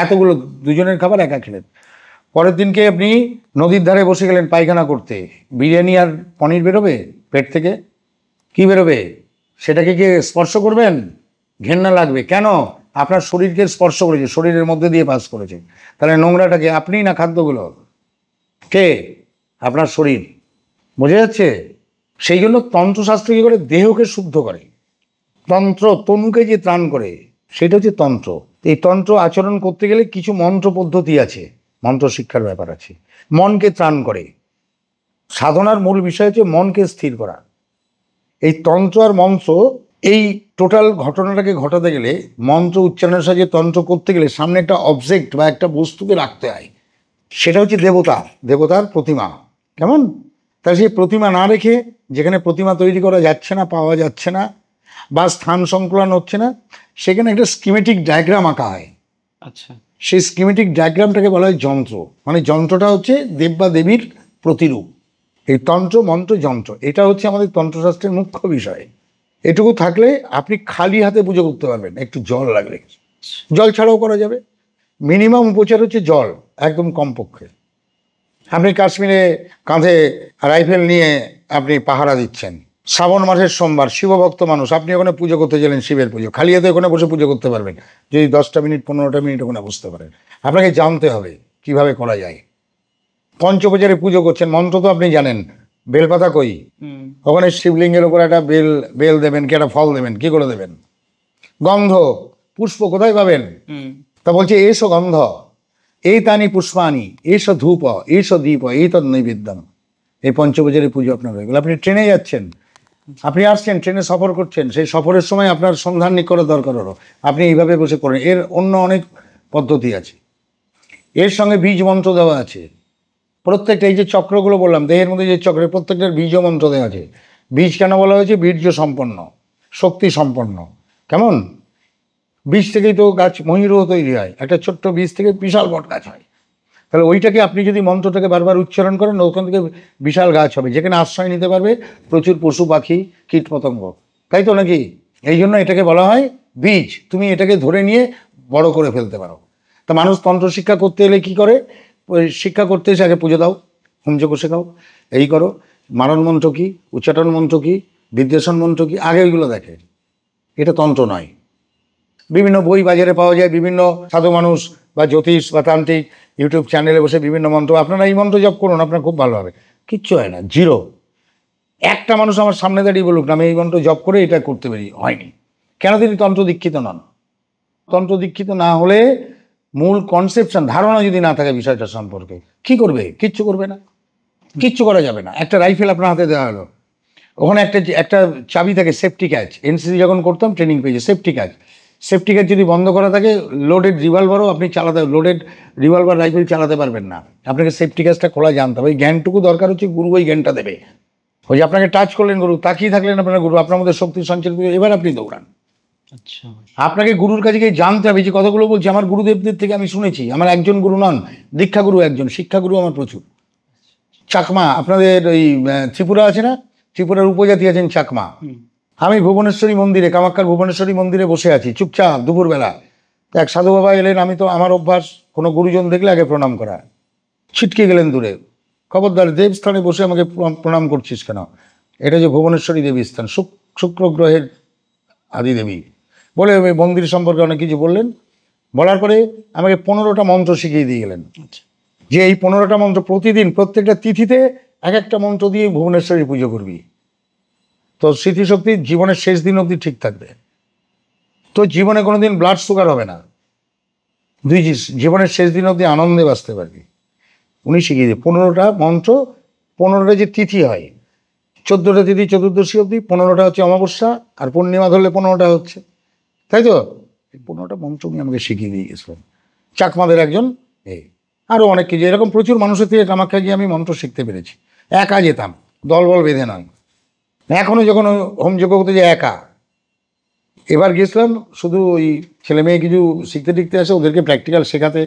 এতগুলো দুজনের খাবার একা খেলেন। পরের দিনকে আপনি নদীর ধারে বসে গেলেন পায়খানা করতে, বিরিয়ানি আর পনির বেরোবে পেট থেকে? কি বেরোবে? সেটাকে কি স্পর্শ করবেন? ঘেন্না লাগবে। কেন? আপনার শরীরকে স্পর্শ করেছে, শরীরের মধ্যে দিয়ে পাস করেছে। তাহলে নোংরাটাকে আপনি না খাদ্যগুলো? কে? আপনার শরীর। বোঝা যাচ্ছে? সেই জন্য তন্ত্রশাস্ত্র কী করে? দেহকে শুদ্ধ করে। তন্ত্র তনুকে যে ত্রাণ করে, সেটা হচ্ছে তন্ত্র। এই তন্ত্র আচরণ করতে গেলে কিছু মন্ত্র পদ্ধতি আছে, মন্ত্র শিক্ষার ব্যাপার আছে। মনকে ত্রাণ করে। সাধনার মূল বিষয় হচ্ছে মনকে স্থির করা। এই তন্ত্র আর মন্ত্র, এই টোটাল ঘটনাটাকে ঘটাতে গেলে, মন্ত্র উচ্চারণের সাহায্যে তন্ত্র করতে গেলে সামনে একটা অবজেক্ট বা একটা বস্তুকে রাখতে হয়। সেটা হচ্ছে দেবতা, দেবতার প্রতিমা। কেমন? তাহলে সেই প্রতিমা না রেখে, যেখানে প্রতিমা তৈরি করা যাচ্ছে না, পাওয়া যাচ্ছে না, বা স্থান সংকুলন হচ্ছে না, সেখানে একটা স্কিমেটিক ডায়াগ্রাম আঁকা হয়। আচ্ছা, সেই স্কিমেটিক ডায়াগ্রামটাকে বলা হয় যন্ত্র। মানে যন্ত্রটা হচ্ছে দেব বা দেবীর প্রতিরূপ। এই তন্ত্র মন্ত্র যন্ত্র, এটা হচ্ছে আমাদের তন্ত্রশাস্ত্রের মুখ্য বিষয়। এটুকু থাকলে আপনি খালি হাতে পুজো করতে পারবেন, একটু জল লাগবে। জল ছাড়াও করা যাবে। মিনিমাম উপচার হচ্ছে জল, একদম কমপক্ষে। আপনি কাশ্মীরে কাঁধে রাইফেল নিয়ে আপনি পাহারা দিচ্ছেন, শ্রাবণ মাসের সোমবার, শিবভক্ত মানুষ, আপনি ওখানে পুজো করতে গেলেন, শিবের পুজো, খালি হাতে ওখানে বসে পুজো করতে পারবেন যদি 10টা মিনিট 15টা মিনিট ওখানে বসতে পারেন। আপনাকে জানতে হবে কিভাবে করা যায়। পঞ্চোপচারে পুজো করছেন, মন্ত্র তো আপনি জানেন। বেলপাতা কই? ওখানে শিবলিঙ্গের ওপর একটা বেল দেবেন, কি একটা ফল দেবেন, কি করে দেবেন? গন্ধ, পুষ্প কোথায় পাবেন? তা বলছে এসো গন্ধ, এই তানি পুষ্পানি, এসো ধূপ, এসো দীপ, এই তৎ নৈবেদ্যম। এই পঞ্চবজারের পুজো আপনার হয়ে গেল। আপনি ট্রেনে যাচ্ছেন, আপনি আসছেন, ট্রেনে সফর করছেন, সেই সফরের সময় আপনার সন্ধান করার দরকার হলো, আপনি এইভাবে বসে করেন। এর অন্য অনেক পদ্ধতি আছে। এর সঙ্গে বীজ মন্ত্র দেওয়া আছে প্রত্যেকটা। এই যে চক্রগুলো বললাম, দেহের মধ্যে যে চক্রের প্রত্যেকটার বীজ মন্ত্র দেওয়া আছে। বীজ কেন বলা হয়েছে? বীর্য সম্পন্ন, শক্তি সম্পন্ন। কেমন? বীজ থেকেই তো গাছ, ময়ূরও তৈরি হয়। একটা ছোট্ট বীজ থেকে বিশাল বট গাছ হয়। তাহলে ওইটাকে আপনি যদি মন্ত্রটাকে বারবার উচ্চারণ করেন, ওখান থেকে বিশাল গাছ হবে, যেখানে আশ্রয় নিতে পারবে প্রচুর পশু পাখি, কীট পতঙ্গ। তাই তো নাকি? এই জন্য এটাকে বলা হয় বীজ। তুমি এটাকে ধরে নিয়ে বড় করে ফেলতে পারো। তা মানুষ তন্ত্র শিক্ষা করতে এলে কি করে? ওই শিক্ষা করতে এসে আগে পুজো দাও, হোমযজ্ঞ শেখাও, এই করো, মারণ মন্ত্র কী, উচ্চাটন মন্ত্র কী, বিদ্বেষণ মন্ত্র কী, আগে ওইগুলো দেখে। এটা তন্ত্র নয়। বিভিন্ন বই বাজারে পাওয়া যায়, বিভিন্ন সাধু মানুষ বা জ্যোতিষ বা তান্ত্রিক ইউটিউব চ্যানেলে বসে বিভিন্ন মন্ত্র, আপনারা এই মন্ত্র জপ করুন, আপনার খুব ভালো হবে। কিচ্ছু হয় না, জিরো। একটা মানুষ আমার সামনে দাঁড়িয়ে বলুক না আমি এই মন্ত্র জপ করে এটা করতে পারি, হয়নি। কেন? তিনি তন্ত্র দীক্ষিত নন। তন্ত্র দীক্ষিত না হলে, মূল কনসেপশন, ধারণা যদি না থাকে বিষয়টা সম্পর্কে, কি করবে? কিচ্ছু করবে না, কিচ্ছু করা যাবে না। একটা রাইফেল আপনার হাতে দেওয়া হলো, ওখানে একটা চাবি থাকে, সেফটি ক্যাচ। এনসিসি যখন করতাম ট্রেনিং পেয়েছে, সেফটি ক্যাচ। সেফটি গেট যদি বন্ধ করা থাকে লোডেড রিভলভারও আপনি চালাতে, লোডেড রিভলভার রাইফেল চালাতে পারবেন না। আপনাকে সেফটি গ্যাসটা খোলা জানতে হবে। ওই জ্ঞানটুকু দরকার হচ্ছে, গুরু ওই জ্ঞানটা দেবে। ওই যে আপনাকে টাচ করলেন গুরু, তাকিয়ে থাকলেন আপনার গুরু, আপনার মধ্যে শক্তি সঞ্চার করে এবার আপনি দৌড়ান। আচ্ছা, আপনাকে গুরুর কাছে গিয়ে জানতে হবে। যে কথাগুলো বলছি আমার গুরুদেবদের থেকে আমি শুনেছি। আমার একজন গুরু নন, দীক্ষাগুরু একজন, শিক্ষাগুরু আমার প্রচুর। চাকমা, আপনাদের ওই ত্রিপুরা আছে না, ত্রিপুরার উপজাতি আছেন চাকমা। আমি ভুবনেশ্বরী মন্দিরে, কামাখ্যার ভুবনেশ্বরী মন্দিরে বসে আছি চুপচাপ দুপুরবেলা। এক সাধু বাবা এলেন। আমি তো, আমার অভ্যাস কোনো গুরুজন দেখলে আগে প্রণাম করা। ছিটকে গেলেন দূরে, খবরদার দেবস্থানে বসে আমাকে প্রণাম করছিস কেন? এটা যে ভুবনেশ্বরী দেবীর স্থান, শুক্র গ্রহের আদিদেবী বলে ওই মন্দির সম্পর্কে অনেক কিছু বললেন। বলার পরে আমাকে 15টা মন্ত্র শিখিয়ে দিয়ে গেলেন। যে এই 15টা মন্ত্র প্রতিদিন প্রত্যেকটা তিথিতে এক একটা মন্ত্র দিয়ে ভুবনেশ্বরী পুজো করবি, তো স্মৃতিশক্তি জীবনের শেষ দিন অবধি ঠিক থাকবে। তো জীবনে কোনোদিন ব্লাড সুগার হবে না, জীবনের শেষ দিন অবধি আনন্দে বাঁচতে পারবি। উনি শিখিয়ে দিয়ে 15টা মন্ত্র, 15টা যে তিথি হয়, 14টা তিথি চতুর্দশী অবধি, 15টা হচ্ছে অমাবস্যা, আর পূর্ণিমা ধরলে 15টা হচ্ছে, তাই তো? এই 15টা মন্ত্র উনি আমাকে শিখিয়ে দিয়ে গেছিলেন। চাকমাদের একজন। এই আরও অনেক কিছু এরকম প্রচুর মানুষের থেকে কামাখ্যা গিয়ে আমি মন্ত্র শিখতে পেরেছি। একা যেতাম, দলবল বেঁধে নয়। এখনও যখন হোমযজ্ঞ করতে যাই একা। এবার গেছিলাম শুধু ওই ছেলে মেয়ে কিছু শিখতে টিখতে আসে, ওদেরকে প্র্যাকটিক্যাল শেখাতে,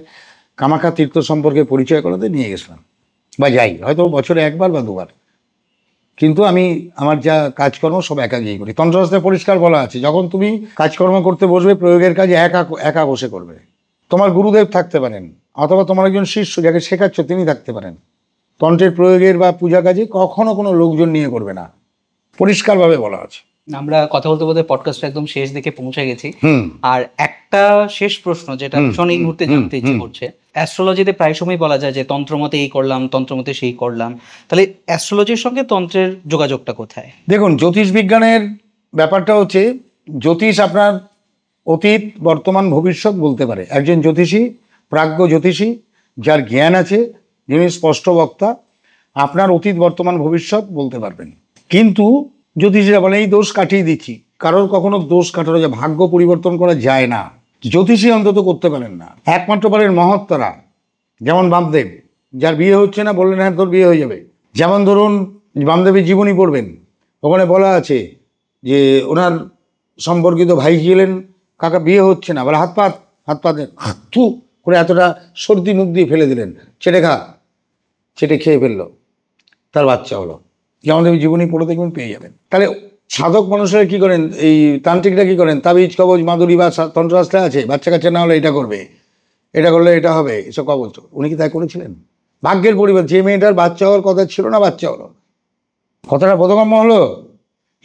কামাখ্যা তীর্থ সম্পর্কে পরিচয় করাতে নিয়ে গেছিলাম। বা যাই হয়তো বছরে একবার বা দুবার, কিন্তু আমি আমার যা কাজকর্ম সব একা গিয়ে করি। তন্ত্রশাস্ত্রে পরিষ্কার বলা আছে, যখন তুমি কাজকর্ম করতে বসবে প্রয়োগের কাজে একা একা বসে করবে। তোমার গুরুদেব থাকতে পারেন, অথবা তোমার একজন শিষ্য যাকে শেখাচ্ছ তিনি থাকতে পারেন। তন্ত্রের প্রয়োগের বা পূজা কাজে কখনো কোনো লোকজন নিয়ে করবে না, পরিষ্কারভাবে বলা আছে। আমরা কথা বলতে বলতে পডকাস্ট একদম শেষ দিকে পৌঁছে গেছি। আর একটা শেষ প্রশ্ন যেটা ভীষণ এই মুহূর্তে জানতে ইচ্ছে করছে, অ্যাস্ট্রোলজিতে প্রায় সময় বলা যায় যে তন্ত্রমতে এই করলাম, তন্ত্রমতে সেই করলাম, তাহলে অ্যাস্ট্রোলজির সঙ্গে তন্ত্রের যোগাযোগটা কোথায়? দেখুন, জ্যোতিষ বিজ্ঞানের ব্যাপারটা হচ্ছে, জ্যোতিষ আপনার অতীত বর্তমান ভবিষ্যৎ বলতে পারে। একজন জ্যোতিষী, প্রাজ্ঞ জ্যোতিষী যার জ্ঞান আছে, যিনি স্পষ্ট বক্তা, আপনার অতীত বর্তমান ভবিষ্যৎ বলতে পারবেন। কিন্তু জ্যোতিষীরা বলে এই দোষ কাটিয়ে দিচ্ছি, কারোর কখনো দোষ কাটানো যায়, ভাগ্য পরিবর্তন করা যায় না, জ্যোতিষী অন্তত করতে পারেন না। একমাত্র পারেন মহত্তরা, যেমন বামদেব, যার বিয়ে হচ্ছে না বললেন হ্যাঁ তোর বিয়ে হয়ে যাবে। যেমন ধরুন বামদেবের জীবনী পড়বেন, ওখানে বলা আছে যে ওনার সম্পর্কিত ভাই গেলেন, কাকা বিয়ে হচ্ছে না, বলে হাত পা দেন, থু করে এতটা সর্দি মুখ দিয়ে ফেলে দিলেন, চেটে খেয়ে ফেললো, তার বাচ্চা হলো। যেমন জীবনী পড়ে দেখবেন পেয়ে যাবেন। তাহলে সাধক মানুষেরা কী করেন, এই তান্ত্রিকরা কী করেন, তাবিজ কবজ মাদুরি বা তন্ত্রশাস্ত্রে আছে বাচ্চা কাচ্চা না হলে এটা করবে, এটা করলে এটা হবে, এসব কবজ। উনি কি তাই করেছিলেন? ভাগ্যের পরিবার, যে মেয়েটার বাচ্চা হওয়ার কথা ছিল না বাচ্চা হলো, কথাটা বোধগম্য হলো।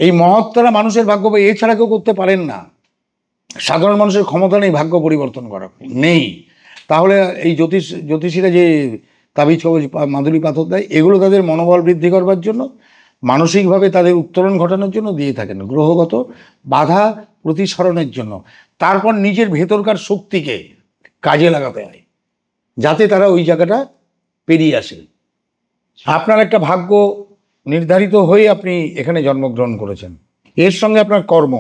এই মহত্তরা মানুষের ভাগ্য এছাড়া কেউ করতে পারেন না। সাধারণ মানুষের ক্ষমতা নেই ভাগ্য পরিবর্তন করার, নেই। তাহলে এই জ্যোতিষীরা যে তাবিজ কবজ মাদুলি পাথর দেয়, এগুলো তাদের মনোবল বৃদ্ধি করবার জন্য, মানসিকভাবে তাদের উত্তরণ ঘটানোর জন্য দিয়ে থাকেন, গ্রহগত বাধা প্রতিসরণের জন্য। তারপর নিজের ভেতরকার শক্তিকে কাজে লাগাতে হয়, যাতে তারা ওই জায়গাটা পেরিয়ে আসে। আপনার একটা ভাগ্য নির্ধারিত হয়ে আপনি এখানে জন্মগ্রহণ করেছেন, এর সঙ্গে আপনার কর্ম,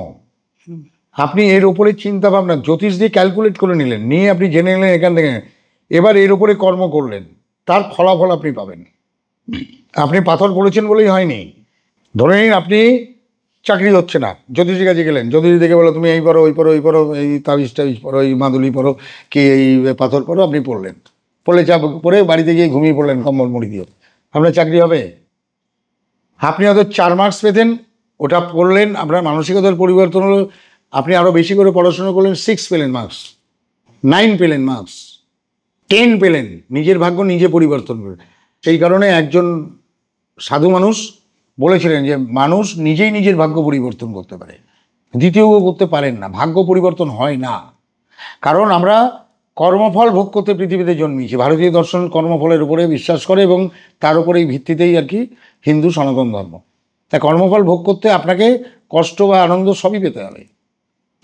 আপনি এর উপরে চিন্তা ভাবনা জ্যোতিষ দিয়ে ক্যালকুলেট করে নিলেন, নিয়ে আপনি জেনে নিলেন এখান থেকে, এবার এর উপরে কর্ম করলেন, তার ফলাফল আপনি পাবেন। আপনি পাথর পড়েছেন বলেই হয়নি। ধরে নিন আপনি চাকরি হচ্ছে না, জ্যোতিষীর কাছে গেলেন, জ্যোতিষী দেখে বলো তুমি এই পড়ো ওই পড়ো, এই তাবিজ পড়ো, এই মাদুলি পড়ো, কি এই পাথর পড়ো, আপনি পড়লেন, পড়লে পড়ে বাড়িতে গিয়ে ঘুমিয়ে পড়লেন কম্বল মুড়ি দিয়ে, আপনার চাকরি হবে? আপনি হয়তো 4 মার্কস পেতেন, ওটা পড়লেন, আপনার মানসিকতার পরিবর্তন হলো, আপনি আরও বেশি করে পড়াশোনা করলেন, 6 পেলেন মার্কস, 9 পেলেন মার্কস, 10 পেলেন, নিজের ভাগ্য নিজে পরিবর্তন করে। সেই কারণে একজন সাধু মানুষ বলেছিলেন যে মানুষ নিজেই নিজের ভাগ্য পরিবর্তন করতে পারে, দ্বিতীয় কেউ করতে পারেন না। ভাগ্য পরিবর্তন হয় না, কারণ আমরা কর্মফল ভোগ করতে পৃথিবীতে জন্মিয়েছি। ভারতীয় দর্শন কর্মফলের উপরে বিশ্বাস করে এবং তার উপরেই ভিত্তিতেই আর কি হিন্দু সনাতন ধর্ম। তাই কর্মফল ভোগ করতে আপনাকে কষ্ট বা আনন্দ সবই পেতে হবে।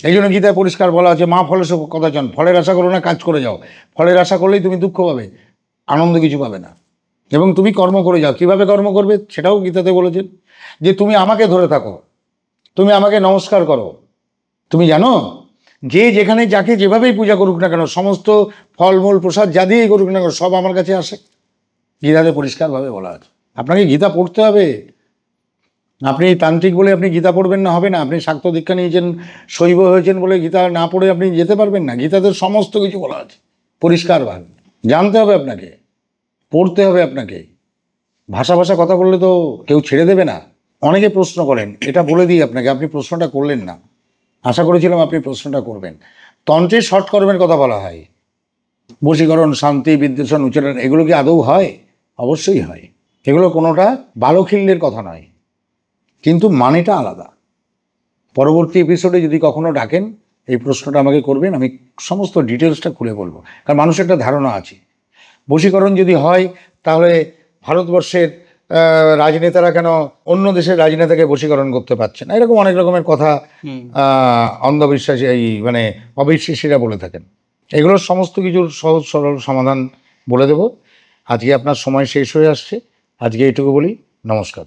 এই জন্য গীতায় পরিষ্কার বলা আছে, মা ফলে সব কথা চান, ফলের আশা করো না, কাজ করে যাও। ফলের আশা করলেই তুমি দুঃখ পাবে, আনন্দ কিছু পাবে না। এবং তুমি কর্ম করে যাও। কীভাবে কর্ম করবে সেটাও গীতাতে বলেছেন, যে তুমি আমাকে ধরে থাকো, তুমি আমাকে নমস্কার করো। তুমি জানো যে যেখানে যাকে যেভাবেই পূজা করুক না কেন, সমস্ত ফলমূল প্রসাদ যা দিয়েই করুক না কেন, সব আমার কাছে আসে। গীতাতে পরিষ্কারভাবে বলা আছে। আপনাকে গীতা পড়তে হবে। আপনি তান্ত্রিক বলে আপনি গীতা পড়বেন না, হবে না। আপনি শাক্ত দীক্ষা নিয়েছেন, শৈব হয়েছেন বলে গীতা না পড়ে আপনি যেতে পারবেন না। গীতাতে সমস্ত কিছু বলা আছে পরিষ্কারভাবে। জানতে হবে আপনাকে, পড়তে হবে আপনাকে। ভাষা কথা বললে তো কেউ ছেড়ে দেবে না। অনেকে প্রশ্ন করেন, এটা বলে দিই আপনাকে, আপনি প্রশ্নটা করলেন না, আশা করেছিলাম আপনি প্রশ্নটা করবেন। তন্ত্রের শর্ট কর্মের কথা বলা হয়, বশীকরণ, শান্তি, বিদ্বেষণ, উচ্চারণ, এগুলো কি আদৌ হয়? অবশ্যই হয়। এগুলো কোনোটা বালখিল্যের কথা নয়, কিন্তু মানেটা আলাদা। পরবর্তী এপিসোডে যদি কখনো ডাকেন এই প্রশ্নটা আমাকে করবেন, আমি সমস্ত ডিটেলসটা খুলে বলবো। কারণ মানুষের একটা ধারণা আছে, বশীকরণ যদি হয় তাহলে ভারতবর্ষের রাজনেতারা কেন অন্য দেশের রাজনেতাকে বশীকরণ করতে পারছে না, এরকম অনেক রকমের কথা অন্ধবিশ্বাসী মানে অবিশ্বাসীরা বলে থাকেন। এগুলোর সমস্ত কিছুর সহজ সরল সমাধান বলে দেব। আজকে আপনার সময় শেষ হয়ে আসছে, আজকে এইটুকু বলি, নমস্কার।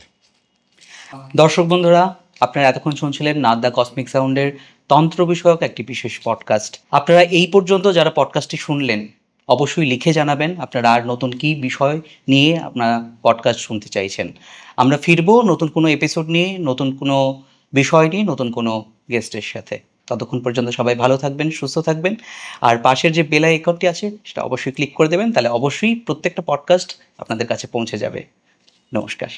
দর্শক বন্ধুরা, আপনারা এতক্ষণ শুনছিলেন নাদ্দা কসমিক সাউন্ডের তন্ত্র বিষয়ক একটি বিশেষ পডকাস্ট। আপনারা এই পর্যন্ত যারা পডকাস্টটি শুনলেন, অবশ্যই লিখে জানাবেন আপনারা আর নতুন কী বিষয় নিয়ে আপনারা পডকাস্ট শুনতে চাইছেন। আমরা ফিরবো নতুন কোনো এপিসোড নিয়ে, নতুন কোনো বিষয় নিয়ে, নতুন কোনো গেস্টের সাথে। ততক্ষণ পর্যন্ত সবাই ভালো থাকবেন, সুস্থ থাকবেন। আর পাশের যে বেল আইকনটি আছে সেটা অবশ্যই ক্লিক করে দেবেন, তাহলে অবশ্যই প্রত্যেকটা পডকাস্ট আপনাদের কাছে পৌঁছে যাবে। নমস্কার।